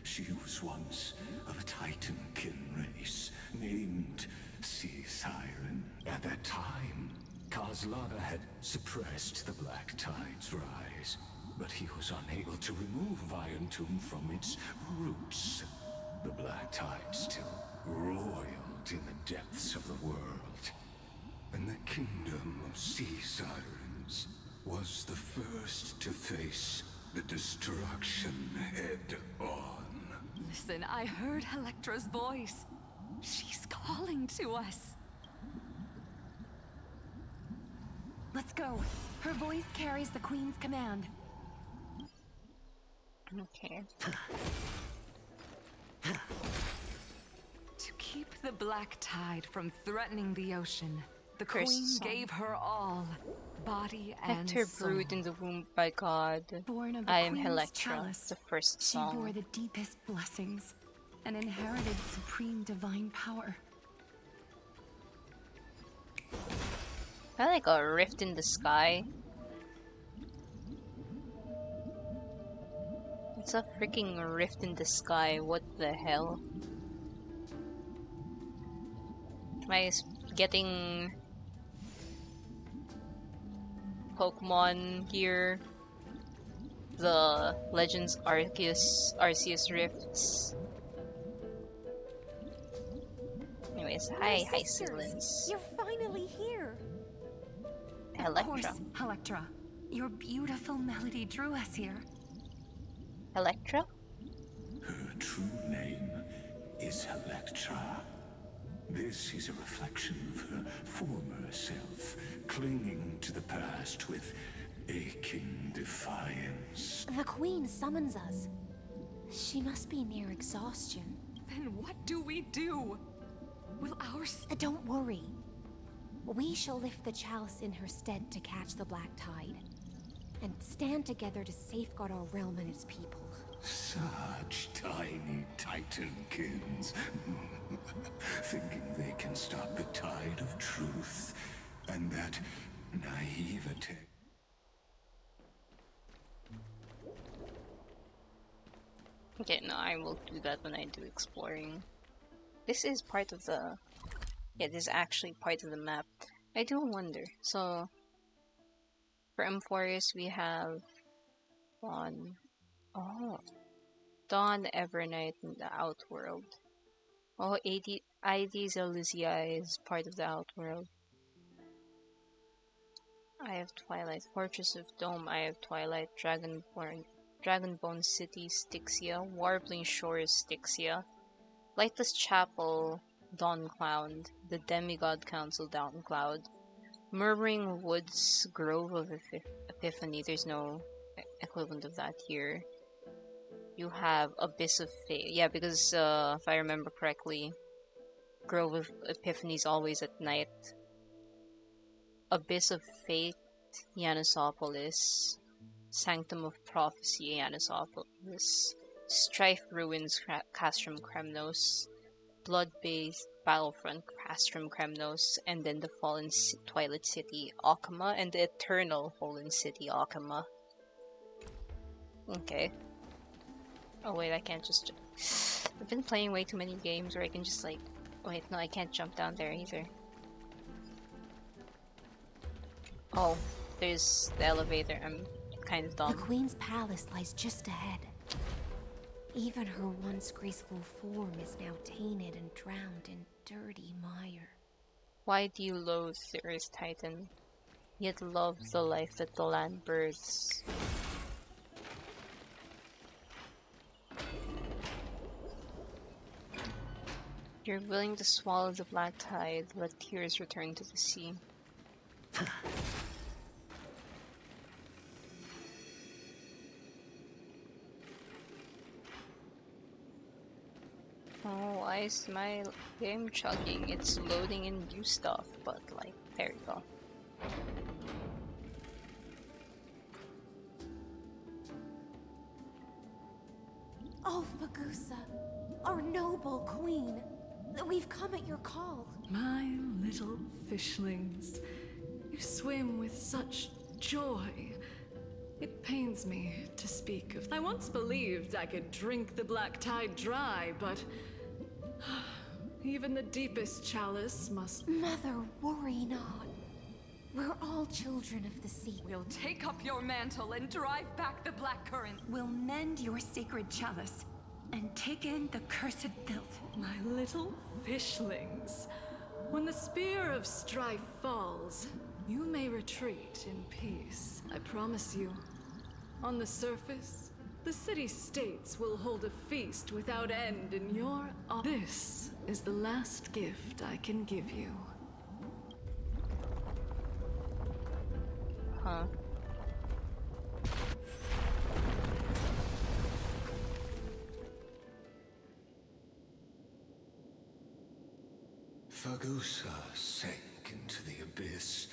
She was once of a Titan-kin race named Sea Siren. At that time, Kozlana had suppressed the Black Tide's rise, but he was unable to remove Iron Tomb from its roots. The Black Tide still roiled in the depths of the world, and the kingdom of Sea Sirens was the first to face the destruction head-on. Listen, I heard Electra's voice. She's calling to us. Let's go. Her voice carries the queen's command. Okay. To keep the black tide from threatening the ocean, the Cursed queen song. gave her all, body and Hector soul. brewed in the womb by God. Born of the I am Queen's Electra, chalice, the first she bore song. the deepest blessings and inherited supreme divine power. I like a rift in the sky. It's a freaking rift in the sky. What the hell? Am I getting Pokemon here? The Legends Arceus Rifts. Anyways, hi, Hysilens. You're finally here. Electra. Of course, Electra. Your beautiful melody drew us here. Electra? Her true name is Electra. This is a reflection of her former self, clinging to the past with aching defiance. The Queen summons us. She must be near exhaustion. Then what do we do? Will ours... Don't worry. We shall lift the chalice in her stead to catch the black tide, and stand together to safeguard our realm and its people. Such tiny titankins, thinking they can stop the tide of truth, and that naivete. Okay, no, I will do that when I do exploring. This is part of the... Yeah, this is actually part of the map. I do wonder. So, for Amphoreus, we have one... Oh. Dawn, Evernight, and the Outworld. Oh, Aedes Elysia is part of the Outworld. I have Twilight, Fortress of Dome, I have Twilight, Dragonbone City, Styxia, Warbling Shores, Styxia, Lightless Chapel, Dawncloud, the Demigod Council, Dawncloud, Murmuring Woods, Grove of Epiphany, there's no equivalent of that here. You have Abyss of Fate, yeah, because if I remember correctly, Grove of Epiphany is always at night. Abyss of Fate, Yanosopolis, Sanctum of Prophecy, Yanosopolis, Strife Ruins, Castrum Kremnos, Blood-Based Battlefront, Castrum Kremnos, and then the Fallen Twilight City, Okama, and the Eternal Fallen City, Okama. Okay. Oh wait, I can't just... I've been playing way too many games where I can just like... Wait, no, I can't jump down there either. Oh, there's the elevator. I'm kind of dumb. The Queen's palace lies just ahead. Even her once graceful form is now tainted and drowned in dirty mire. Why do you loathe the Earth Titan, yet love the life that the land births? You're willing to swallow the black tide, let tears return to the sea. Oh, why is my game chugging? It's loading in new stuff, but like, there you go. Oh, Fagusa, our noble queen. We've come at your call. My little fishlings, you swim with such joy. It pains me to speak of. I once believed I could drink the black tide dry, but even the deepest chalice must... Mother, worry not. We're all children of the sea. We'll take up your mantle and drive back the black current. We'll mend your sacred chalice and take in the cursed filth. My little fishlings, when the spear of strife falls, you may retreat in peace. I promise you. On the surface, the city-states will hold a feast without end in your honor. This is the last gift I can give you. Huh. Fagusa sank into the abyss.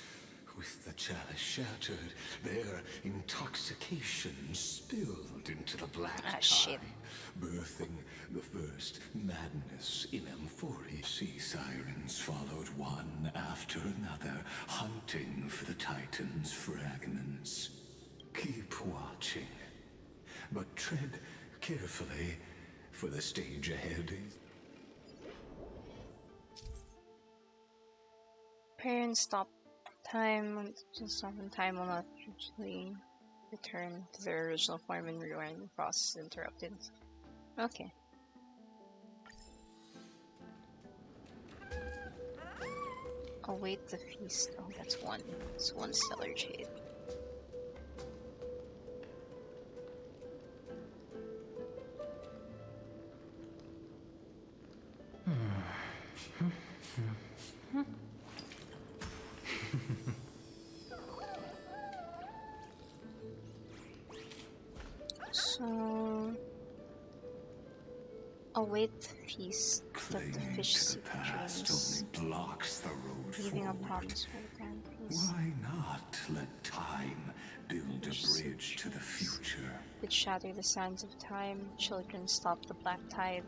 With the chalice shattered, their intoxication spilled into the black tide, birthing the first madness in Amphoreus. Sea sirens followed one after another, hunting for the Titan's fragments. Keep watching, but tread carefully, for the stage ahead is... Parents stop time, just stop in time will not usually return to their original form and rewind the process interrupted. Okay. Await the feast. Oh, that's one. It's one stellar jade. So, await the feast that the fish seek dreams, blocks the road leaving a forward. promise for the grand feast. Why not let time build a bridge to the future? Which shatter the sands of time, children stop the black tide.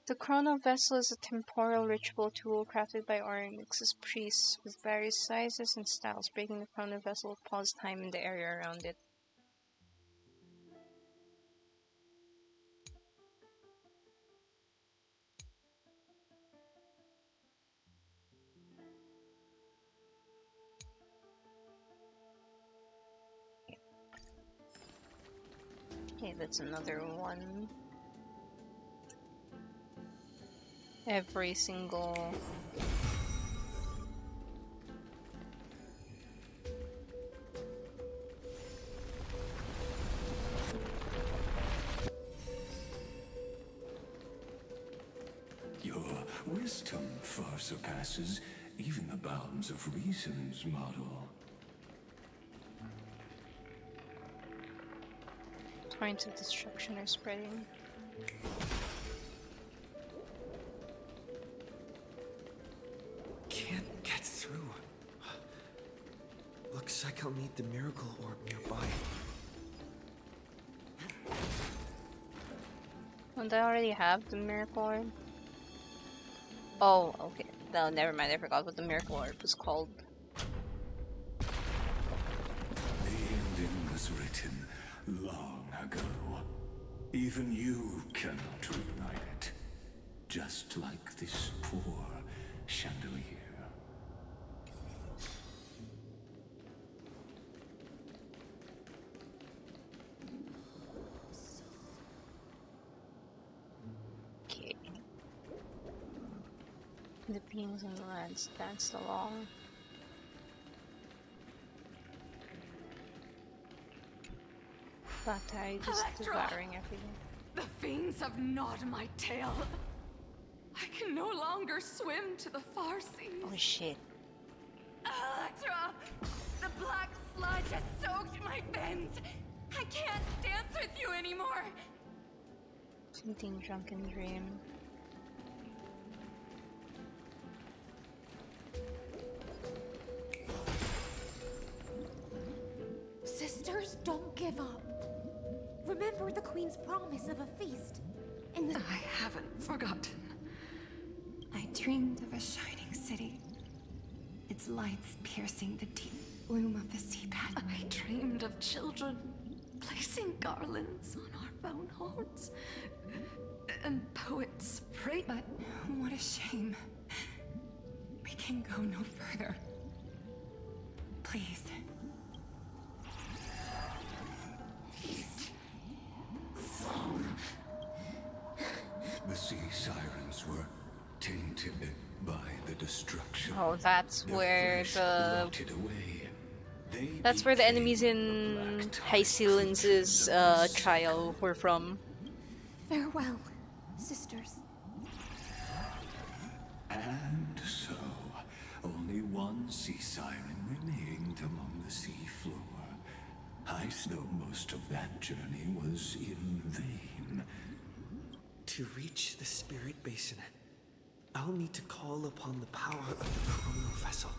The chrono vessel is a temporal ritual tool crafted by Oryx's priests with various sizes and styles. Breaking the chrono vessel will pause time in the area around it. Okay, that's another one. Every single Your wisdom far surpasses even the bounds of reason's model. torrents of destruction are spreading. Can't get through. Looks like I'll need the miracle orb nearby. Don't I already have the miracle orb? Oh, okay. No, never mind. I forgot what the miracle orb was called. The ending was written long ago. Even you cannot rewrite it. Just like this poor chandelier. Okay. The beings on the lands danced along. Black tide is devouring everything. The fiends have gnawed my tail. I can no longer swim to the far seas. Oh shit. Electra! The black sludge has soaked my veins. I can't dance with you anymore. Fleeting drunken dream. Sisters, don't give up. Remember the Queen's promise of a feast. In the... I haven't forgotten. I dreamed of a shining city. Its lights piercing the deep gloom of the seabed. I dreamed of children placing garlands on our bone horns. And poets prayed. But what a shame. We can go no further. Please. The sea sirens were tainted by the destruction. Oh, that's Their where flesh the rotted away. That's where the enemies in Hysilens' trial were from. Farewell, sisters. And so, only one sea siren remained among the sea floor. I know most of that journey was in vain. To reach the spirit basin, I'll need to call upon the power of the chrono vessel.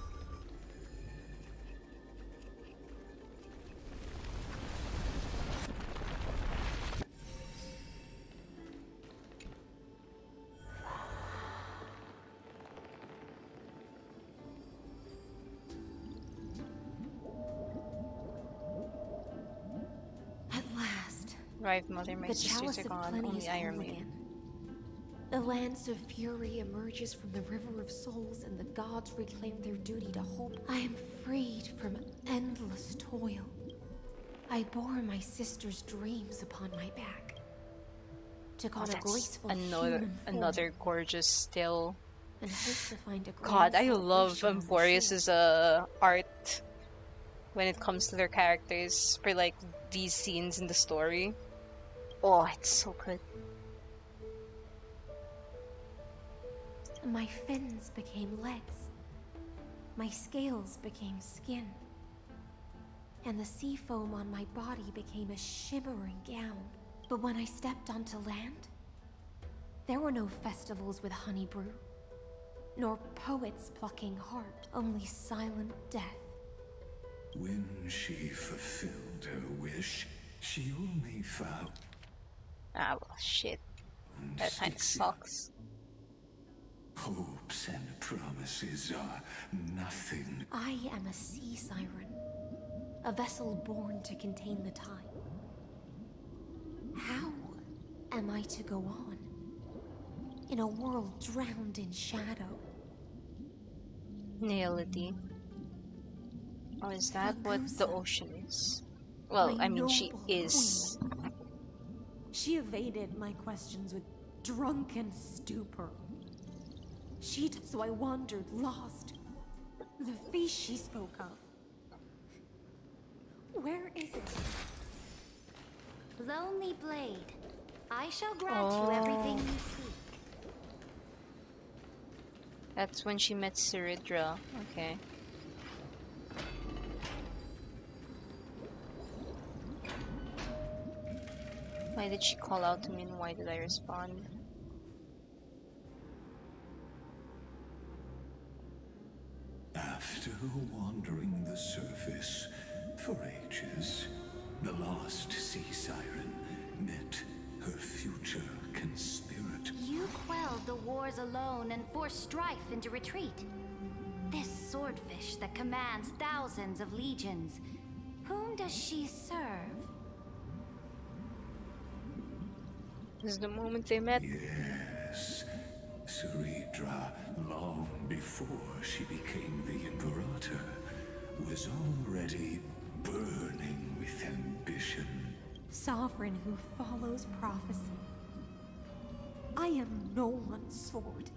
At last, Right, mother, my the sisters chalice are of gone. plenty Only is I whole remain. again. The lance of fury emerges from the river of souls, and the gods reclaim their duty to hope. I am freed from endless toil. I bore my sister's dreams upon my back. Took on a graceful human form, another gorgeous still. and hope to find a God, grand I love celebration on the Amphoreus' art when it comes to their characters for like these scenes in the story. Oh, it's so good. My fins became legs. My scales became skin. And the sea foam on my body became a shimmering gown. But when I stepped onto land, there were no festivals with honey brew, nor poets plucking harp, only silent death. When she fulfilled her wish, she only found... Ah, well, shit. That kinda sucks. Hopes and promises are nothing. I am a sea siren, a vessel born to contain the tide. How am I to go on in a world drowned in shadow? Naility. Oh, is that what the ocean is? Well, My I mean, she noble is. queen. She evaded my questions with drunken stupor. So I wandered, lost. The feast she spoke of. Where is it? Lonely Blade, I shall grant you everything you seek. That's when she met Ciridra. Okay. Why did she call out to me and why did I respond? After wandering the surface for ages, the lost sea siren met her future conspirator. You quelled the wars alone and forced strife into retreat. This swordfish that commands thousands of legions, whom does she serve? This is the moment they met. Yes, Ciridra, long before she became the Imperator, was already burning with ambition. Sovereign who follows prophecy. I am no one's sword.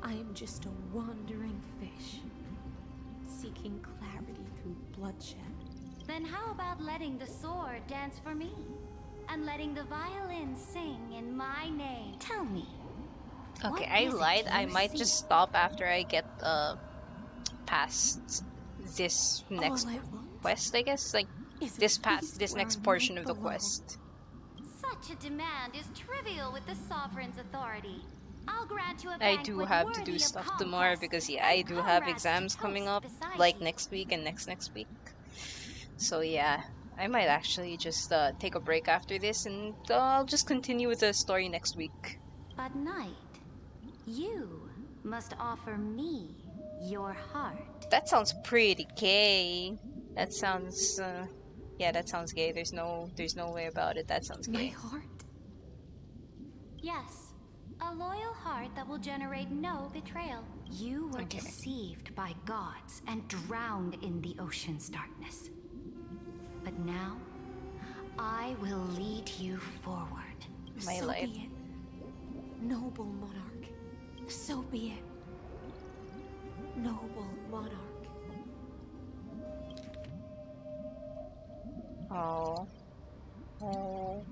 I am just a wandering fish, seeking clarity through bloodshed. Then how about letting the sword dance for me? And letting the violin sing in my name? Tell me. Okay, what I is it lied. I you might see? just stop after I get past this next All I want quest, I guess. Like is a this feast this where next I portion might of the belong. quest. Such a demand is trivial with the Sovereign's authority. I'll grant you a I do banquet have to worthy do of stuff tomorrow conquest because yeah, and I do have comrades exams to coming toast up beside like you. next week and next week. So yeah, I might actually just take a break after this and I'll just continue with the story next week. But Knight, you must offer me your heart. That sounds pretty gay. That sounds yeah, that sounds gay. There's no way about it. That sounds My gay. heart? Yes, a loyal heart that will generate no betrayal. You were deceived by gods and drowned in the ocean's darkness. But now, I will lead you forward. My So life. be it. Noble monarch. So be it. Noble monarch. Oh. Oh.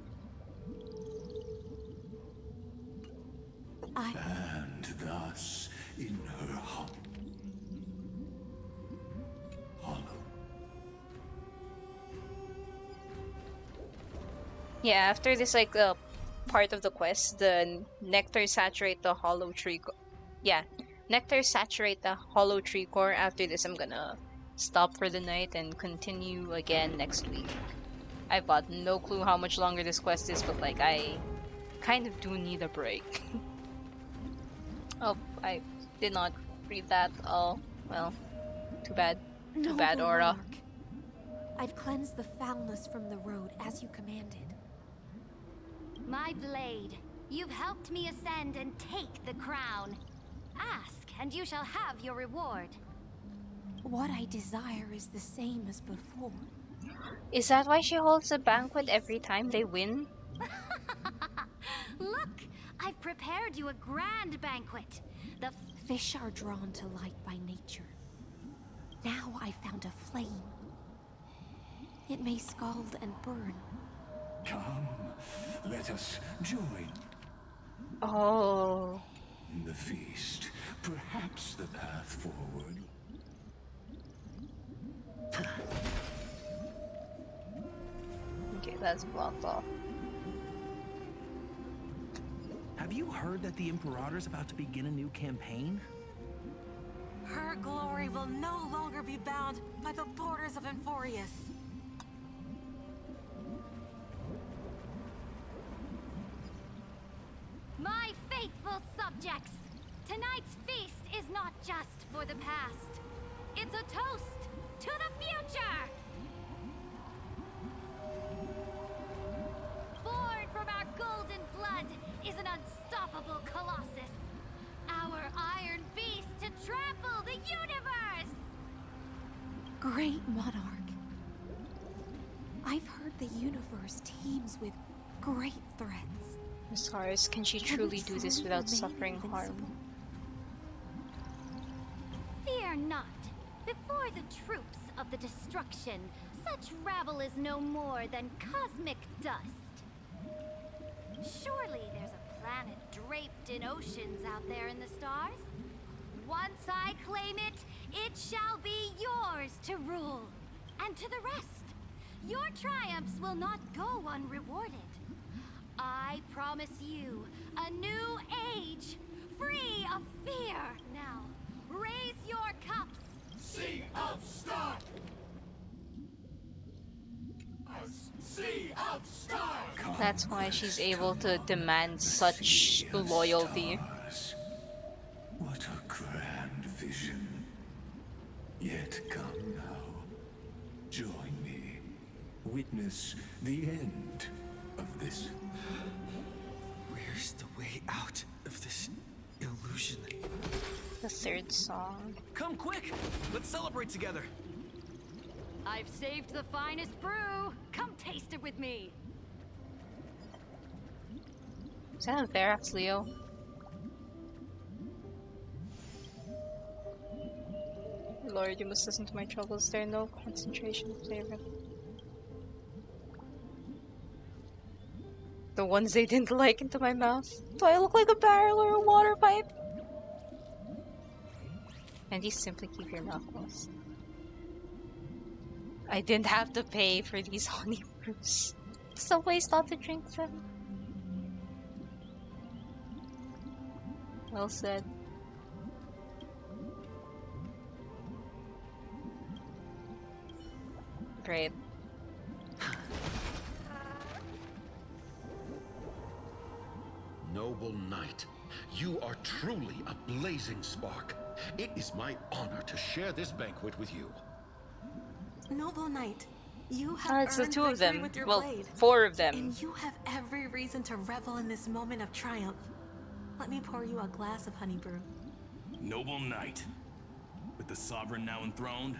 And thus, in her hollow. Yeah, after this, like, part of the quest, the nectar saturate the hollow tree. Yeah, nectar saturate the hollow tree core. After this, I'm gonna stop for the night and continue again next week. I've got no clue how much longer this quest is, but like, I kind of do need a break. Oh, I did not read that. Oh, well, too bad. Too bad, Noble Aura. monarch, I've cleansed the foulness from the road as you commanded. My blade, you've helped me ascend and take the crown. Ask, and you shall have your reward. What I desire is the same as before. Is that why she holds a banquet every time they win? Look, I've prepared you a grand banquet. The fish are drawn to light by nature. Now I found a flame. It may scald and burn. Come, let us join. Oh. The feast, perhaps the path forward. Okay, that's blocked off. Have you heard that the Imperator's about to begin a new campaign? Her glory will no longer be bound by the borders of Amphoreus. My faithful subjects, tonight's feast is not just for the past. It's a toast to the future! Born from our golden blood is an unstoppable colossus. Our iron beast to trample the universe! Great monarch. I've heard the universe teems with great threats. Stars, can she truly do this without suffering harm? Fear not. Before the troops of the destruction, such rabble is no more than cosmic dust. Surely there's a planet draped in oceans out there in the stars. Once I claim it, it shall be yours to rule. And to the rest, your triumphs will not go unrewarded. I promise you a new age, free of fear. Now, raise your cups. Sea of Stars! Sea of Stars! That's why she's able to demand such loyalty. What a grand vision. Yet come now. Join me. Witness the end of this. Where's the way out of this illusion? The third song. Come quick! Let's celebrate together! I've saved the finest brew. Come taste it with me. Is that a Verax Leo? Lord, you must listen to my troubles. There are no concentration of flavor. The ones they didn't like into my mouth. Do I look like a barrel or a water pipe? And you simply keep your mouth closed. I didn't have to pay for these honey brews. Subway's not to drink them. Well said. Great. Noble knight, you are truly a blazing spark. It is my honor to share this banquet with you. Noble knight, you have It's the earned two of victory them. with your Well, blade. 4 of them. And you have every reason to revel in this moment of triumph. Let me pour you a glass of honey brew. Noble knight, with the sovereign now enthroned,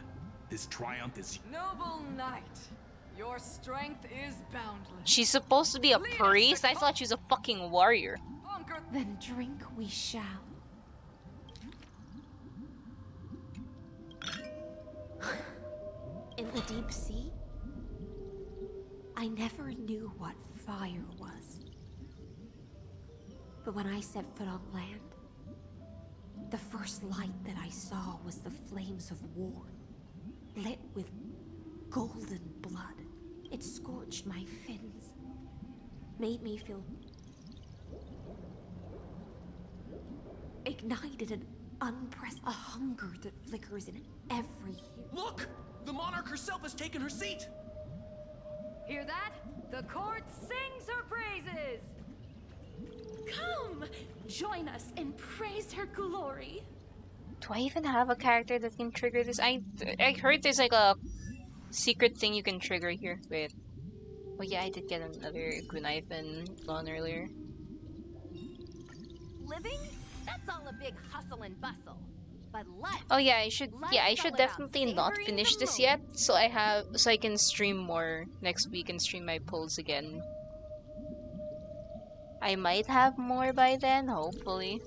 this triumph is... Noble knight, your strength is boundless. She's supposed to be a priest? I thought she was a fucking warrior. Then drink we shall. In the deep sea? I never knew what fire was. But when I set foot on land, the first light that I saw was the flames of war, lit with golden blood. It scorched my fins, made me feel ignited an a hunger that flickers in every hue. Look! The monarch herself has taken her seat! Hear that? The court sings her praises! Come! Join us and praise her glory! Do I even have a character that can trigger this? I heard there's like a secret thing you can trigger here. Wait. Oh yeah, I did get another knife and lawn earlier. Living? That's all a big hustle and bustle. But life. Oh yeah, I should definitely not finish this yet, so I can stream more next week and stream my polls again. I might have more by then, hopefully.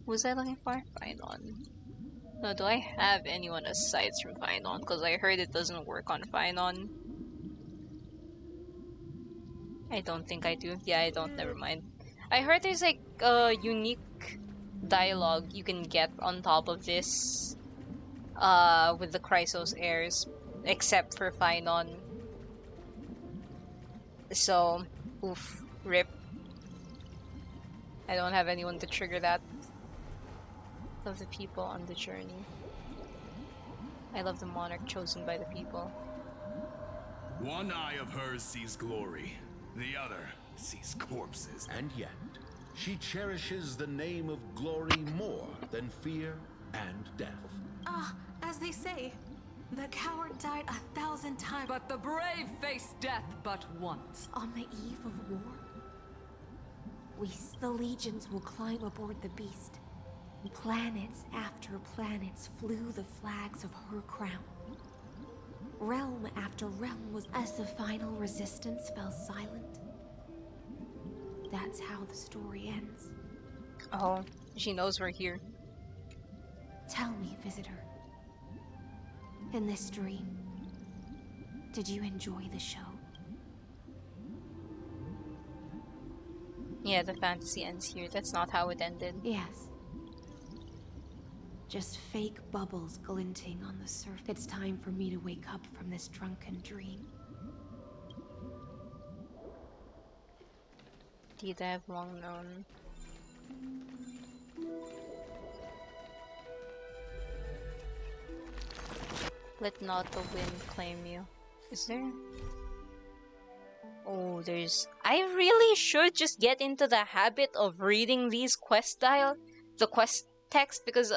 Was I looking for? Finon. No, do I have anyone aside from Finon? Because I heard it doesn't work on Finon. I don't think I do. Yeah, I don't. Never mind. I heard there's like a unique dialogue you can get on top of this with the Chrysos heirs, except for Finon. So, oof, rip. I don't have anyone to trigger that. Love the people on the journey. I love the monarch chosen by the people. One eye of hers sees glory, the other sees corpses. And yet, she cherishes the name of glory more than fear and death. As they say, the coward died 1,000 times. But the brave face death but once. On the eve of war, the legions will climb aboard the beast. Planets after planets flew the flags of her crown. Realm after realm was as the final resistance fell silent. That's how the story ends. Oh, she knows we're here. Tell me, visitor. In this dream, did you enjoy the show? Yeah, the fantasy ends here. That's not how it ended. Yes. Just fake bubbles glinting on the surface. It's time for me to wake up from this drunken dream. Indeed, I have long known. Let not the wind claim you. Is there? Oh, there's... I really should just get into the habit of reading these quest text, because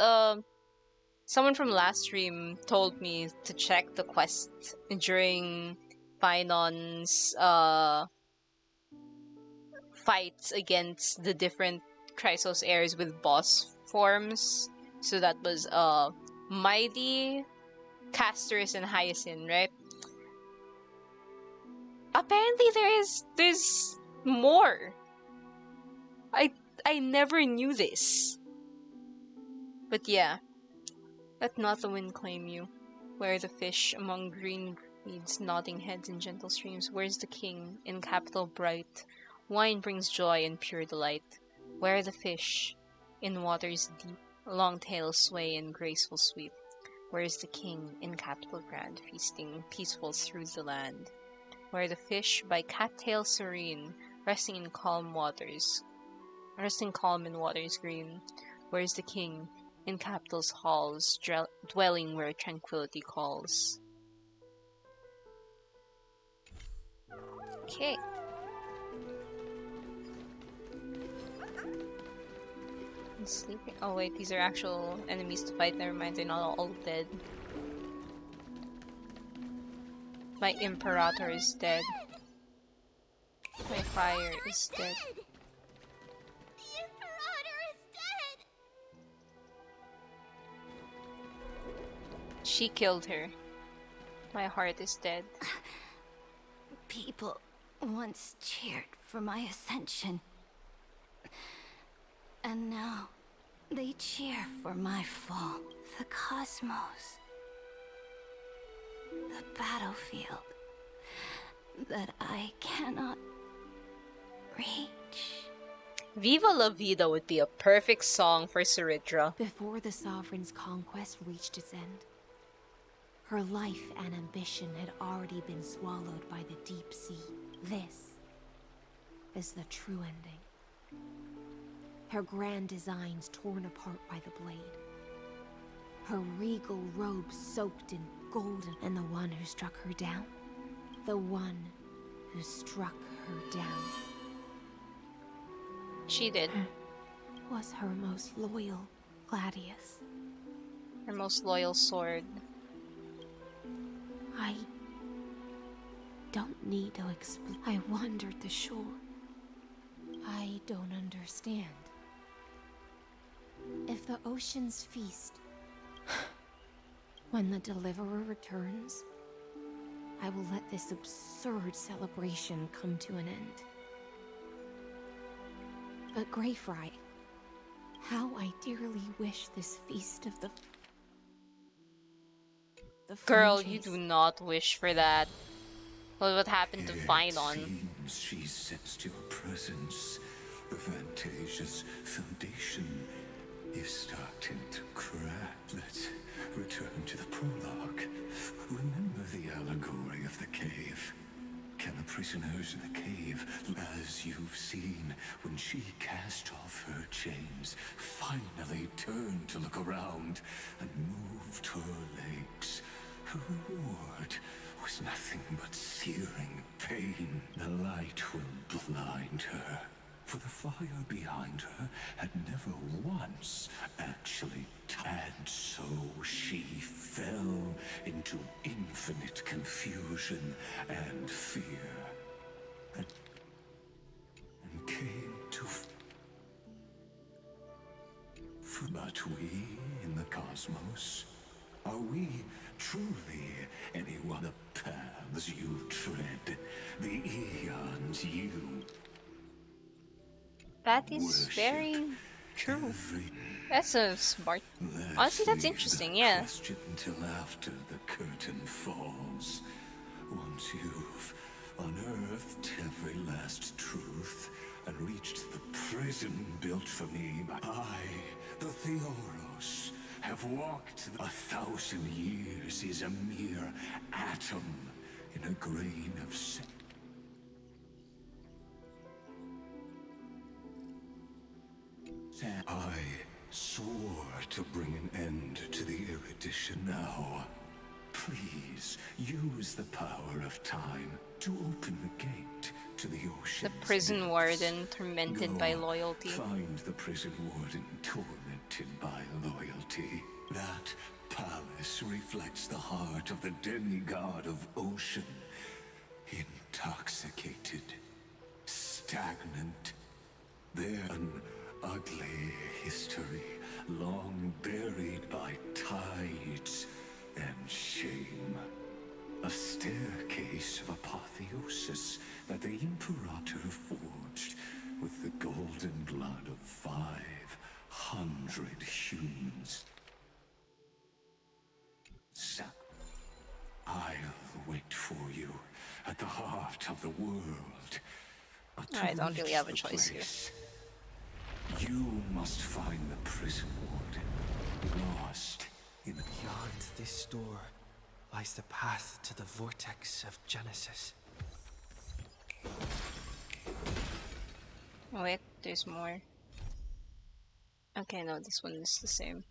someone from last stream told me to check the quest during Finon's fights against the different Chrysos heirs with boss forms. So that was Mighty, Castorus, and Hysilens, right? Apparently there's more. I never knew this. But yeah. Let not the wind claim you. Where are the fish among green reeds, nodding heads in gentle streams? Where's the king in capital bright? Wine brings joy and pure delight. Where are the fish in waters deep? Long tails sway in graceful sweep. Where is the king in capital grand, feasting peaceful through the land? Where are the fish by cattail serene, resting calm in waters green? Where is the king in capital's halls, dwelling where tranquility calls? Okay. I'm sleeping. Oh wait, these are actual enemies to fight. Never mind, they're not all dead. My Imperator is dead. My fire is dead. The Imperator is dead! She killed her. My heart is dead. People once cheered for my ascension. And now, they cheer for my fall. The cosmos the battlefield that I cannot reach. Viva La Vida would be a perfect song for Saridra. Before the Sovereign's conquest reached its end, her life and ambition had already been swallowed by the deep sea. This is the true ending. Her grand designs torn apart by the blade. Her regal robes soaked in golden. And the one who struck her down? The one who struck her down. She did. Was her most loyal gladius. Her most loyal sword. I don't need to explain. I wandered the shore. I don't understand. If the oceans feast, when the Deliverer returns, I will let this absurd celebration come to an end. But Greyfry, how I dearly wish this feast of the Girl, you do not wish for that. Look what happened to Phynon. Seems she sensed your presence. The Fantasia's foundation is starting to crack. Let's return to the prologue. Remember the allegory of the cave? Can the prisoners in the cave, as you've seen when she cast off her chains, finally turned to look around and moved her legs? Her reward was nothing but searing pain. The light will blind her, for the fire behind her had never once actually and so she fell into infinite confusion and fear, and came to but we in the cosmos, are we truly anyone? The paths you tread, the eons you That is very true. That's a smart. Honestly, that's interesting, yeah. Question till after the curtain falls. Once you've unearthed every last truth and reached the prison built for me by the Theoros, have walked 1,000 years is a mere atom in a grain of sand. I swore to bring an end to the erudition now. Please use the power of time to open the gate to the ocean. The prison warden tormented by loyalty. Find the prison warden tormented by loyalty. That palace reflects the heart of the demigod of ocean. Intoxicated, stagnant. There an ugly history, long buried by tides and shame. A staircase of apotheosis that the Imperator forged with the golden blood of 500 humans. I'll wait for you at the heart of the world. I don't really have a choice here. You must find the prison warden, lost in the... Beyond this door lies the path to the vortex of Genesis. Oh, wait, there's more. Okay, no, this one is the same.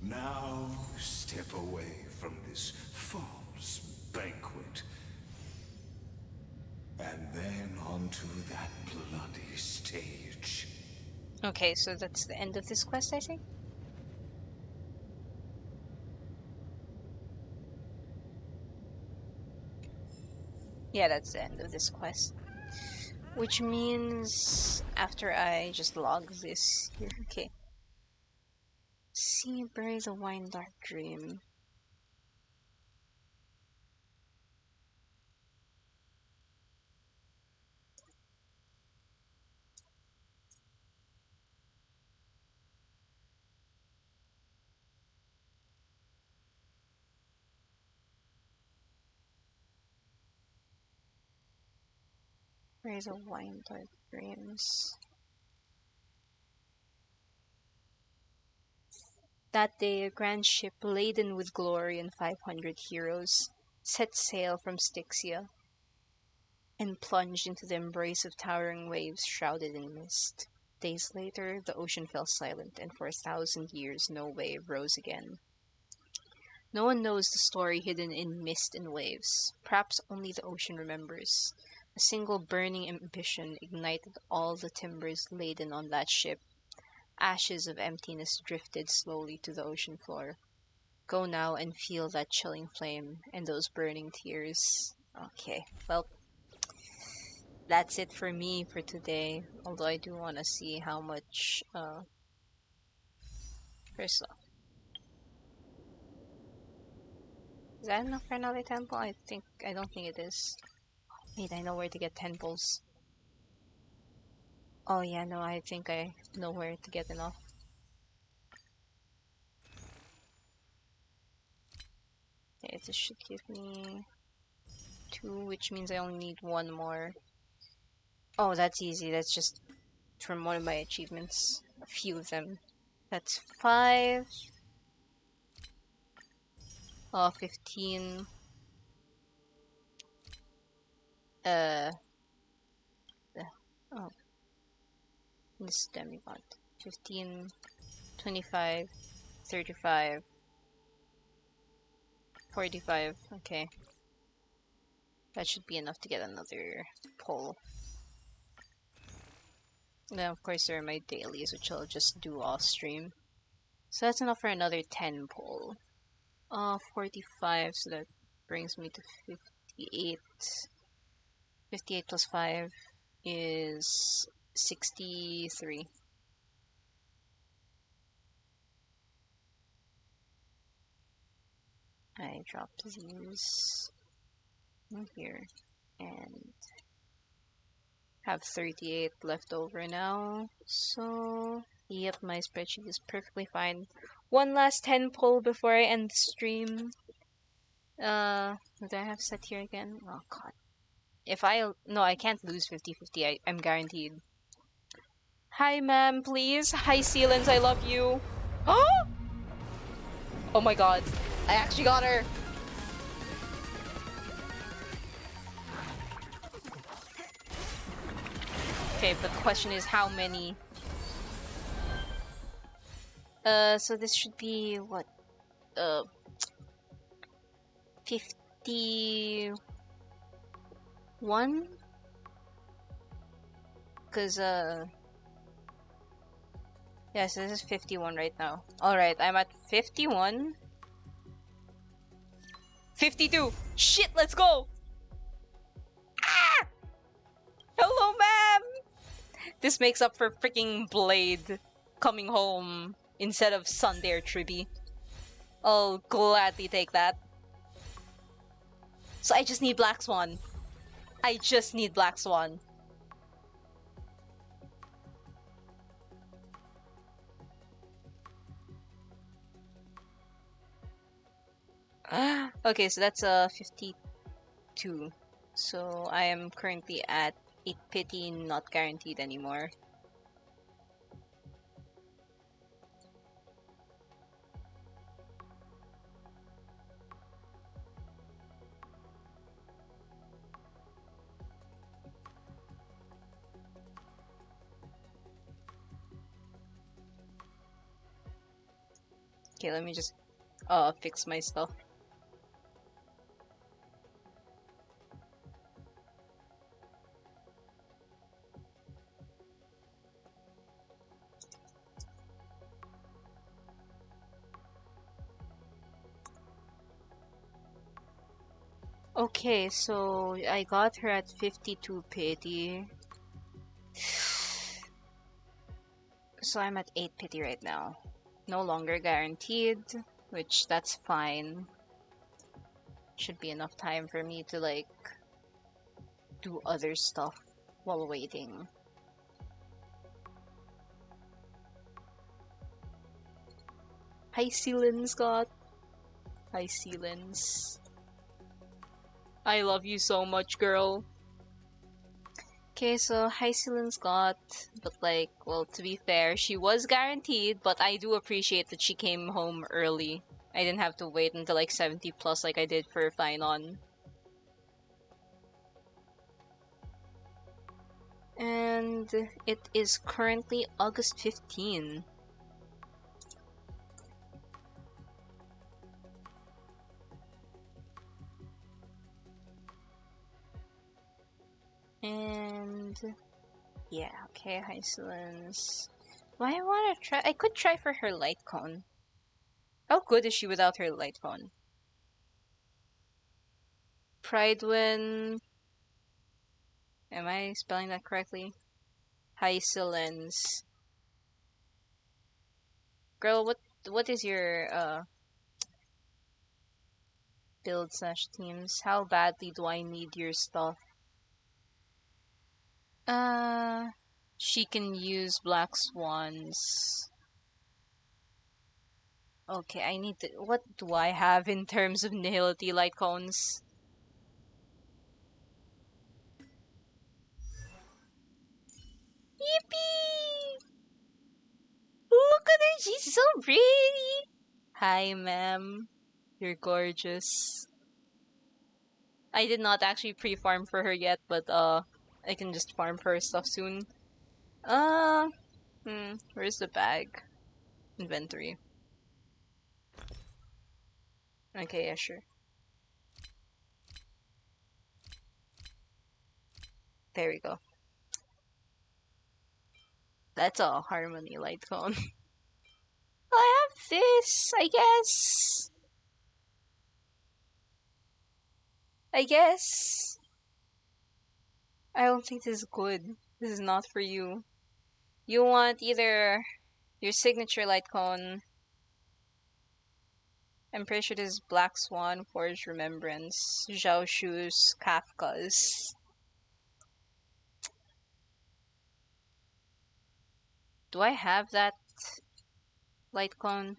Now step away from this false banquet. And then onto that bloody stage. Okay, so that's the end of this quest, I think? Yeah, that's the end of this quest. Which means after I just log this here, okay. See, bury the wine dark dream. Rays of wine dark dreams. That day, a grand ship laden with glory and 500 heroes set sail from Styxia and plunged into the embrace of towering waves shrouded in mist. Days later, the ocean fell silent, and for 1,000 years no wave rose again. No one knows the story hidden in mist and waves. Perhaps only the ocean remembers. A single burning ambition ignited all the timbers laden on that ship. Ashes of emptiness drifted slowly to the ocean floor. Go now and feel that chilling flame and those burning tears. Okay, well, that's it for me for today. Although I do want to see how much, first off. Is that enough for another temple? I don't think it is. Wait, I know where to get temples. Oh yeah, no, I think I know where to get enough. Okay, this should give me 2, which means I only need 1 more. Oh, that's easy. That's just from one of my achievements. A few of them. That's 5. 15. Oh. This is demigod. 15, 25, 35, 45. Okay. That should be enough to get another pole. Then of course there are my dailies, which I'll just do off stream. So that's enough for another 10 pole. 45, so that brings me to 58. 58 plus 5 is 63. I dropped these in here and have 38 left over now. So, yep, my spreadsheet is perfectly fine. One last 10 pull before I end the stream. What do I have set here again? Oh god. No, I can't lose 50-50. I'm guaranteed. Hi, ma'am, please. Hi, Hysilens, I love you. Oh my god. I actually got her. Okay, but the question is how many? So this should be what? 51? Cause yes, this is 51 right now. Alright, I'm at 51. 52! Shit, let's go! Ah! Hello, ma'am! This makes up for freaking Blade coming home instead of Sunday or Tribby. I'll gladly take that. So I just need Black Swan. I just need Black Swan. Okay, so that's 52. So I am currently at 8 pity, not guaranteed anymore. Okay, let me just fix my stuff. Okay, so I got her at 52 pity. So I'm at 8 pity right now. No longer guaranteed, which that's fine. Should be enough time for me to like do other stuff while waiting. Hysilens, God. Hysilens. I love you so much, girl. Okay, so Hysilens got, but like, well, to be fair, she was guaranteed, but I do appreciate that she came home early. I didn't have to wait until like 70 plus like I did for Finon. And it is currently August 15. And yeah, okay, Hysilens. Why I wanna try? I could try for her light cone. How good is she without her light cone? Pridewin. Am I spelling that correctly? Hysilens. Girl, what is your build slash teams? How badly do I need your stuff? She can use black swans. Okay, I need to. What do I have in terms of nihility light cones? Yippee! Look at her, she's so pretty! Hi, ma'am. You're gorgeous. I did not actually pre-farm for her yet, but I can just farm for her stuff soon. Where's the bag? Inventory. Okay, yeah, sure. There we go. That's a harmony light cone. I have this, I guess. I don't think this is good. This is not for you. You want either your signature light cone. I'm pretty sure this is Black Swan, Forged Remembrance, Zhao Shu's, Kafka's. Do I have that light cone?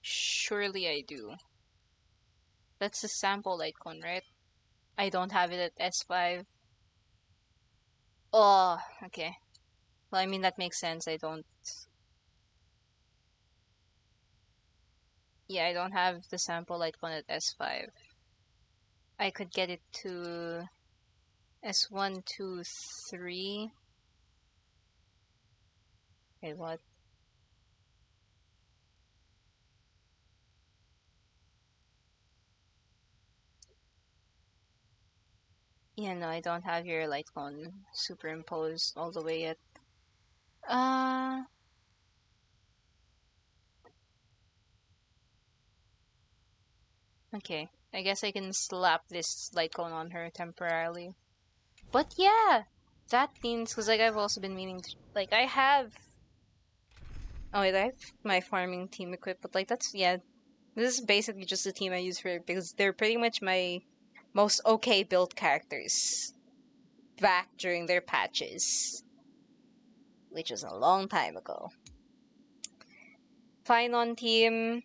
Surely I do. That's the sample light cone, right? I don't have it at S5. Oh, okay. Well, I mean, that makes sense. I don't... Yeah, I don't have the sample light cone at S5. I could get it to S1, 2, 3. Wait, what? Yeah, no, I don't have your light cone superimposed all the way yet. Okay. I guess I can slap this light cone on her temporarily. But yeah! That means, because like I've also been meaning to, like I have... Oh wait, I have my farming team equipped, but like that's, yeah. This is basically just the team I use for, because they're pretty much my most okay built characters. Back during their patches. Which was a long time ago. Finon team.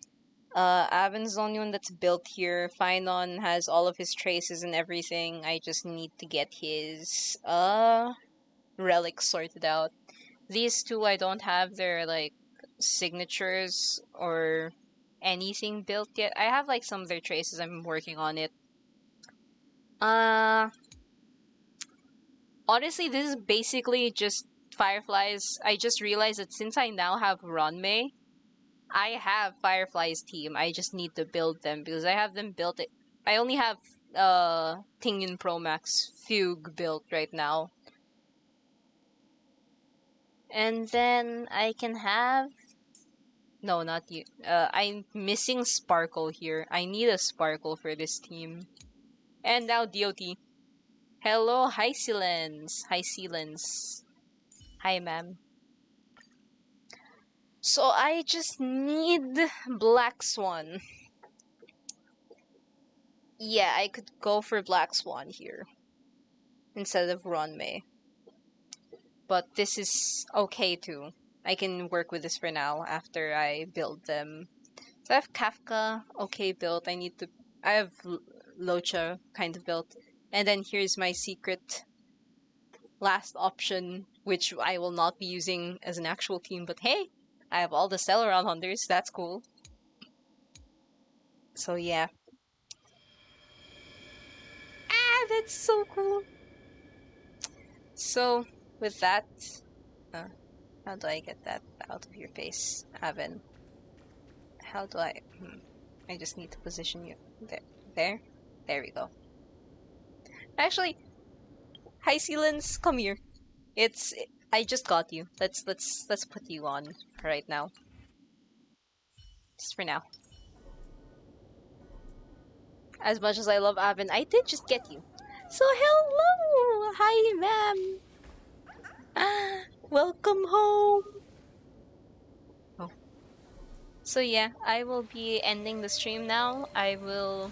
Avon's the only one that's built here. Finon has all of his traces and everything. I just need to get his relics sorted out. These two, I don't have their like signatures or anything built yet. I have like some of their traces. I'm working on it. Honestly, this is basically just Fireflies. I just realized that since I now have Ronmei, I have Firefly's team. I just need to build them because I have them built. I only have Tingyun Pro Max Fugue built right now. And then I can have... No, not you. I'm missing Sparkle here. I need a Sparkle for this team. And now DOT. Hello, Hysilens. Hysilens. Hi, ma'am. So I just need Black Swan. Yeah, I could go for Black Swan here instead of Ronmei. But this is okay too. I can work with this for now after I build them. So I have Kafka, okay built. I have Locha kind of built. And then here's my secret last option, which I will not be using as an actual team, but hey, I have all the Celeron Hunters, that's cool. So yeah. Ah, that's so cool! So, with that, how do I get that out of your face, Avin? How do I... I just need to position you. There? There we go. Actually, Hysilens, come here. I just got you. Let's put you on right now. Just for now. As much as I love Avin, I did just get you. So hello! Hi, ma'am! Ah, welcome home! Oh. So yeah, I will be ending the stream now. I will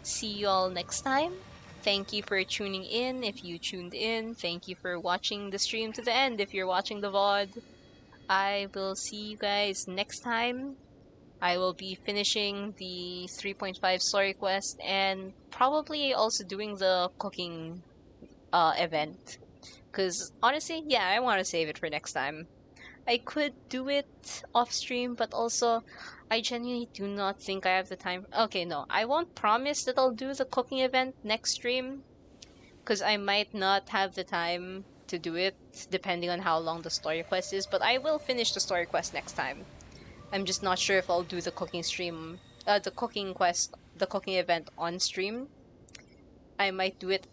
see you all next time. Thank you for tuning in if you tuned in. Thank you for watching the stream to the end if you're watching the VOD. I will see you guys next time. I will be finishing the 3.5 story quest and probably also doing the cooking event. Because honestly, yeah, I want to save it for next time. I could do it off stream, but also I genuinely do not think I have the time. Okay, no, I won't promise that I'll do the cooking event next stream, because I might not have the time to do it depending on how long the story quest is, but I will finish the story quest next time. I'm just not sure if I'll do the cooking stream, the cooking quest, the cooking event on stream. I might do it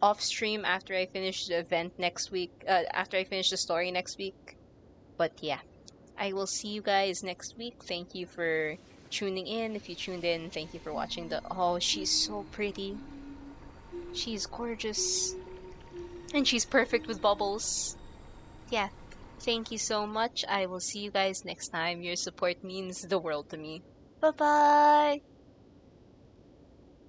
off stream after I finish the event next week, after I finish the story next week. But yeah, I will see you guys next week. Thank you for tuning in. If you tuned in, thank you for watching the... Oh, she's so pretty. She's gorgeous. And she's perfect with bubbles. Yeah, thank you so much. I will see you guys next time. Your support means the world to me. Bye-bye!